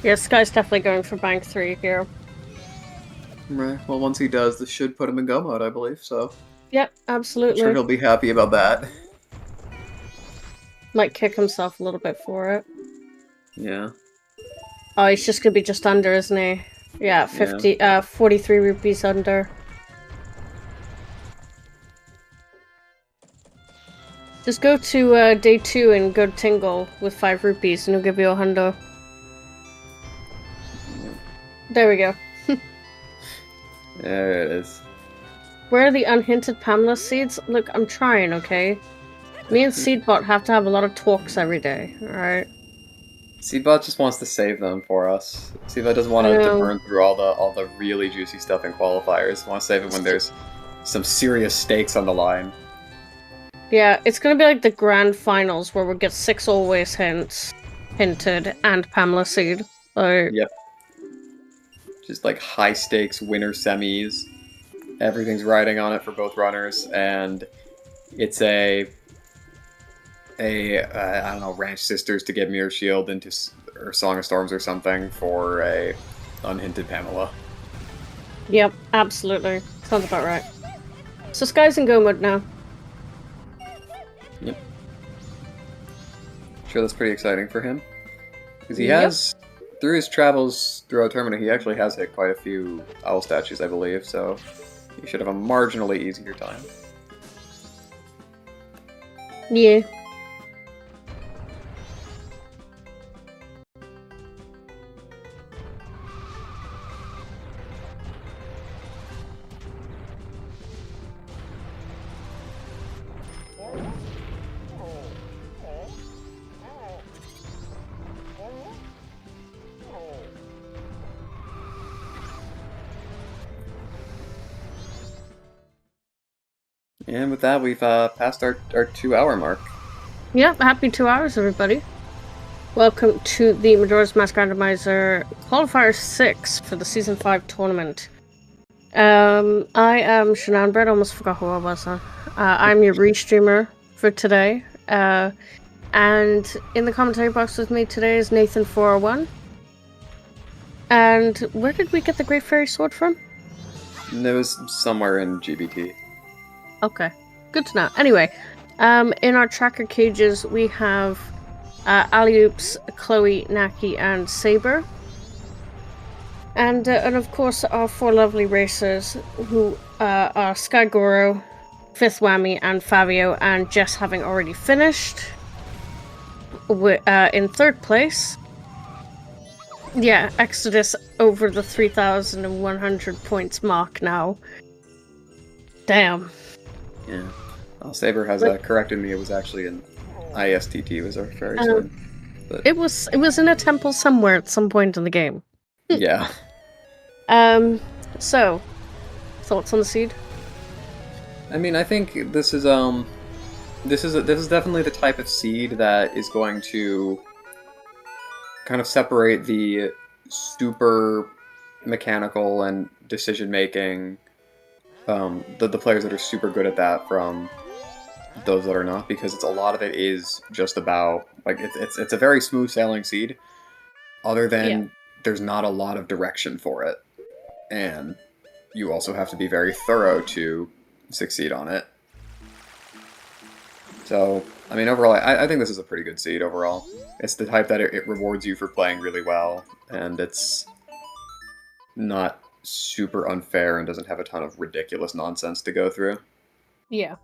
Speaker 1: Yeah, Sky's definitely going for Bank 3 here.
Speaker 2: Right. Well, once he does, this should put him in go mode, I believe, so...
Speaker 1: Yep, absolutely.
Speaker 2: I'm sure he'll be happy about that.
Speaker 1: Might kick himself a little bit for it.
Speaker 2: Yeah.
Speaker 1: Oh, he's just gonna be just under, isn't he? Yeah, 43 rupees under. Just go to day 2 and go to Tingle with 5 rupees and he'll give you a hundo. There we go.
Speaker 2: There it is.
Speaker 1: Where are the unhinted Pamela seeds? Look, I'm trying, okay? Me and Seedbot have to have a lot of talks every day, alright?
Speaker 2: Seedbot just wants to save them for us. Seedbot doesn't want to burn through all the really juicy stuff in qualifiers. Wants to save it when there's some serious stakes on the line.
Speaker 1: Yeah, it's gonna be like the grand finals where we get 6 always hinted and Pamela seed.
Speaker 2: Yep. Just like high stakes winner semis. Everything's riding on it for both runners, and it's I don't know, Ranch Sisters to get Mirror Shield into or Song of Storms or something for a unhinted Pamela.
Speaker 1: Yep, absolutely. Sounds about right. So Sky's in go mode now.
Speaker 2: Yep. Sure, that's pretty exciting for him. Because he has, through his travels throughout tournament, he actually has hit quite a few owl statues, I believe, so he should have a marginally easier time.
Speaker 1: Yeah.
Speaker 2: And with that, we've passed our 2 hour mark.
Speaker 1: Yep, happy 2 hours, everybody. Welcome to the Majora's Mask Randomizer Qualifier 6 for the Season 5 tournament. I am Shannon Bread, almost forgot who I was. I'm your restreamer for today. And in the commentary box with me today is Nathan401. And where did we get the Great Fairy Sword from?
Speaker 2: It was somewhere in GBT.
Speaker 1: Okay, good to know. Anyway, in our tracker cages we have Alley-Oops, Chloe, Naki, and Saber. And of course our four lovely racers who are Skygoro, Fifth Whammy, and Fabio, and Jess having already finished in third place. Yeah, Exodus over the 3,100 points mark now. Damn.
Speaker 2: Yeah. Well, Saber has corrected me. It was actually an ISTT was our fairy sword. But...
Speaker 1: It was in a temple somewhere at some point in the game.
Speaker 2: Yeah.
Speaker 1: So, thoughts on the seed?
Speaker 2: I mean, I think this is definitely the type of seed that is going to kind of separate the super mechanical and decision making, the players that are super good at that from those that are not, because a lot of it is just about it's a very smooth sailing seed, other than there's not a lot of direction for it, and you also have to be very thorough to succeed on it. So, I mean, overall, I think this is a pretty good seed overall. It's the type that it rewards you for playing really well, and it's not super unfair and doesn't have a ton of ridiculous nonsense to go through.
Speaker 1: Yeah.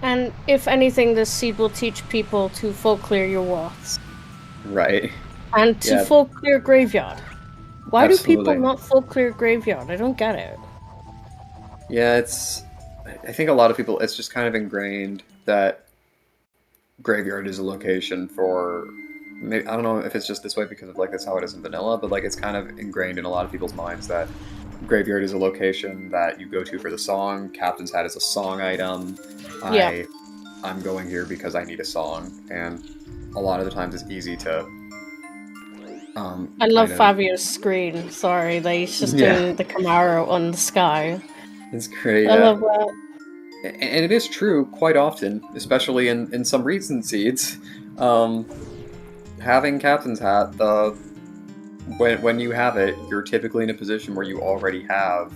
Speaker 1: And if anything, this seed will teach people to full clear your wards.
Speaker 2: Right.
Speaker 1: And to full clear Graveyard. Why
Speaker 2: Absolutely.
Speaker 1: do people not full clear Graveyard? I don't get it.
Speaker 2: Yeah, I think a lot of people, it's just kind of ingrained that Graveyard is a location for... Maybe, I don't know if it's just this way because of that's how it is in vanilla, but it's kind of ingrained in a lot of people's minds that Graveyard is a location that you go to for the song. Captain's Hat is a song item.
Speaker 1: Yeah.
Speaker 2: I'm going here because I need a song, and a lot of the times it's easy to...
Speaker 1: I love Fabio's screen. Sorry, he's just doing the Camaro on the sky.
Speaker 2: It's great.
Speaker 1: I love that.
Speaker 2: And it is true quite often, especially in some recent seeds. Having Captain's Hat, when you have it, you're typically in a position where you already have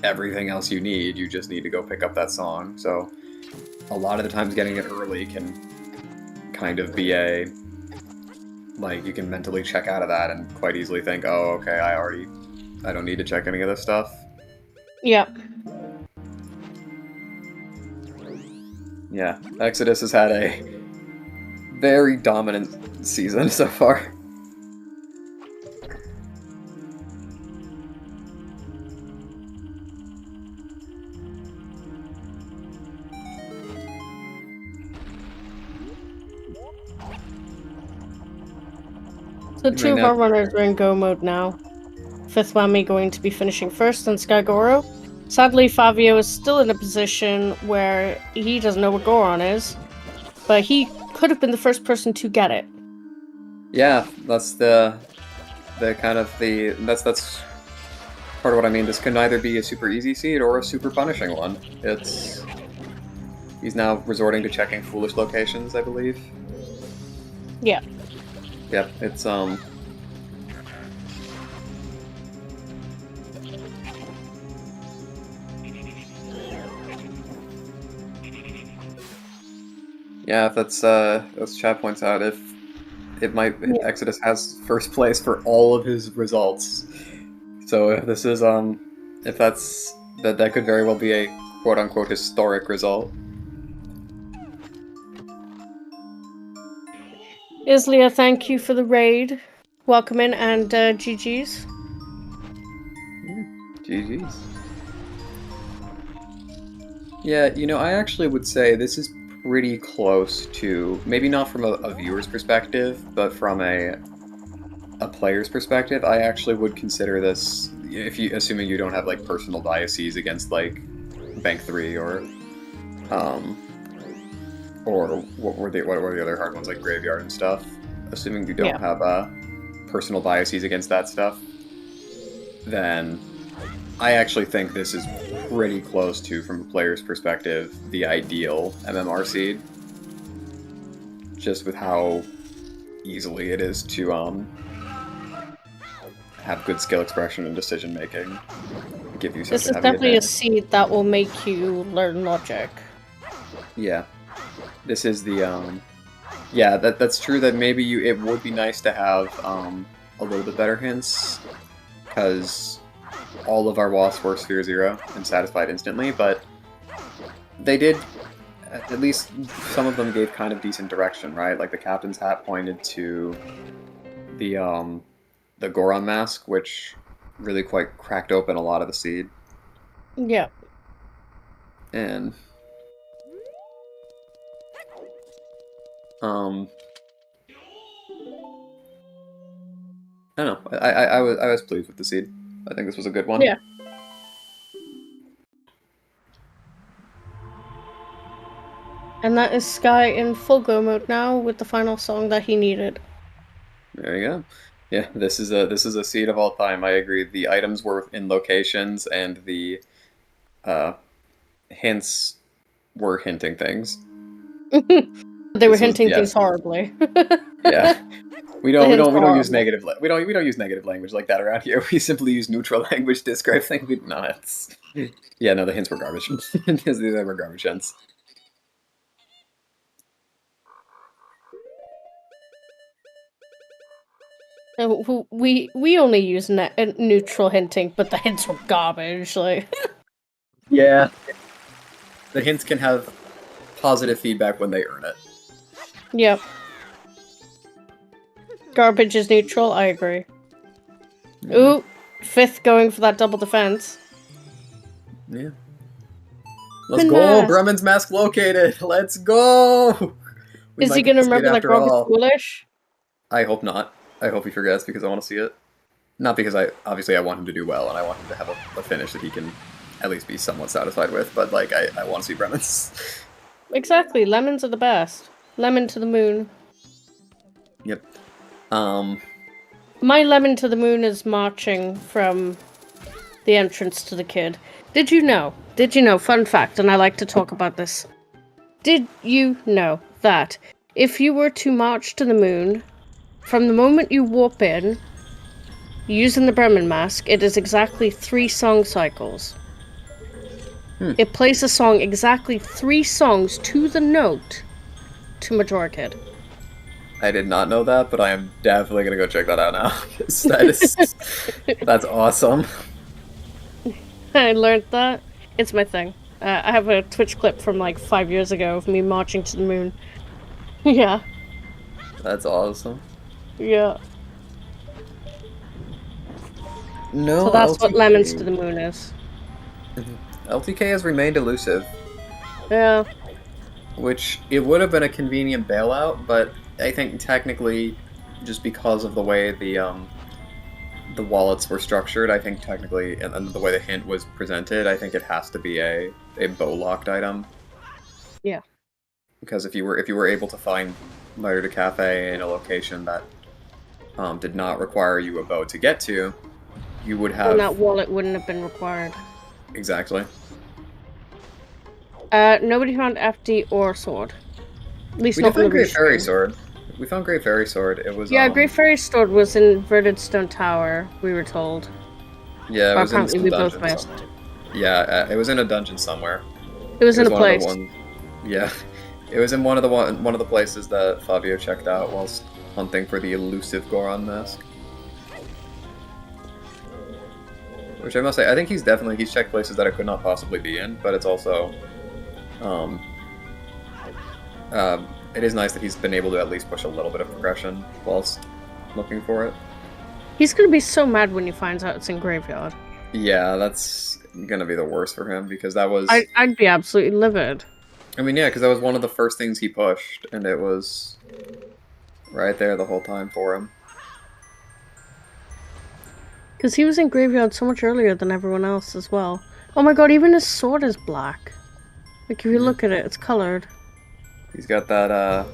Speaker 2: everything else you need. You just need to go pick up that song. So a lot of the times getting it early can kind of be you can mentally check out of that and quite easily think, oh, okay, I don't need to check any of this stuff.
Speaker 1: Yep.
Speaker 2: Yeah, Exodus has had a very dominant season so far.
Speaker 1: So two of our runners are in go mode now. Fifth Whammy going to be finishing first, and Skygoro. Sadly, Fabio is still in a position where he doesn't know what Goron is, but he could have been the first person to get it.
Speaker 2: Yeah, that's that's part of what I mean. This can either be a super easy seed or a super punishing one. He's now resorting to checking foolish locations, I believe.
Speaker 1: Yeah.
Speaker 2: Yep, it's yeah, if that's chat points out, if Exodus has first place for all of his results. So if this is if that could very well be a quote unquote historic result.
Speaker 1: Islia, thank you for the raid. Welcome in, and GG's.
Speaker 2: GG's. Yeah, I actually would say this is pretty close to, maybe not from a viewer's perspective, but from a player's perspective, I actually would consider this, assuming you don't have personal biases against Bank 3 or or what were the other hard ones like Graveyard and stuff. Assuming you don't
Speaker 1: Yeah.
Speaker 2: have personal biases against that stuff, then I actually think this is pretty close to, from a player's perspective, the ideal MMR seed. Just with how easily it is to have good skill expression and decision making. Give you such
Speaker 1: This
Speaker 2: a
Speaker 1: is
Speaker 2: heavy
Speaker 1: definitely a
Speaker 2: advantage.
Speaker 1: seed that will make you learn logic.
Speaker 2: Yeah, this is the yeah, that's true. That maybe it would be nice to have a little bit better hints, because all of our wasps were Sphere 0 and satisfied instantly, but they did, at least some of them gave kind of decent direction, right? Like the Captain's Hat pointed to the Goron mask, which really quite cracked open a lot of the seed.
Speaker 1: Yeah.
Speaker 2: And I don't know. I was pleased with the seed. I think this was a good one.
Speaker 1: Yeah. And that is Sky in full go mode now with the final song that he needed.
Speaker 2: There you go. Yeah, this is a seed of all time. I agree. The items were in locations, and the hints were hinting things.
Speaker 1: They were hinting things horribly.
Speaker 2: Yeah. We don't use
Speaker 1: negative.
Speaker 2: we don't use negative language like that around here. We simply use neutral language to describe things. No, it's yeah, no, the hints were garbage. These were garbage hints.
Speaker 1: We only use neutral hinting, but the hints were garbage. Like,
Speaker 2: yeah, the hints can have positive feedback when they earn it.
Speaker 1: Yep. Garbage is neutral. I agree. Yeah. Ooh, 5th going for that double defense.
Speaker 2: Yeah. Let's go! Bremen's mask located. Let's go.
Speaker 1: Is he gonna remember that Robert's foolish?
Speaker 2: I hope not. I hope he forgets, because I want to see it. Not because I want him to do well, and I want him to have a finish that he can at least be somewhat satisfied with, but like I want to see Bremen's.
Speaker 1: Exactly, lemons are the best. Lemon to the moon.
Speaker 2: Yep.
Speaker 1: My lemon to the moon is marching from the entrance to the kid. Did you know? Fun fact, and I like to talk about this. Did you know that if you were to march to the moon, from the moment you warp in, using the Bremen mask, it is exactly 3 song cycles. It plays a song exactly 3 songs to the note to Majora Kid.
Speaker 2: I did not know that, but I am definitely gonna go check that out now. That's awesome.
Speaker 1: I learned that. It's my thing. I have a Twitch clip from like 5 years ago of me marching to the moon. Yeah.
Speaker 2: That's awesome.
Speaker 1: Yeah.
Speaker 2: No.
Speaker 1: So that's what lemons to the moon is.
Speaker 2: LTK has remained elusive.
Speaker 1: Yeah.
Speaker 2: Which, it would have been a convenient bailout, but I think technically, just because of the way the wallets were structured, I think technically, and the way the hint was presented, I think it has to be a bow-locked item.
Speaker 1: Yeah.
Speaker 2: Because if you were able to find Lighter to Cafe in a location that did not require you a bow to get to, you would have...
Speaker 1: And that wallet wouldn't have been required.
Speaker 2: Exactly.
Speaker 1: Nobody found FD or sword. At least not
Speaker 2: found Great Fairy Sword. We found Great Fairy Sword. It was
Speaker 1: Great Fairy Sword was in Inverted Stone Tower, we were told.
Speaker 2: Yeah, it was
Speaker 1: apparently
Speaker 2: in
Speaker 1: we
Speaker 2: dungeon
Speaker 1: both missed.
Speaker 2: Yeah, it was in a dungeon somewhere.
Speaker 1: It was in a place.
Speaker 2: Yeah. It was in one of the places that Fabio checked out whilst hunting for the elusive Goron mask. Which I must say, I think he's checked places that it could not possibly be in, but it's also it is nice that he's been able to at least push a little bit of progression whilst looking for it.
Speaker 1: He's gonna be so mad when he finds out it's in Graveyard.
Speaker 2: Yeah, that's gonna be the worst for him, because that was...
Speaker 1: I'd be absolutely livid.
Speaker 2: I mean, yeah, because that was one of the first things he pushed, and it was right there the whole time for him.
Speaker 1: Because he was in Graveyard so much earlier than everyone else as well. Oh my god, even his sword is black. Like, if you look at it, it's colored.
Speaker 2: He's got that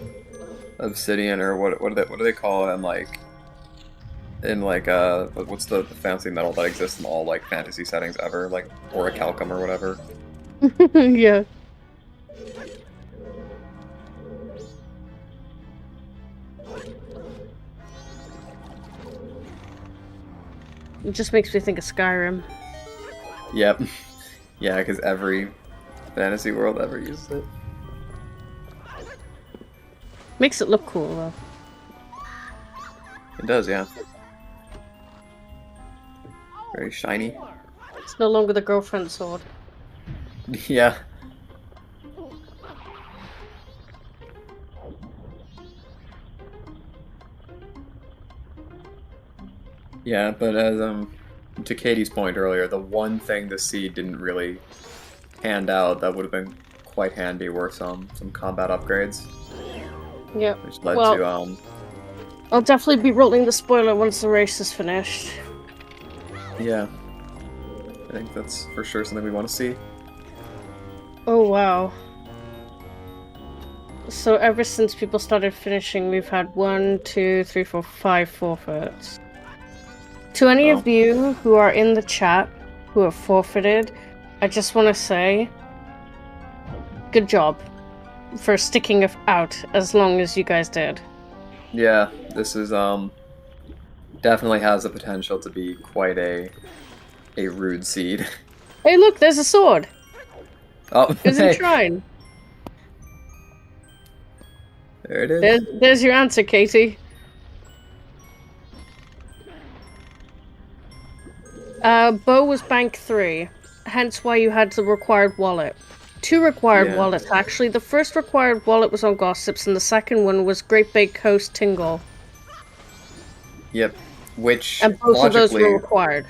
Speaker 2: obsidian, or what do they call it in like what's the fancy metal that exists in all like fantasy settings ever, like orichalcum or whatever.
Speaker 1: Yeah. It just makes me think of Skyrim.
Speaker 2: Yep. Yeah, because every fantasy world ever uses it.
Speaker 1: Makes it look cool though.
Speaker 2: It does, yeah. Very shiny.
Speaker 1: It's no longer the girlfriend sword.
Speaker 2: Yeah. Yeah, but as to Katie's point earlier, the one thing the seed didn't really hand out that would have been quite handy were some combat upgrades.
Speaker 1: Yep.
Speaker 2: Which led
Speaker 1: to I'll definitely be rolling the spoiler once the race is finished.
Speaker 2: Yeah. I think that's for sure something we want to see.
Speaker 1: Oh wow. So ever since people started finishing, we've had 1, 2, 3, 4, 5 forfeits. To any of you who are in the chat who have forfeited, I just want to say, good job for sticking out as long as you guys did.
Speaker 2: Yeah, this is definitely has the potential to be quite a rude seed.
Speaker 1: Hey, look, there's a sword.
Speaker 2: Oh,
Speaker 1: it's in shrine.
Speaker 2: There it is.
Speaker 1: There's your answer, Katie. Bow was bank 3, hence why you had the required wallet. 2 required wallets, actually. The first required wallet was on Gossips, and the second one was Great Big Coast Tingle.
Speaker 2: Yep, which
Speaker 1: and both of those were required.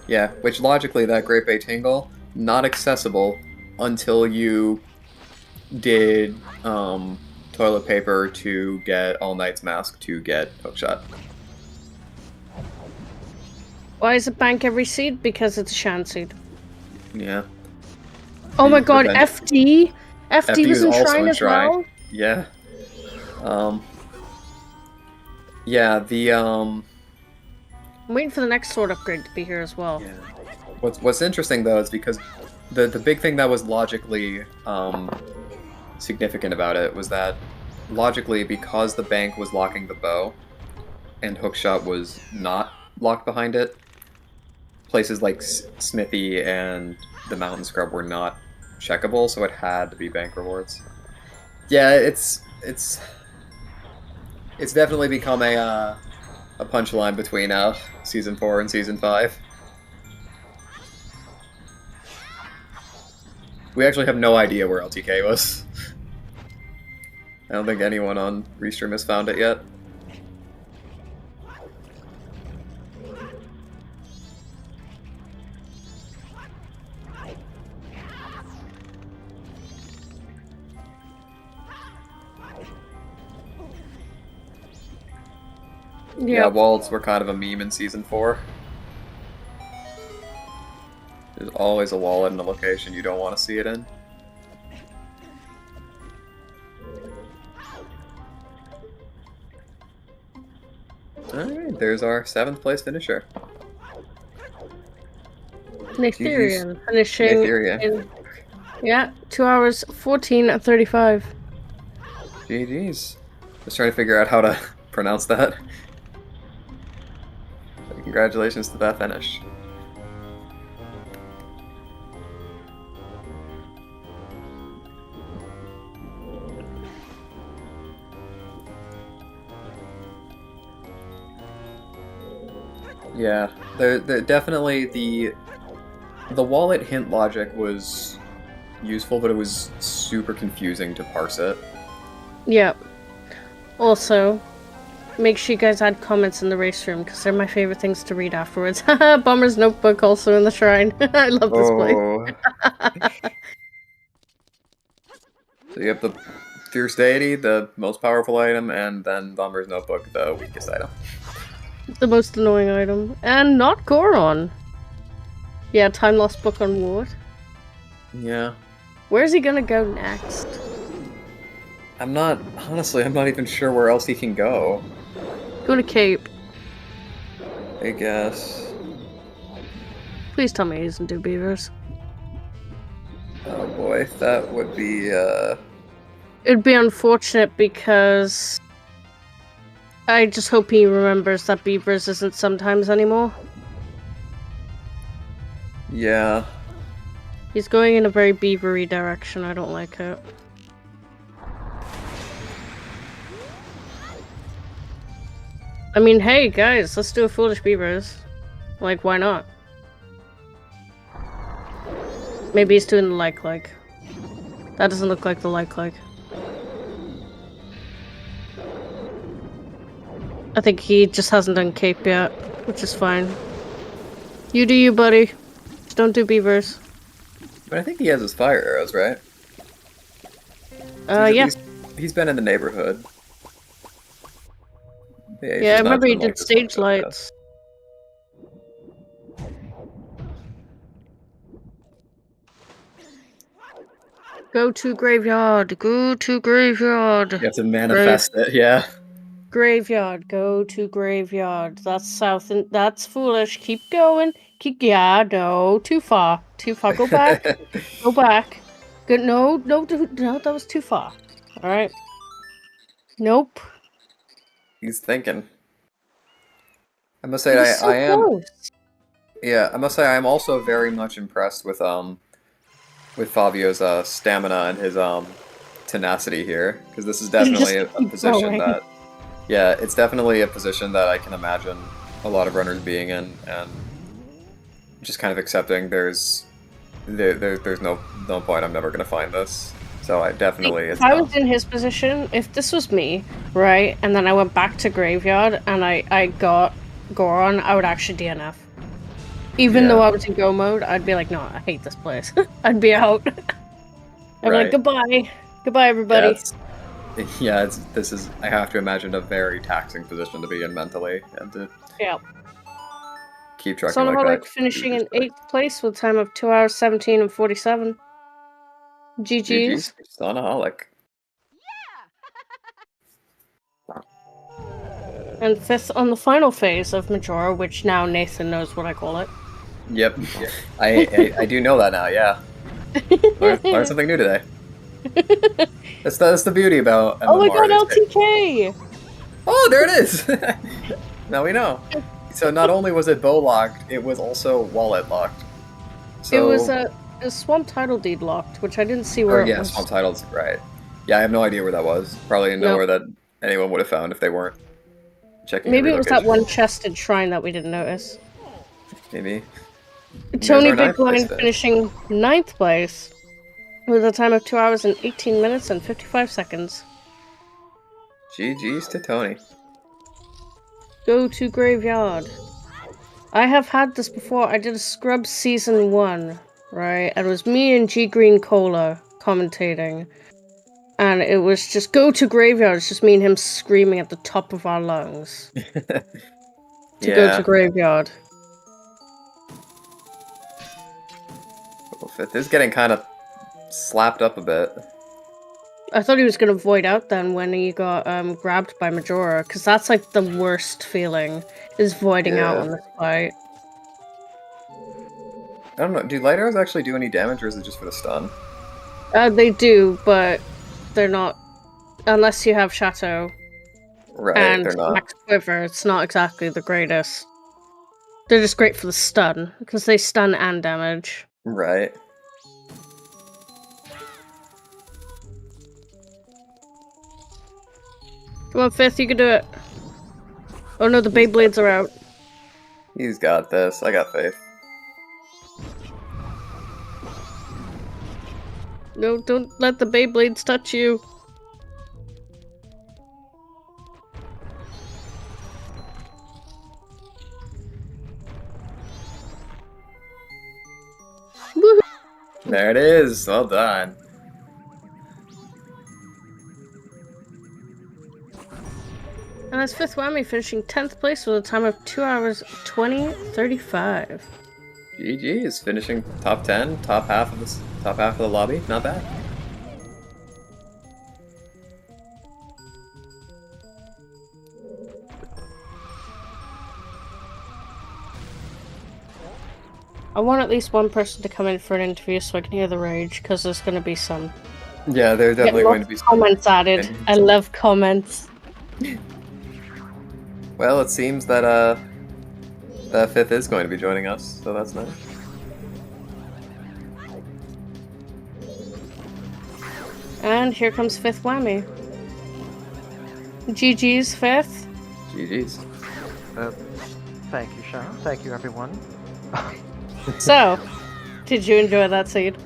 Speaker 2: Yeah, which logically, that Great Big Tingle, not accessible until you did toilet paper to get All Knight's Mask to get Hookshot.
Speaker 1: Why is it bank every seed? Because it's a shan seed.
Speaker 2: Yeah.
Speaker 1: Oh my god, FD? FD was in Shrine as well?
Speaker 2: Yeah. Yeah,
Speaker 1: I'm waiting for the next sword upgrade to be here as well.
Speaker 2: Yeah. What's interesting though is because the big thing that was logically significant about it was that logically, because the bank was locking the bow and Hookshot was not locked behind it, places like Smithy and the Mountain Scrub were not checkable, so it had to be bank rewards. Yeah, it's definitely become a punchline between Season 4 and Season 5. We actually have no idea where LTK was. I don't think anyone on Restream has found it yet. Yeah, wallets were kind of a meme in Season 4. There's always a wallet in a location you don't want to see it in. Alright, there's our 7th place finisher.
Speaker 1: Natherian finishing in, 2 hours 14 and 35.
Speaker 2: GG's. Just trying to figure out how to pronounce that. Congratulations to that finish. Yeah, there definitely the wallet hint logic was useful, but it was super confusing to parse it.
Speaker 1: Yep. Also, make sure you guys add comments in the race room, because they're my favorite things to read afterwards. Haha, Bomber's Notebook also in the shrine. I love this place.
Speaker 2: So you have the Fierce Deity, the most powerful item, and then Bomber's Notebook, the weakest item.
Speaker 1: The most annoying item. And not Goron. Yeah, Time Lost Book on Ward.
Speaker 2: Yeah.
Speaker 1: Where's he gonna go next?
Speaker 2: Honestly, I'm not even sure where else he can go.
Speaker 1: Go to Cape.
Speaker 2: I guess.
Speaker 1: Please tell me he doesn't do beavers.
Speaker 2: Oh boy, that would be,
Speaker 1: It'd be unfortunate because I just hope he remembers that beavers isn't sometimes anymore.
Speaker 2: yeah.
Speaker 1: He's going in a very beavery direction. I don't like it. I mean, hey guys, let's do a Foolish Beavers. Like, why not? Maybe he's doing the like. That doesn't look like the like. I think he just hasn't done Cape yet, which is fine. You do you, buddy. Just don't do beavers.
Speaker 2: But I think he has his fire arrows, right?
Speaker 1: Yeah.
Speaker 2: He's been in the neighborhood.
Speaker 1: Yeah, I remember he did stage lights. Go to graveyard. Go to graveyard.
Speaker 2: You have to manifest it, yeah.
Speaker 1: Graveyard. Go to graveyard. That's south and that's foolish. Keep going. No, too far. Too far. Go back. Go back. Good. No, that was too far. All right. Nope.
Speaker 2: He's thinking. I must say, I am.
Speaker 1: Close.
Speaker 2: Yeah, I must say, I am also very much impressed with Fabio's stamina and his tenacity here, because this is definitely a position that, yeah, it's definitely a position that I can imagine a lot of runners being in, and just kind of accepting there's no point. I'm never gonna find this. So I definitely.
Speaker 1: If I was in his position, if this was me, right, and then I went back to graveyard and I got Goron, I would actually DNF. Even though I was in go mode, I'd be like, no, I hate this place. I'd be out. I'd be like, goodbye. Goodbye, everybody.
Speaker 2: This is, I have to imagine, a very taxing position to be in mentally, and to keep tracking like that.
Speaker 1: Finishing in 8th place with a time of 2 hours, 17 and 47. GG's.
Speaker 2: Sonaholic.
Speaker 1: And 5th on the final phase of Majora, which now Nathan knows what I call it.
Speaker 2: Yep. I do know that now, yeah. Learned something new today. That's the beauty about MMR.
Speaker 1: Oh my god, LTK!
Speaker 2: Oh, there it is! Now we know. So not only was it bow locked, it was also wallet locked. So,
Speaker 1: it was a Swamp Title Deed locked, which I didn't see where it was.
Speaker 2: Swamp Titles, right. Yeah, I have no idea where that was. Probably didn't know where that anyone would have found if they weren't checking.
Speaker 1: Maybe it was that one chested shrine that we didn't notice.
Speaker 2: Maybe.
Speaker 1: Tony Big Blind finishing 9th place with a time of 2 hours and 18 minutes and 55 seconds.
Speaker 2: GG's to Tony.
Speaker 1: Go to graveyard. I have had this before. I did a Scrubs season 1, right? And it was me and G Green Cola commentating. And it was just go to graveyard. It's just me and him screaming at the top of our lungs. To go to graveyard.
Speaker 2: Fifth is getting kind of slapped up a bit.
Speaker 1: I thought he was going to void out then when he got grabbed by Majora, because that's like the worst feeling, is voiding out on this fight.
Speaker 2: I don't know, do light arrows actually do any damage, or is it just for the stun?
Speaker 1: They do, but they're not, unless you have Chateau.
Speaker 2: Right,
Speaker 1: and
Speaker 2: they're not.
Speaker 1: Max Quiver, it's not exactly the greatest. They're just great for the stun, because they stun and damage.
Speaker 2: Right.
Speaker 1: Come on, Fifth, you can do it. Oh no, the Beyblades are out.
Speaker 2: He's got this. I got faith.
Speaker 1: No, don't let the Beyblades touch you. Woohoo!
Speaker 2: There it is. Well done.
Speaker 1: And that's Fifth Whammy finishing 10th place with a time of 2 hours 20:35.
Speaker 2: GG's finishing top 10, top half of the lobby. Not bad.
Speaker 1: I want at least one person to come in for an interview so I can hear the rage, because there's going to be some.
Speaker 2: Yeah, there are definitely going to be some
Speaker 1: comments added. I love comments.
Speaker 2: Well, it seems that that fifth is going to be joining us, so that's nice.
Speaker 1: And here comes fifth whammy. GG's fifth.
Speaker 2: GG's.
Speaker 3: Thank you, Sean. Thank you, everyone.
Speaker 1: So, did you enjoy that seed?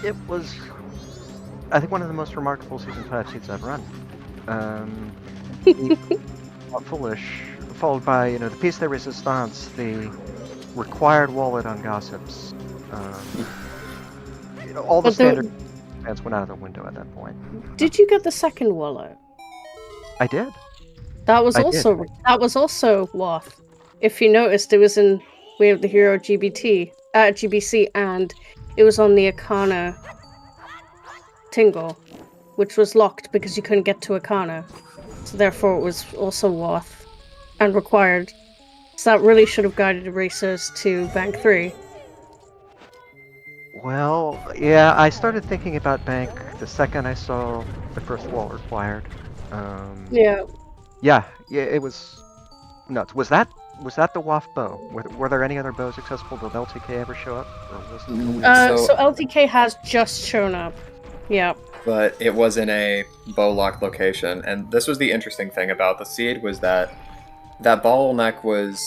Speaker 3: It was, I think, one of the most remarkable Season 5 seeds I've run. Foolish, followed by, the piece de resistance, the required wallet on gossips. All the standard fans went out of the window at that point.
Speaker 1: Did you get the second wallet?
Speaker 3: I did.
Speaker 1: That was also Wath. If you noticed, it was in Way of the Hero GBC, and it was on the Akana Tingle, which was locked because you couldn't get to Akana. So therefore it was also Wath and required. So that really should have guided racers to Bank 3.
Speaker 3: Well, yeah, I started thinking about Bank the second I saw the first wall required. Yeah, it was nuts. Was that the WAF bow? Were there any other bows accessible? Did LTK ever show up? Or was
Speaker 1: so LTK has just shown up. Yeah.
Speaker 2: But it was in a bow locked location, and this was the interesting thing about the seed was that bottleneck was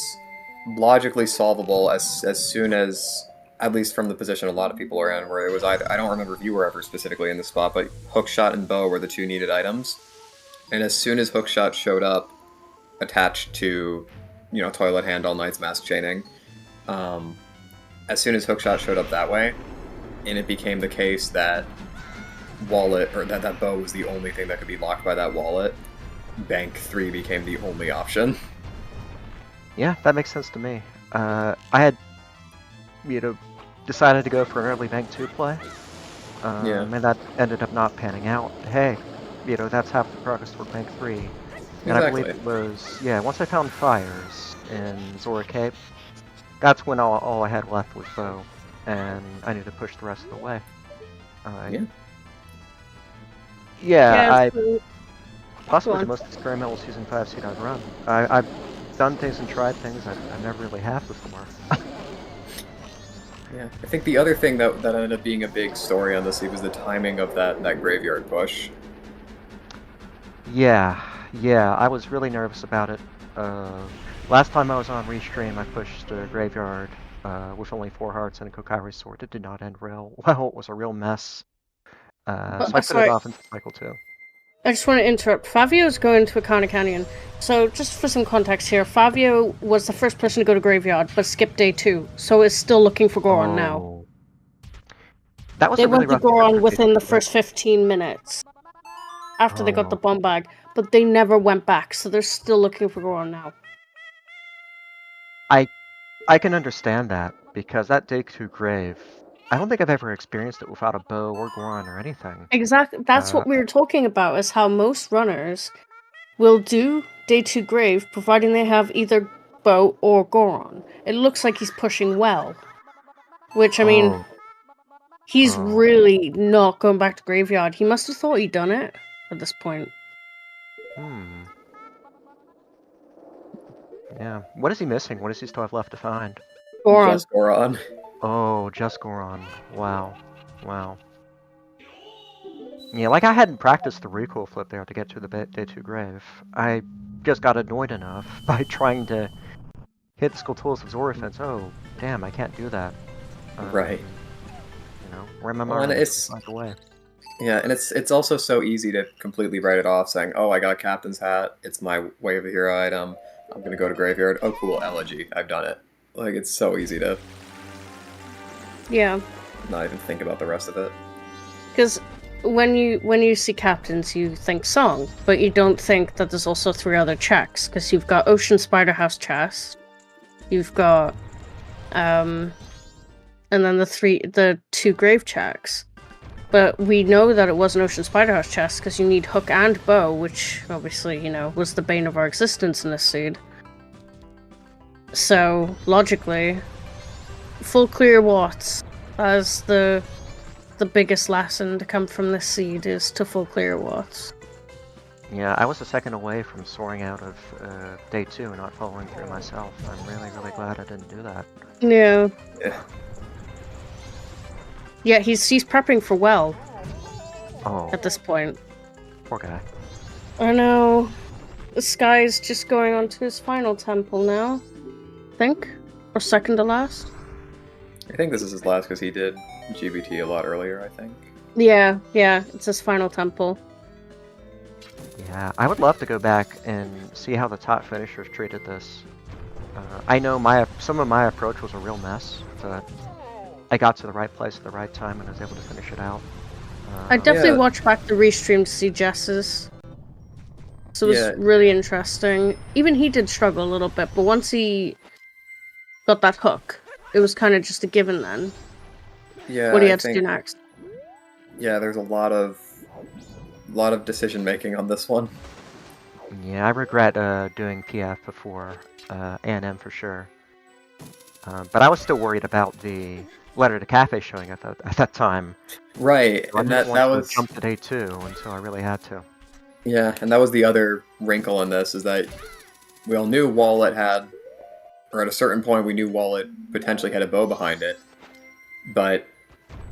Speaker 2: logically solvable as soon as, at least from the position a lot of people are in, where it was I don't remember if you were ever specifically in the spot, but hookshot and bow were the two needed items. And as soon as hookshot showed up, attached to, toilet handle, knight's mask chaining, as soon as hookshot showed up that way, and it became the case that wallet, or that bow was the only thing that could be locked by that wallet, Bank 3 became the only option.
Speaker 3: Yeah, that makes sense to me. I had, decided to go for an early Bank 2 play, and that ended up not panning out. Hey, that's half the progress toward Bank 3. And
Speaker 2: Exactly.
Speaker 3: I believe it was, once I found Fires in Zora Cape, that's when all I had left was bow, and I needed to push the rest of the way. Possibly the most experimental Season 5 seed I've run. I've done things and tried things I never really have before.
Speaker 2: Yeah, I think the other thing that ended up being a big story on this seed was the timing of that graveyard push.
Speaker 3: Yeah, I was really nervous about it. Last time I was on Restream, I pushed a Graveyard with only 4 hearts and a Kokiri Sword. It did not end well. It was a real mess. So I put it off until cycle 2.
Speaker 1: I just want to interrupt. Favio's going to Akana Canyon. So, just for some context here, Favio was the first person to go to Graveyard, but skipped day 2. So is still looking for Goron now.
Speaker 3: That was
Speaker 1: they
Speaker 3: a really
Speaker 1: went to
Speaker 3: rough
Speaker 1: Goron within the first 15 minutes. After they got the bomb bag. But they never went back, so they're still looking for Goron now.
Speaker 3: I can understand that, because that day 2 grave, I don't think I've ever experienced it without a bow or Goron or anything.
Speaker 1: Exactly. That's what we were talking about, is how most runners will do day 2 grave, providing they have either bow or Goron. It looks like he's pushing well. Which, I mean, he's really not going back to Graveyard. He must have thought he'd done it at this point.
Speaker 3: Yeah. What is he missing? What does he still have left to find?
Speaker 1: Goron.
Speaker 2: Just Goron.
Speaker 3: Oh, just Goron. Wow. Yeah, like I hadn't practiced the recoil flip there to get to the day 2 grave. I just got annoyed enough by trying to hit the Skulltulas of Zorafence. Oh, damn, I can't do that.
Speaker 2: Right.
Speaker 3: MMR and away.
Speaker 2: Yeah, and it's also so easy to completely write it off, saying, "Oh, I got a captain's hat. It's my Way of the Hero item. I'm gonna go to Graveyard. Oh, cool, elegy. I've done it." Like, it's so easy to not even think about the rest of it.
Speaker 1: Because when you see captains, you think song, but you don't think that there's also 3 other checks. Because you've got Ocean Spider House chest, you've got and then the 2 grave checks. But we know that it was an Ocean Spider House chest because you need hook and bow, which obviously, was the bane of our existence in this seed. So, logically, full clear watts as the biggest lesson to come from this seed is to full clear watts.
Speaker 3: Yeah, I was a second away from soaring out of day 2 and not following through myself. I'm really, really glad I didn't do that.
Speaker 1: Yeah.
Speaker 2: Yeah.
Speaker 1: Yeah, he's prepping for well
Speaker 3: Oh,
Speaker 1: at this point.
Speaker 3: poor guy.
Speaker 1: I know. The Sky's just going on to his final temple now, I think? Or second to last?
Speaker 2: I think this is his last because he did GBT a lot earlier, I think.
Speaker 1: Yeah, it's his final temple.
Speaker 3: Yeah, I would love to go back and see how the top finishers treated this. I know some of my approach was a real mess, but I got to the right place at the right time and was able to finish it out.
Speaker 1: I definitely
Speaker 2: Yeah.
Speaker 1: watched back the restream to see Jess's. So it was
Speaker 2: Yeah.
Speaker 1: really interesting. Even he did struggle a little bit, but once he got that hook, it was kind of just a given then.
Speaker 2: Yeah,
Speaker 1: What he
Speaker 2: I
Speaker 1: had to do
Speaker 2: think-
Speaker 1: next.
Speaker 2: Yeah, there's a lot of decision making on this one.
Speaker 3: Yeah, I regret doing PF before A&M for sure. But I was still worried about the letter to cafe showing at that time.
Speaker 2: Right,
Speaker 3: I
Speaker 2: and
Speaker 3: didn't
Speaker 2: that
Speaker 3: want to
Speaker 2: was
Speaker 3: jump to day 2 until I really had to.
Speaker 2: yeah, and that was the other wrinkle in this is that we all knew Wallet had, or at a certain point we knew Wallet potentially had a bow behind it, but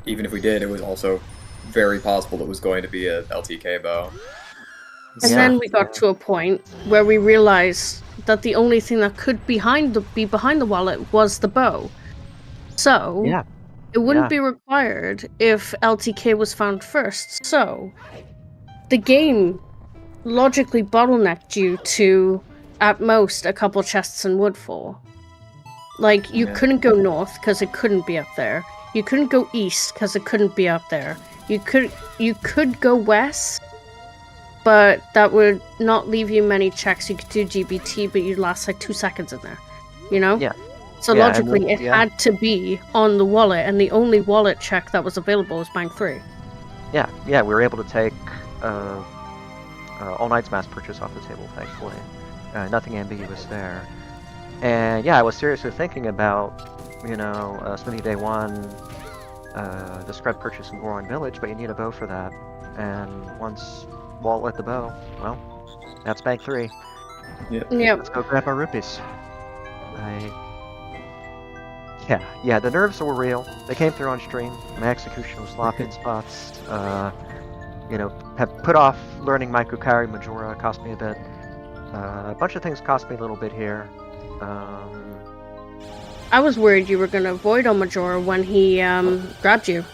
Speaker 2: even if we did, it was also very possible it was going to be a LTK bow.
Speaker 1: And
Speaker 3: Yeah.
Speaker 1: then we got to a point where we realized that the only thing that could be behind the wallet was the bow. So
Speaker 3: Yeah.
Speaker 1: it wouldn't
Speaker 3: Yeah.
Speaker 1: be required if LTK was found first. So the game logically bottlenecked you to at most a couple chests in Woodfall. Like you
Speaker 2: Yeah.
Speaker 1: couldn't go north because it couldn't be up there. You couldn't go east because it couldn't be up there. You could go west, but that would not leave you many checks. You could do GBT, but you'd last like 2 seconds in there. You know?
Speaker 3: Yeah.
Speaker 1: So
Speaker 3: Yeah, and
Speaker 1: logically,
Speaker 3: then-
Speaker 1: it
Speaker 3: yeah.
Speaker 1: had to be on the wallet, and the only wallet check that was available was Bank 3.
Speaker 3: Yeah, we were able to take All Night's mass purchase off the table, thankfully. Nothing ambiguous there. And yeah, I was seriously thinking about, Smithy Day 1, the scrub purchase in Goron Village, but you need a bow for that. And once Walt let the bow, well, that's Bank 3.
Speaker 1: Yep.
Speaker 3: Let's go grab our rupees. Yeah, the nerves were real. They came through on stream. My execution was sloppy in spots. Have put off learning my Kukari Majora, cost me a bit. A bunch of things cost me a little bit here.
Speaker 1: I was worried you were going to avoid on Majora when he grabbed you.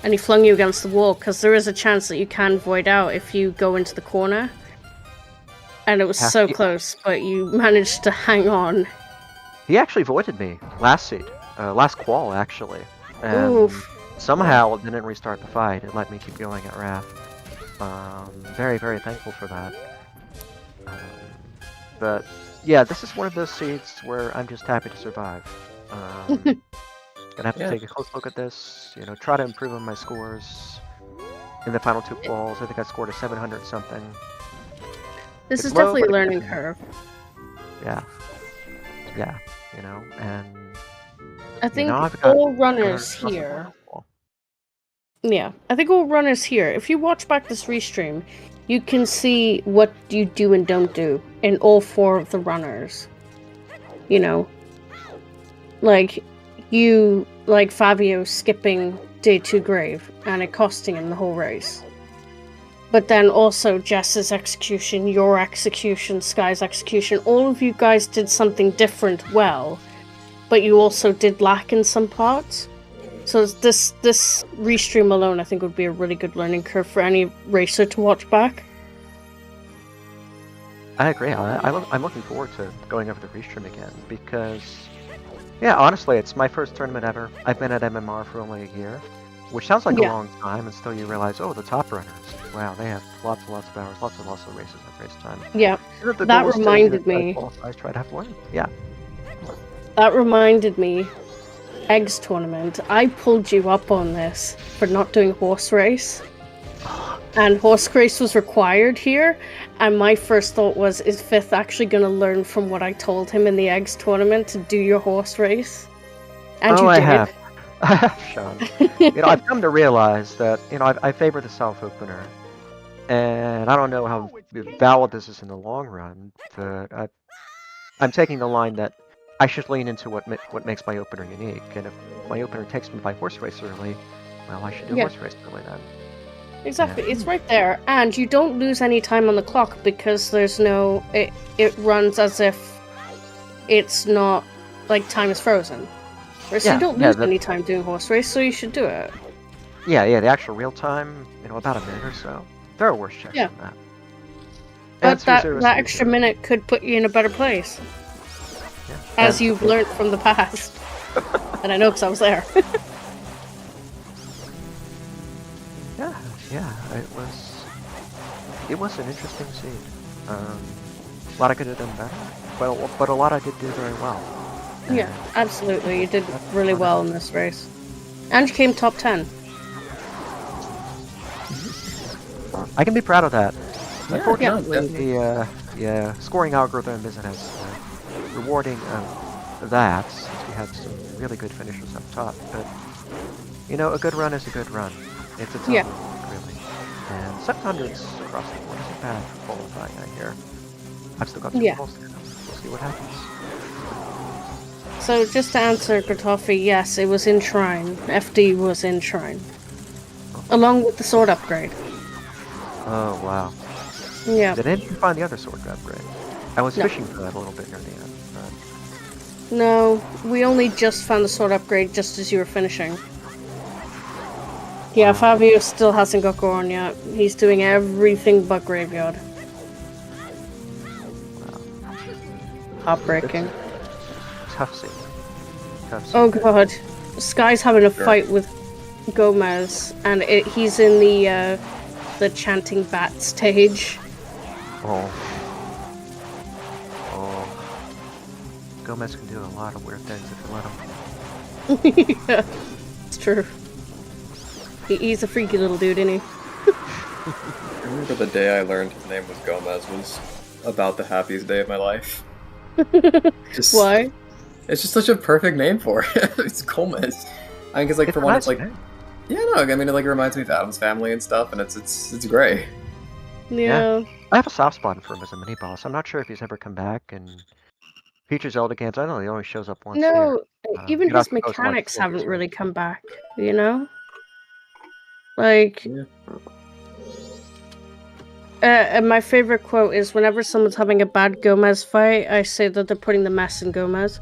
Speaker 1: And he flung you against the wall, because there is a chance that you can void out if you go into the corner. And it was so close, but you managed to hang on.
Speaker 3: He actually voided me last seed, last qual actually, and
Speaker 1: Oof.
Speaker 3: somehow it didn't restart the fight. It let me keep going at Wrath. Very, very thankful for that. But yeah, this is one of those seeds where I'm just happy to survive. Gonna have to take a close look at this. Try to improve on my scores. In the final 2 quals, I think I scored a 700 something.
Speaker 1: This
Speaker 3: It's
Speaker 1: is
Speaker 3: low,
Speaker 1: definitely a
Speaker 3: but
Speaker 1: learning curve.
Speaker 3: Yeah, and
Speaker 1: I think
Speaker 3: I've got
Speaker 1: all runners
Speaker 3: Russell
Speaker 1: here.
Speaker 3: Waterfall.
Speaker 1: Yeah, I think all runners here. If you watch back this restream, you can see what you do and don't do in all 4 of the runners. Like Fabio skipping day 2 grave and it costing him the whole race. But then also Jess's execution, your execution, Sky's execution, all of you guys did something different well, but you also did lack in some parts. So this restream alone, I think, would be a really good learning curve for any racer to watch back.
Speaker 3: I agree. I'm looking forward to going over the restream again because, yeah, honestly, it's my first tournament ever. I've been at MMR for only a year, which sounds like a long time, and still you realize, oh, the top runners, wow, they have lots and lots of hours, lots and lots of races at race time.
Speaker 1: Yeah, that reminded me.
Speaker 3: I try to have one. Yeah.
Speaker 1: That reminded me. Eggs tournament. I pulled you up on this for not doing horse race. and horse race was required here. And my first thought was, is Fifth actually going to learn from what I told him in the eggs tournament to do your horse race? And you
Speaker 3: I
Speaker 1: did.
Speaker 3: have. I have, Sean. I've come to realize that I favor the self opener, and I don't know how valid this is in the long run, but I'm taking the line that I should lean into what makes my opener unique, and if my opener takes me by horse race early, well, I should do horse race early then.
Speaker 1: Exactly, it's right there, and you don't lose any time on the clock because there's no. It runs as if it's not like time is frozen. So you don't lose any time doing horse race, so you should do it.
Speaker 3: Yeah, the actual real time, about a minute or so. There are worse checks than that.
Speaker 1: But that extra minute could put you in a better place.
Speaker 3: Yeah.
Speaker 1: As you've learned from the past. And I know because I was there.
Speaker 3: Yeah, it was an interesting scene. A lot I could have done better, but a lot I did do very well.
Speaker 1: Yeah, absolutely. You did really well in this race. And you came top 10.
Speaker 3: I can be proud of that.
Speaker 2: Yeah,
Speaker 3: Unfortunately, the scoring algorithm isn't as rewarding that, since we had some really good finishers up top. But, a good run is a good run. It's a tough one, really. And 700s across the board isn't bad for qualifying, I hear. I've still got some goals to come. We'll see what happens.
Speaker 1: So, just to answer Gratofi, yes, it was in Shrine. FD was in Shrine. Along with the sword upgrade.
Speaker 3: Oh, wow.
Speaker 1: Yeah.
Speaker 3: Did anyone find the other sword upgrade? I was fishing for that a little bit near the end. But...
Speaker 1: No, we only just found the sword upgrade just as you were finishing. Yeah, Fabio still hasn't got Goron yet. He's doing everything but Graveyard.
Speaker 3: Wow.
Speaker 1: Heartbreaking.
Speaker 3: Tough scene.
Speaker 1: Oh god. Sky's having a fight with Gomez, and he's in the chanting bat stage.
Speaker 3: Oh. Gomez can do a lot of weird things if you let him.
Speaker 1: Yeah, it's true. He's a freaky little dude, isn't he?
Speaker 2: I remember the day I learned his name was Gomez was about the happiest day of my life.
Speaker 1: Why?
Speaker 2: It's just such a perfect name for it. It's Gomez. I mean, because for one, it's like, it reminds me of Adam's Family and stuff, and it's great.
Speaker 1: Yeah.
Speaker 3: I have a soft spot for him as a mini boss. I'm not sure if he's ever come back in future Zelda games. I know he only shows up once.
Speaker 1: No, even his mechanics haven't really come back. Like. And my favorite quote is, whenever someone's having a bad Gomez fight, I say that they're putting the mess in Gomez.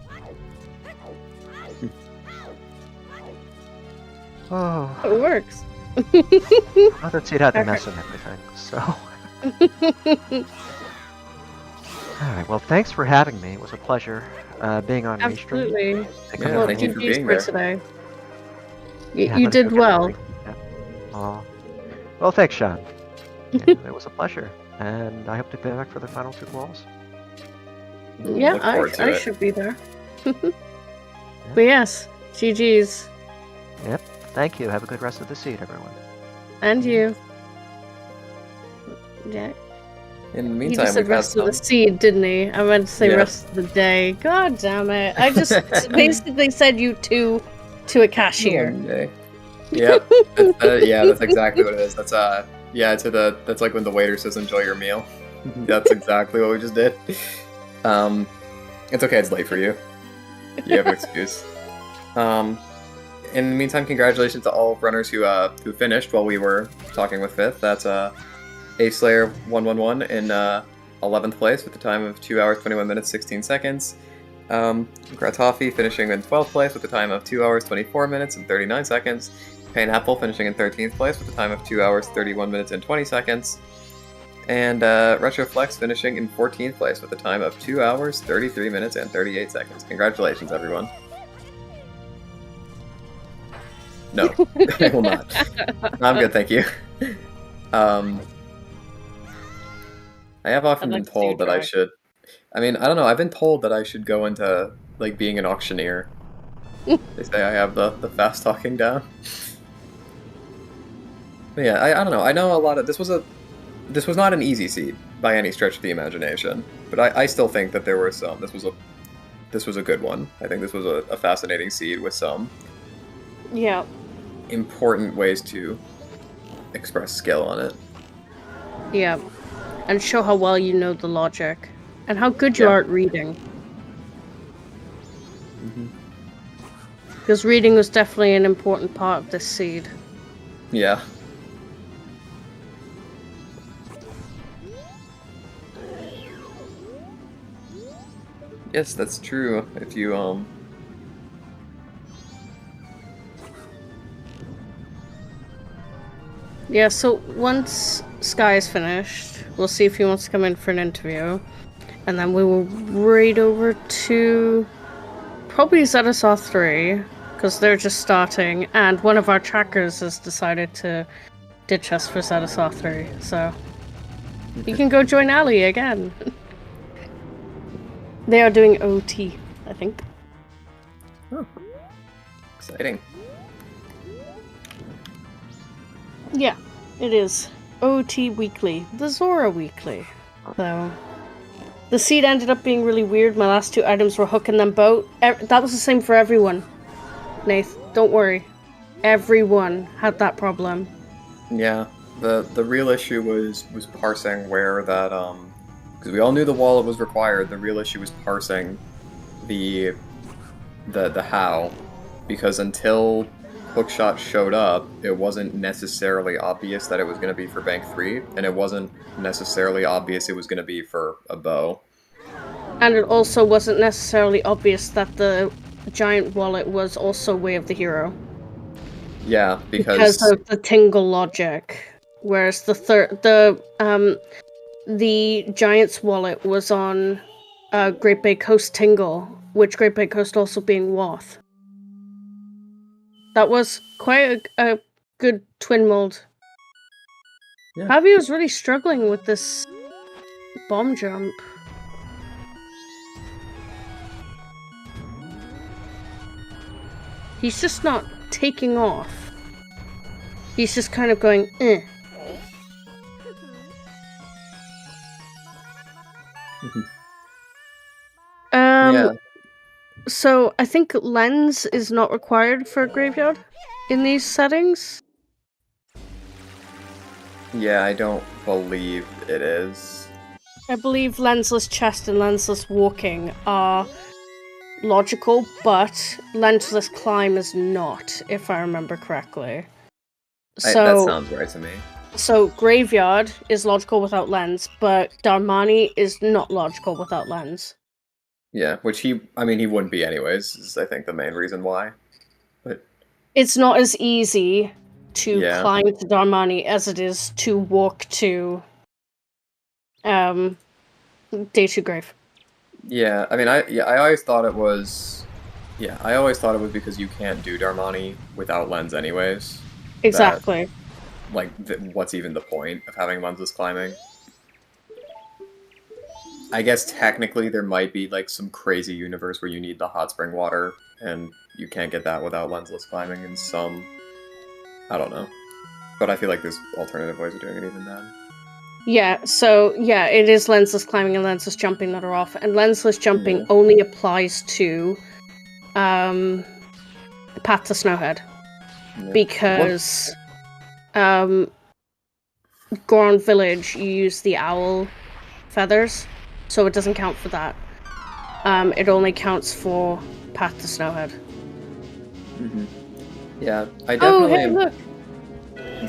Speaker 3: Oh.
Speaker 1: It works.
Speaker 3: I thought he'd had the mess and everything, so... Alright, well, thanks for having me. It was a pleasure being on Restream.
Speaker 1: Absolutely.
Speaker 2: Well, thank you for being there.
Speaker 1: Today. You did well.
Speaker 3: Well, thanks, Sean. It was a pleasure, and I hope to be back for the final 2 balls.
Speaker 1: Yeah, I should be there. But yes, GG's.
Speaker 3: Yep, thank you. Have a good rest of the seed, everyone.
Speaker 1: And you. Yeah.
Speaker 2: In the meantime,
Speaker 1: he just said rest of the seed, didn't he? I meant to say rest of the day. God damn it. I just basically said you to a cashier.
Speaker 2: Yep. That's exactly what it is. That's that's like when the waiter says enjoy your meal. That's exactly what we just did. It's okay, it's late for you. You have an excuse. In the meantime, congratulations to all runners who finished while we were talking with Fifth. That's Slayer 111 in 11th place with a time of 2 hours 21 minutes 16 seconds. Gratofi finishing in 12th place with a time of 2 hours 24 minutes and 39 seconds. Painapple finishing in 13th place with a time of 2 hours 31 minutes and 20 seconds. And Retroflex finishing in 14th place with a time of 2 hours 33 minutes and 38 seconds. Congratulations, everyone. No, I will not. I'm good, thank you. I have often been told that I should... I mean, I don't know, I've been told that I should go into, like, being an auctioneer. They say I have the fast talking down. But yeah, I don't know. I know a lot of this was not an easy seed by any stretch of the imagination, but I still think that there were some. This was a good one. I think this was a fascinating seed with some
Speaker 1: Yeah.
Speaker 2: important ways to express skill on it.
Speaker 1: Yeah. And show how well you know the logic. And how good you
Speaker 2: Yeah.
Speaker 1: are at reading.
Speaker 2: Mm-hmm.
Speaker 1: Because reading was definitely an important part of this seed.
Speaker 2: Yeah. Yes, that's true. If you
Speaker 1: Yeah, so once Sky is finished, we'll see if he wants to come in for an interview. And then we will raid over to probably ZSR 3, because they're just starting, and one of our trackers has decided to ditch us for ZSR 3, so you can go join Ali again. They are doing OT, I think.
Speaker 2: Oh, exciting.
Speaker 1: Yeah, it is. OT Weekly. The Zora Weekly. So, the seed ended up being really weird. My last 2 items were hook and then boat. That was the same for everyone. Nath, don't worry. Everyone had that problem.
Speaker 2: Yeah, the real issue was parsing where that because we all knew the wallet was required. The real issue was parsing the how, because until Hookshot showed up, it wasn't necessarily obvious that it was going to be for Bank 3, and it wasn't necessarily obvious it was going to be for a bow.
Speaker 1: And it also wasn't necessarily obvious that the giant wallet was also Way of the Hero.
Speaker 2: Yeah,
Speaker 1: Because of the tingle logic. Whereas the Giant's wallet was on Great Bay Coast Tingle, which Great Bay Coast also being Wath. That was quite a good twin mold.
Speaker 2: Yeah.
Speaker 1: Javi was really struggling with this bomb jump. He's just not taking off. He's just kind of going, eh.
Speaker 2: Yeah.
Speaker 1: So I think lens is not required for a graveyard in these settings.
Speaker 2: Yeah, I don't believe it is.
Speaker 1: I believe lensless chest and lensless walking are logical, but lensless climb is not, if I remember correctly.
Speaker 2: That sounds right to me.
Speaker 1: So graveyard is logical without lens, but Darmani is not logical without lens.
Speaker 2: Yeah, which he wouldn't be anyways, is I think the main reason why. But
Speaker 1: it's not as easy to climb to Darmani as it is to walk to Day 2 Grave.
Speaker 2: Yeah, I mean, I always thought it was... Yeah, I always thought it was because you can't do Darmani without lens anyways.
Speaker 1: Exactly.
Speaker 2: What's even the point of having lensless climbing? I guess technically there might be, like, some crazy universe where you need the hot spring water, and you can't get that without lensless climbing in some... I don't know. But I feel like there's alternative ways of doing it even then.
Speaker 1: Yeah, so, yeah, it is lensless climbing and lensless jumping that are off, and lensless jumping only applies to Path to Snowhead. Yeah. Because Goron Village, you use the owl feathers, so it doesn't count for that. It only counts for Path to Snowhead.
Speaker 2: Mm-hmm. Yeah, I definitely...
Speaker 1: Oh, hey, look!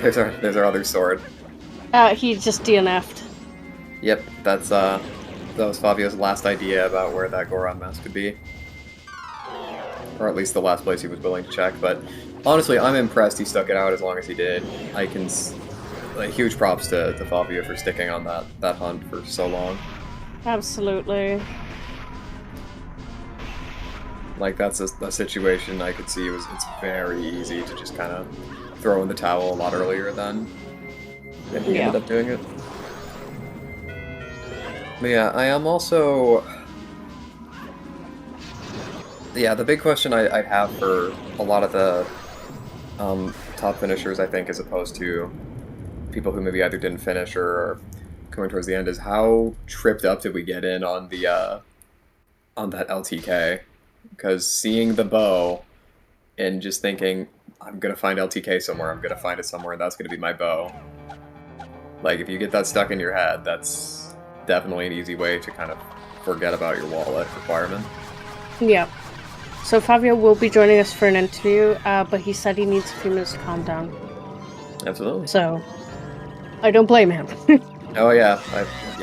Speaker 2: There's our other sword.
Speaker 1: He just DNF'd.
Speaker 2: Yep, that was Fabio's last idea about where that Goron mask could be. Or at least the last place he was willing to check, but honestly, I'm impressed he stuck it out as long as he did. I can... huge props to Fabio for sticking on that hunt for so long.
Speaker 1: Absolutely.
Speaker 2: Like, that's a situation I could see it's very easy to just kind of throw in the towel a lot earlier than he ended up doing it. But yeah, I am also... Yeah, the big question I'd have for a lot of the top finishers, I think, as opposed to people who maybe either didn't finish or are coming towards the end is how tripped up did we get in on the on that LTK? Because seeing the bow and just thinking, I'm gonna find LTK somewhere, I'm gonna find it somewhere, and that's gonna be my bow. Like, if you get that stuck in your head, that's definitely an easy way to kind of forget about your wallet requirement.
Speaker 1: Yeah. So Fabio will be joining us for an interview, but he said he needs a few minutes to calm down.
Speaker 2: Absolutely.
Speaker 1: So, I don't blame him.
Speaker 2: Oh yeah,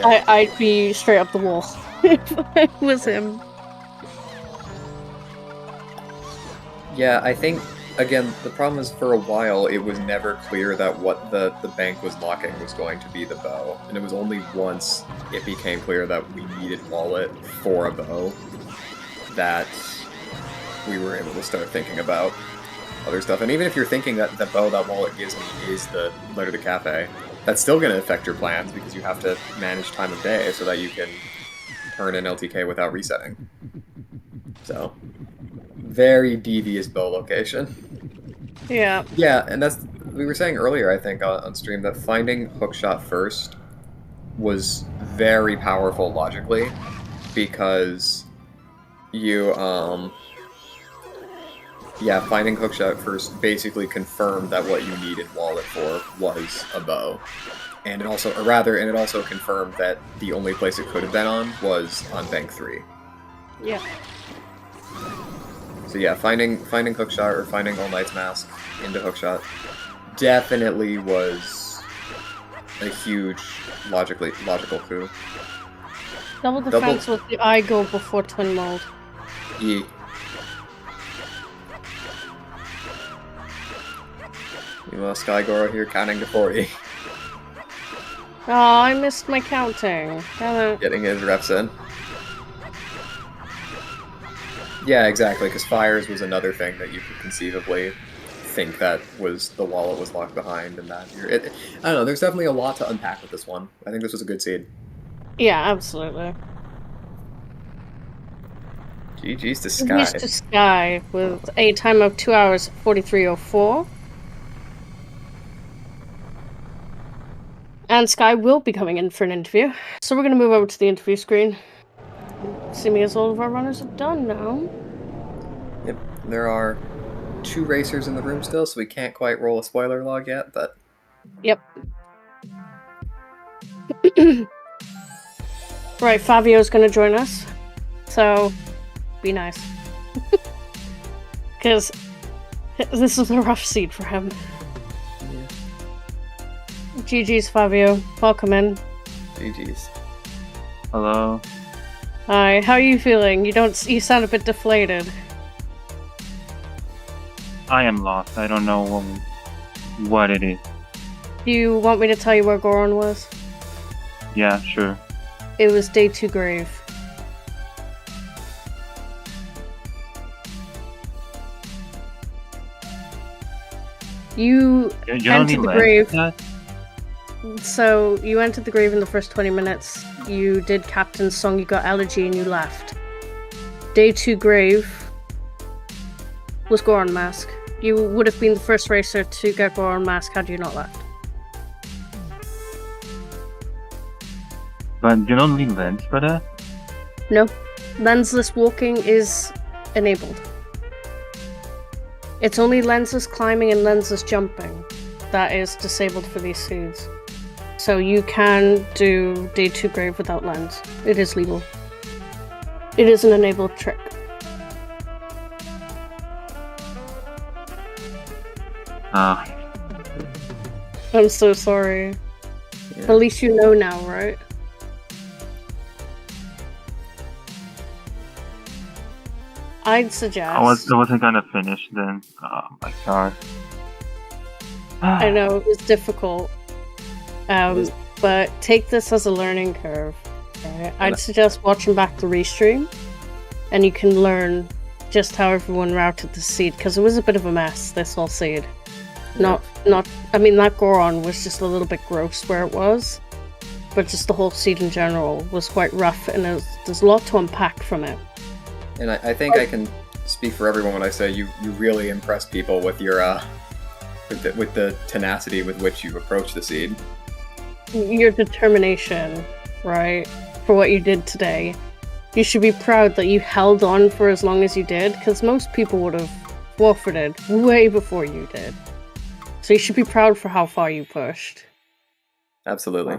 Speaker 1: I'd be straight up the wall if I was him.
Speaker 2: Yeah, I think, again, the problem is for a while it was never clear that what the bank was locking was going to be the bow. And it was only once it became clear that we needed wallet for a bow that we were able to start thinking about other stuff. And even if you're thinking that the bow that wallet gives me is the letter de cafe, that's still going to affect your plans because you have to manage time of day so that you can turn in LTK without resetting. So, very devious bow location.
Speaker 1: Yeah.
Speaker 2: Yeah, and that's, we were saying earlier, I think, on stream, that finding hookshot first was very powerful logically, because you, yeah, finding hookshot first basically confirmed that what you needed wallet for was a bow. And it also, or rather, and it also confirmed that the only place it could have been on was on bank 3.
Speaker 1: Yeah.
Speaker 2: So yeah, finding hookshot or finding All Knight's Mask into hookshot definitely was a huge logical coup.
Speaker 1: Double defense with the eye go before twin mold.
Speaker 2: Yeah. Meanwhile, Skygoro here counting to 40.
Speaker 1: Oh, I missed my counting.
Speaker 2: Getting his reps in. Yeah, exactly, because fires was another thing that you could conceivably think that was the wallet was locked behind, and that I don't know, there's definitely a lot to unpack with this one. I think this was a good seed.
Speaker 1: Yeah, absolutely.
Speaker 2: GG's to Sky.
Speaker 1: GG's to Sky with a time of 2 hours 43:04. And Sky will be coming in for an interview. So we're going to move over to the interview screen. Seeming as all of our runners are done now.
Speaker 2: Yep, there are 2 racers in the room still, so we can't quite roll a spoiler log yet, but...
Speaker 1: Yep. Right, Fabio's going to join us. So, be nice. Because this is a rough seat for him.
Speaker 2: Yeah.
Speaker 1: GG's, Fabio. Welcome in.
Speaker 2: GG's.
Speaker 4: Hello.
Speaker 1: Hi, how are you feeling? You sound a bit deflated.
Speaker 4: I am lost. I don't know what it is.
Speaker 1: Do you want me to tell you where Goron was?
Speaker 4: Yeah, sure.
Speaker 1: It was day 2 grave. You entered the grave. So you entered the grave in the first 20 minutes. You did Captain's Song, you got Elegy, and you left. Day 2 grave was Goron Mask. You would have been the first racer to get Goron Mask had you not left.
Speaker 4: But you don't need lens for that?
Speaker 1: No. Lensless walking is enabled. It's only lensless climbing and lensless jumping that is disabled for these seeds. So you can do day 2 grave without lens. It is legal. It is an enabled trick. I'm so sorry.
Speaker 2: Yeah.
Speaker 1: At least you know now, right? I'd suggest...
Speaker 4: I wasn't gonna finish then. Oh my god.
Speaker 1: I know, it was difficult. But take this as a learning curve. Right? I'd suggest watching back the restream, and you can learn just how everyone routed the seed, because it was a bit of a mess, this whole seed. I mean, that Goron was just a little bit gross where it was, but just the whole seed in general was quite rough, and there's a lot to unpack from it.
Speaker 2: And I think I can speak for everyone when I say you really impressed people with your with the tenacity with which you approach the seed.
Speaker 1: Your determination, right, for what you did today. You should be proud that you held on for as long as you did, because most people would have forfeited way before you did. So you should be proud for how far you pushed.
Speaker 2: Absolutely.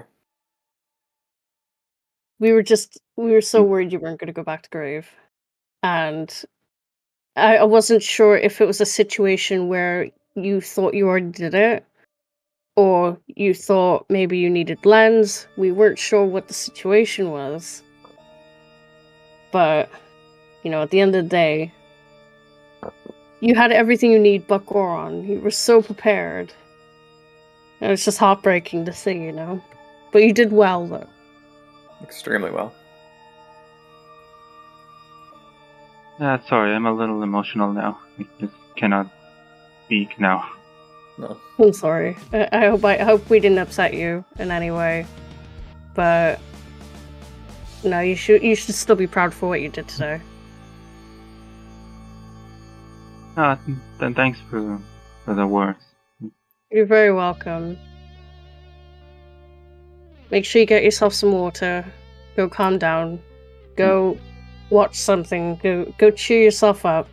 Speaker 1: We were so worried you weren't going to go back to grave. And I wasn't sure if it was a situation where you thought you already did it, or you thought maybe you needed lens. We weren't sure what the situation was. But, at the end of the day, you had everything you need but Goron. You were so prepared. And it's just heartbreaking to see, But you did well, though.
Speaker 2: Extremely well.
Speaker 4: Sorry, I'm a little emotional now. I just cannot speak now.
Speaker 2: No.
Speaker 1: I'm sorry. I hope we didn't upset you in any way. But no, you should still be proud for what you did today.
Speaker 4: Then thanks for the words.
Speaker 1: You're very welcome. Make sure you get yourself some water. Go calm down. Go watch something. Go cheer yourself up.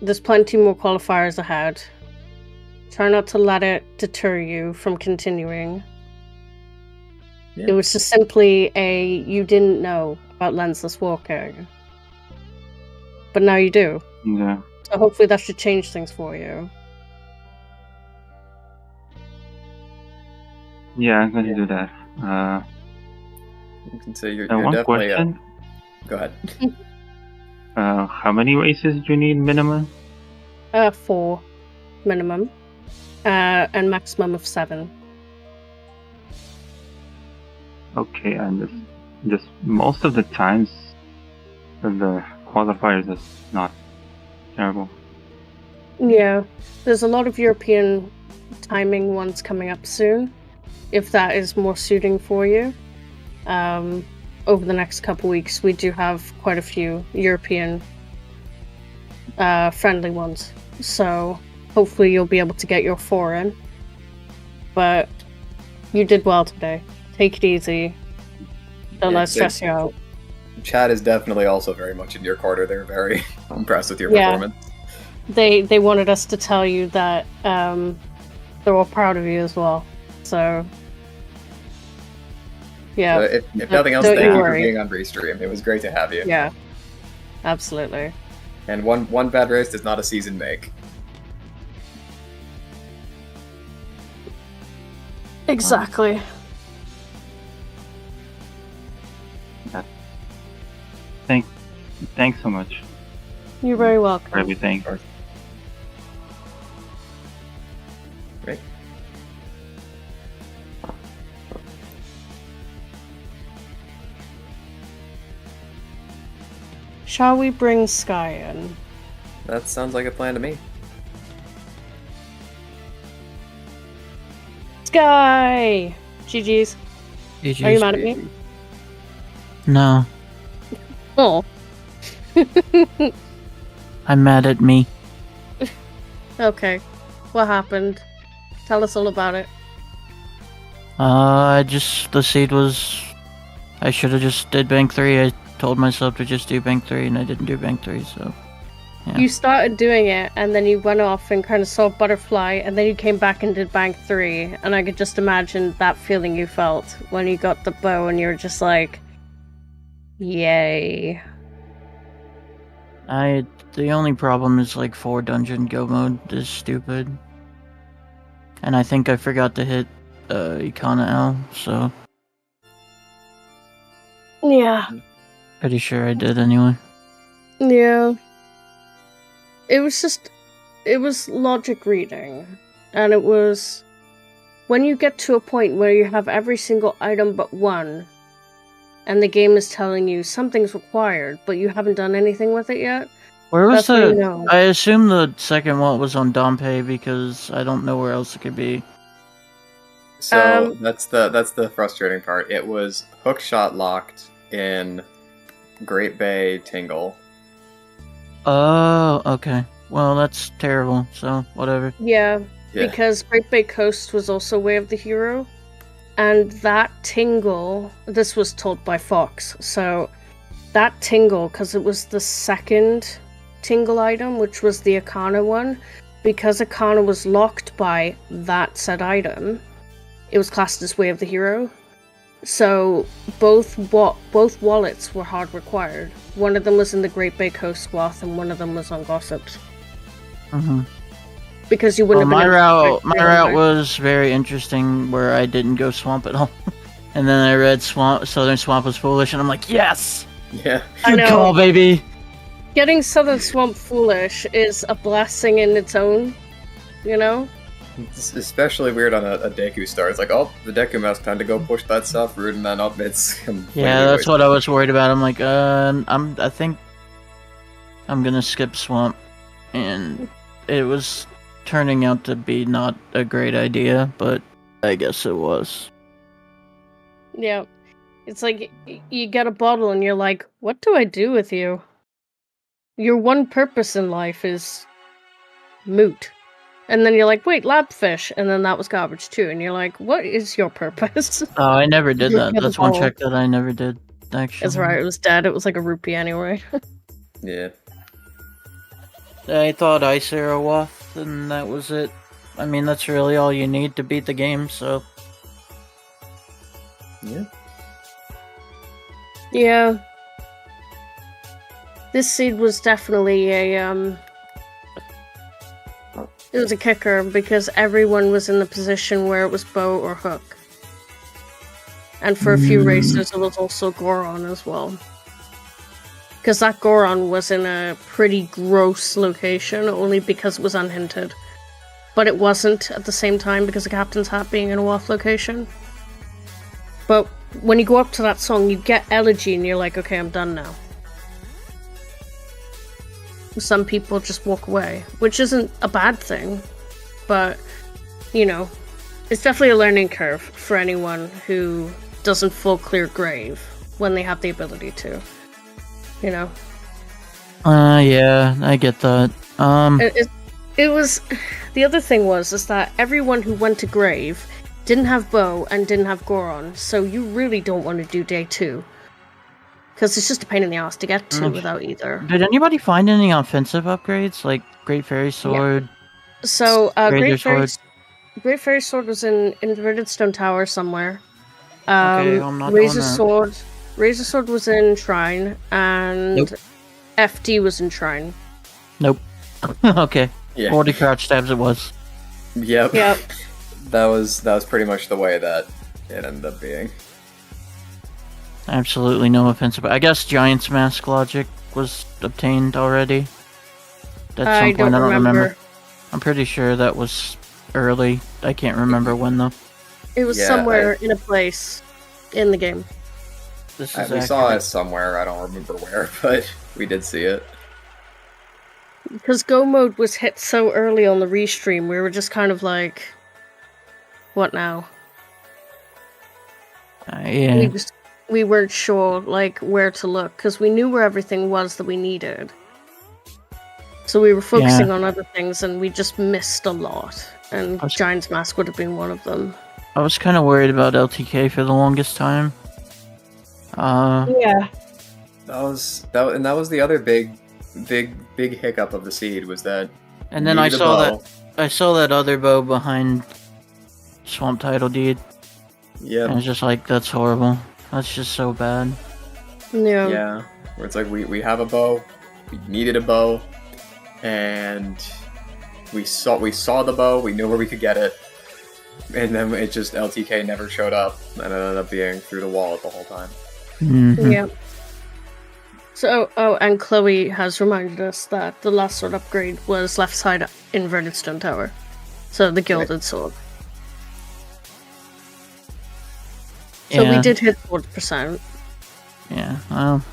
Speaker 1: There's plenty more qualifiers ahead. Try not to let it deter you from continuing.
Speaker 2: Yeah.
Speaker 1: It was just simply you didn't know about lensless walking. But now you do.
Speaker 4: Yeah.
Speaker 1: So hopefully that should change things for you.
Speaker 4: Yeah, I'm going to do that.
Speaker 2: You can say you're
Speaker 4: One
Speaker 2: definitely.
Speaker 4: question.
Speaker 2: Go ahead.
Speaker 4: How many races do you need minimum?
Speaker 1: 4 minimum. And maximum of 7.
Speaker 4: Okay, and just most of the times the qualifiers is not terrible.
Speaker 1: Yeah, there's a lot of European timing ones coming up soon, if that is more suiting for you. Over the next couple weeks, we do have quite a few European friendly ones, so hopefully you'll be able to get your 4 in. But you did well today. Take it easy. Don't let it stress you out.
Speaker 2: Chad is definitely also very much in your quarter. They're very impressed with your performance.
Speaker 1: They wanted us to tell you that they're all proud of you as well. So yeah.
Speaker 2: So if nothing else, thank you for being on Restream. It was great to have you.
Speaker 1: Yeah. Absolutely.
Speaker 2: And one bad race does not a season make.
Speaker 1: Exactly.
Speaker 4: Thanks so much
Speaker 1: You're very welcome.
Speaker 4: for everything.
Speaker 2: Great.
Speaker 1: Shall we bring Sky in?
Speaker 2: That sounds like a plan to me.
Speaker 1: Sky! GG's. Are you mad at me?
Speaker 5: No,
Speaker 1: Oh.
Speaker 5: I'm mad at me.
Speaker 1: Okay. What happened? Tell us all about it.
Speaker 5: The seed was... I should have just did bank 3. I told myself to just do bank 3 and I didn't do bank 3, so... Yeah.
Speaker 1: You started doing it, and then you went off and kind of saw Butterfly, and then you came back and did bank 3, and I could just imagine that feeling you felt when you got the bow and you were just like... Yay.
Speaker 5: The only problem is, 4 dungeon go mode is stupid. And I think I forgot to hit Icona L, so...
Speaker 1: Yeah.
Speaker 5: Pretty sure I did anyway.
Speaker 1: Yeah. It was logic reading. And it was... When you get to a point where you have every single item but one, and the game is telling you something's required, but you haven't done anything with it yet.
Speaker 5: Where was
Speaker 1: That's when you know.
Speaker 5: I assume the second one was on Dompe because I don't know where else it could be.
Speaker 2: So that's the frustrating part. It was hookshot locked in Great Bay Tingle.
Speaker 5: Oh, okay. well, that's terrible. So whatever.
Speaker 1: Yeah,
Speaker 2: Yeah.
Speaker 1: because Great Bay Coast was also Way of the Hero, and that tingle. This was told by Fox, so that tingle, because it was the second tingle item, which was the Akana one, because Akana was locked by that said item, it was classed as Way of the Hero. So both wallets were hard required. One of them was in the Great Bay Coast swath, and one of them was on Gossips.
Speaker 5: Mm-hmm.
Speaker 1: Because you wouldn't
Speaker 5: Well,
Speaker 1: have been
Speaker 5: my route was very interesting, where I didn't go swamp at all, and then I read Southern Swamp was foolish, and I'm like, yes,
Speaker 2: Yeah.
Speaker 1: I
Speaker 5: good
Speaker 1: know.
Speaker 5: call, baby.
Speaker 1: Getting Southern Swamp foolish is a blessing in its own, you know?
Speaker 2: It's especially weird on a Deku star. It's like, oh, the Deku mouse, time to go push that stuff, root, and then up. It's
Speaker 5: Yeah, that's what I was worried about. I'm like, I think I'm gonna skip swamp, and it was turning out to be not a great idea, but I guess it was.
Speaker 1: Yeah. It's like you get a bottle and you're like, what do I do with you? Your one purpose in life is moot. And then you're like, wait, labfish. And then that was garbage too. And you're like, what is your purpose?
Speaker 5: Oh, I never did
Speaker 1: You
Speaker 5: that.
Speaker 1: get a
Speaker 5: That's one
Speaker 1: bottle.
Speaker 5: check that I never did, actually.
Speaker 1: It's right, it was dead. It was like a rupee anyway.
Speaker 2: Yeah.
Speaker 5: I thought Ice Arrow Wath, and that was it. I mean, that's really all you need to beat the game, so...
Speaker 2: Yeah.
Speaker 1: Yeah. This seed was definitely a, it was a kicker because everyone was in the position where it was bow or hook. And for a few races, it was also Goron as well. Because that Goron was in a pretty gross location, only because it was unhinted. But it wasn't at the same time because of Captain's Hat being in a Waff location. But when you go up to that song, you get Elegy and you're like, okay, I'm done now. Some people just walk away, which isn't a bad thing. But, you know, it's definitely a learning curve for anyone who doesn't full clear grave when they have the ability to. You know?
Speaker 5: Yeah, I get that.
Speaker 1: It was... The other thing was is that everyone who went to grave didn't have bow and didn't have Goron, so you really don't want to do day 2. Because it's just a pain in the ass to get to without either.
Speaker 5: Did anybody find any offensive upgrades, like Great Fairy Sword?
Speaker 1: So,
Speaker 5: Great
Speaker 1: Great Fairy Sword was in Inverted Stone Tower somewhere.
Speaker 5: Okay, I'm not doing
Speaker 1: Razor
Speaker 5: that.
Speaker 1: Razor Sword was in Shrine, and
Speaker 5: Nope.
Speaker 1: FD was in Shrine.
Speaker 5: Nope. Okay.
Speaker 2: Yeah.
Speaker 5: 40 crouch stabs it was.
Speaker 2: Yep.
Speaker 1: Yep.
Speaker 2: That was pretty much the way that it ended up being.
Speaker 5: Absolutely no offensive. I guess Giant's Mask logic was obtained already. At
Speaker 1: I
Speaker 5: some point, I don't remember. I'm pretty sure that was early. I can't remember when though.
Speaker 1: It was
Speaker 2: Yeah,
Speaker 1: somewhere in a place in the game.
Speaker 5: This is
Speaker 2: We saw
Speaker 5: accurate.
Speaker 2: it somewhere, I don't remember where, but we did see it.
Speaker 1: Because Go Mode was hit so early on the restream, we were just kind of like, what now?
Speaker 5: Yeah.
Speaker 1: We weren't sure like where to look because we knew where everything was that we needed. So we were focusing on other things and we just missed a lot. And Giant's Mask would have been one of them.
Speaker 5: I was kind of worried about LTK for the longest time.
Speaker 1: Yeah.
Speaker 2: That was the other big hiccup of the seed was that.
Speaker 5: And then I saw that other bow behind Swamp Title Deed.
Speaker 2: Yeah.
Speaker 5: And I was just like, that's horrible. That's just so bad.
Speaker 1: Yeah.
Speaker 2: Yeah. Where it's like we have a bow, we needed a bow, and we saw the bow, we knew where we could get it, and then it just LTK never showed up, and it ended up being through the wall the whole time.
Speaker 5: Mm-hmm.
Speaker 1: Yeah. So, and Chloe has reminded us that the last sword upgrade was left side Inverted Stone Tower. So the Gilded Sword. So we did hit 40%.
Speaker 5: Yeah, well,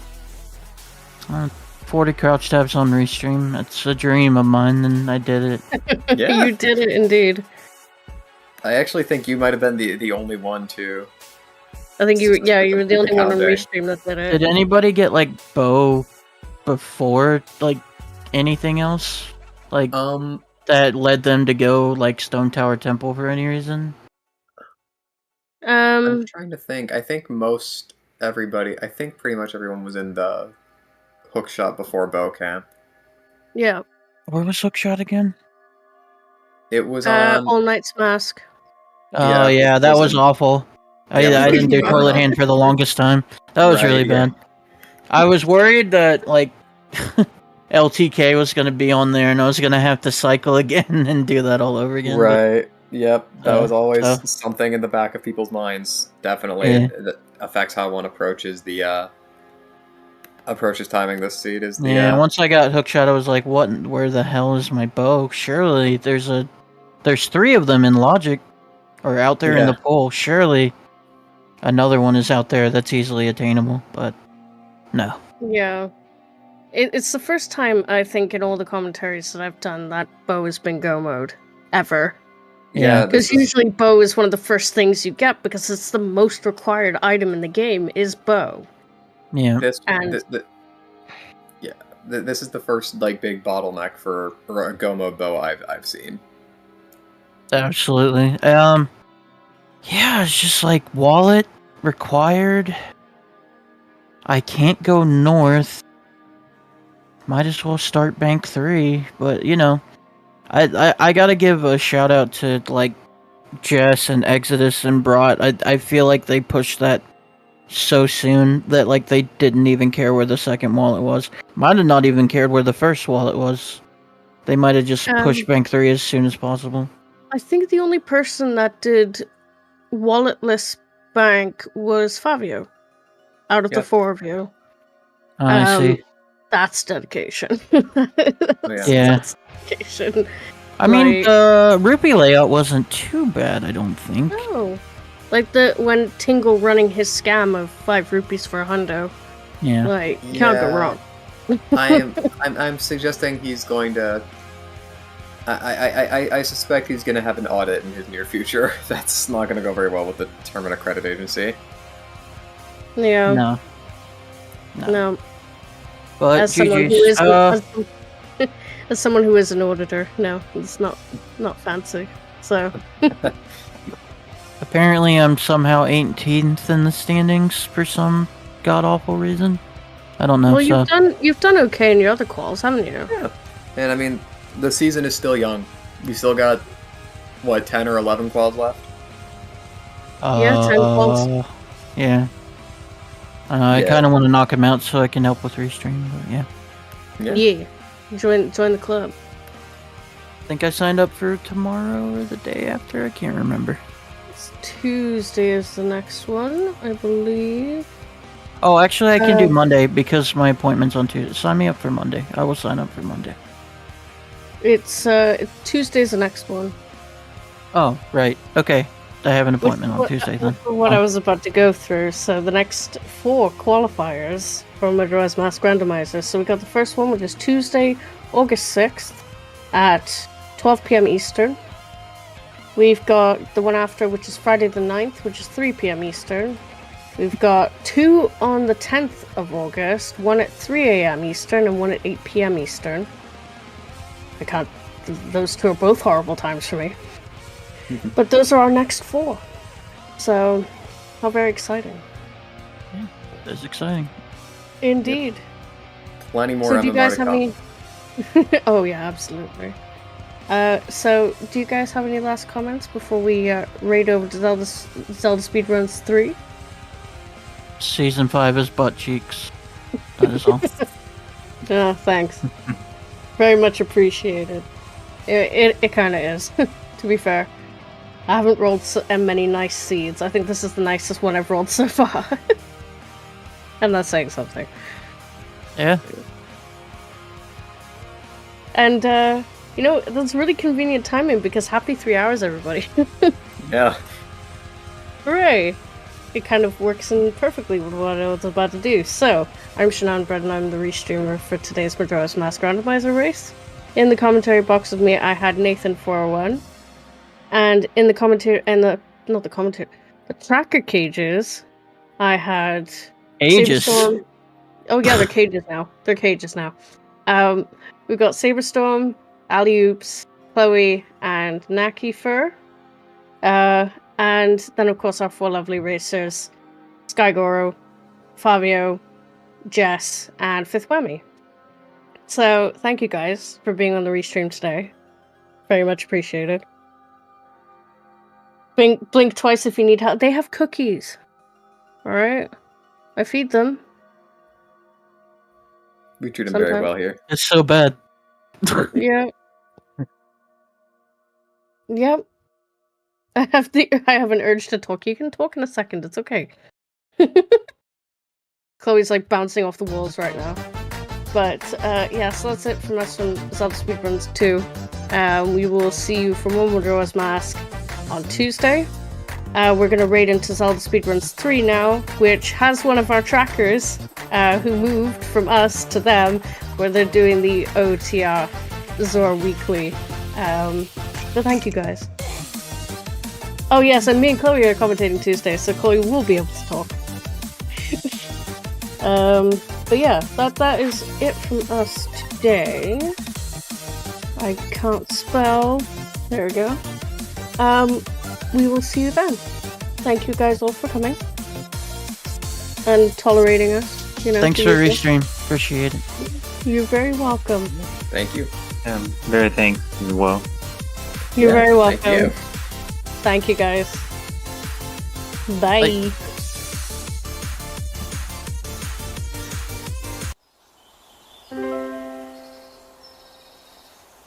Speaker 5: 40 crouch tabs on restream. That's a dream of mine, and I did it.
Speaker 2: Yeah.
Speaker 1: You did it indeed.
Speaker 2: I actually think you might have been the only one to.
Speaker 1: I think you were the only one on
Speaker 2: There.
Speaker 1: restream that did it.
Speaker 5: Did anybody get like bow before like anything else? Like that led them to go like Stone Tower Temple for any reason?
Speaker 2: I'm trying to think. I think pretty much everyone was in the hookshot before bow camp.
Speaker 1: Yeah.
Speaker 5: Where was Hookshot again?
Speaker 2: It was on.
Speaker 1: All Knight's Mask.
Speaker 5: Oh yeah, that was awful. I didn't do toilet hand for the longest time. That was really bad. I was worried that like LTK was gonna be on there and I was gonna have to cycle again and do that all over again.
Speaker 2: Right. Yep. That was always something in the back of people's minds. Definitely, that affects how one approaches the timing this seed. Is the
Speaker 5: once I got Hookshot, I was like, "What? Where the hell is my bow? Surely there's 3 of them in Logic, or out there in the pool. Surely another one is out there that's easily attainable." But no.
Speaker 1: Yeah. It's the first time, I think, in all the commentaries that I've done that bow has been go mode. Ever.
Speaker 5: Yeah.
Speaker 1: Because usually bow is one of the first things you get, because it's the most required item in the game, is bow.
Speaker 5: Yeah.
Speaker 2: This is the first like big bottleneck for a go mode bow I've seen.
Speaker 5: Absolutely. Yeah, it's just like wallet required. I can't go north. Might as well start Bank 3, but you know, I gotta give a shout out to like Jess and Exodus and Brought. I feel like they pushed that so soon that like they didn't even care where the second wallet was. Might have not even cared where the first wallet was. They might have just pushed Bank 3 as soon as possible.
Speaker 1: I think the only person that did walletless Bank was Fabio. Out of the 4 of you.
Speaker 5: I see.
Speaker 1: That's dedication.
Speaker 5: That's
Speaker 1: dedication.
Speaker 5: I mean, the rupee layout wasn't too bad, I don't think.
Speaker 1: No. Like when Tingle running his scam of 5 rupees for a hundo.
Speaker 5: Yeah.
Speaker 1: Like, can't go wrong.
Speaker 2: I'm suggesting he's going to. I suspect he's going to have an audit in his near future. That's not going to go very well with the Tournament Credit Agency.
Speaker 1: Yeah.
Speaker 5: No. But
Speaker 1: as someone who is as someone who is an auditor, no, it's not fancy. So
Speaker 5: apparently I'm somehow 18th in the standings for some god awful reason. I don't know.
Speaker 1: Well, you've done okay in your other quals, haven't you?
Speaker 2: Yeah. And I mean, the season is still young. You still got what, 10 or 11 quals left?
Speaker 1: Yeah, 10 quals.
Speaker 5: Yeah. I kind of want to knock him out so I can help with restream, but
Speaker 1: yeah. Join the club.
Speaker 5: I think I signed up for tomorrow or the day after. I can't remember.
Speaker 1: It's Tuesday is the next one, I believe.
Speaker 5: Oh, actually, I can do Monday because my appointment's on Tuesday. Sign me up for Monday. I will sign up for Monday.
Speaker 1: It's Tuesday's the next one.
Speaker 5: Oh, right. Okay. I have an appointment on Tuesday then.
Speaker 1: What I was about to go through. So the next 4 qualifiers for Majora's Mask Randomizer. So we got the first one, which is Tuesday, August 6th at 12 p.m. Eastern. We've got the one after, which is Friday the 9th, which is 3 p.m. Eastern. We've got 2 on the 10th of August, one at 3 a.m. Eastern and one at 8 p.m. Eastern. Those 2 are both horrible times for me. But those are our next 4. So, how very exciting.
Speaker 5: Yeah, that's exciting.
Speaker 1: Indeed.
Speaker 2: Yep. Plenty more
Speaker 1: so do you guys
Speaker 2: to
Speaker 1: have any... Oh yeah, absolutely. So, do you guys have any last comments before we raid over to Zelda Speedruns 3?
Speaker 5: Season 5 is butt cheeks. That is all.
Speaker 1: Oh, thanks. Very much appreciated. It kind of is, to be fair. I haven't rolled many nice seeds. I think this is the nicest one I've rolled so far. And that's saying something.
Speaker 5: Yeah.
Speaker 1: And, that's really convenient timing because happy 3 hours, everybody.
Speaker 2: Yeah.
Speaker 1: Hooray! It kind of works in perfectly with what I was about to do. So, I'm Shannon Bread and I'm the restreamer for today's Majora's Mask Randomizer race. In the commentary box with me, I had Nathan401. And in the commentary, the tracker cages, I had...
Speaker 5: Aegis.
Speaker 1: Oh yeah, they're cages now. We've got Saberstorm, Alley Oops, Chloe, and Naki Fur. And then, of course, our 4 lovely racers, Skygoro, Fabio, Jess, and Fifth Whammy. So, thank you guys for being on the restream today. Very much appreciated. Blink twice if you need help. They have cookies. Alright? I feed them.
Speaker 2: We treat them very well here.
Speaker 5: It's so bad.
Speaker 1: Yeah. Yep. I have an urge to talk. You can talk in a second. It's okay. Chloe's like bouncing off the walls right now. But yeah, so that's it from us from Zelda Speedruns 2. We will see you for more Majora's Mask on Tuesday. We're going to raid into Zelda Speedruns 3 now, which has one of our trackers who moved from us to them, where they're doing the OTR Zora Weekly. So thank you guys. Oh yes, and me and Chloe are commentating Tuesday, so Chloe will be able to talk. But yeah, that is it from us today. I can't spell. There we go. We will see you then. Thank you guys all for coming and tolerating us. You know.
Speaker 5: Thanks for restream. Appreciate it.
Speaker 1: You're very welcome.
Speaker 2: Thank you.
Speaker 4: Very thanks as well.
Speaker 1: You're very welcome.
Speaker 2: Thank you.
Speaker 1: Thank you guys. Bye.
Speaker 5: Bye.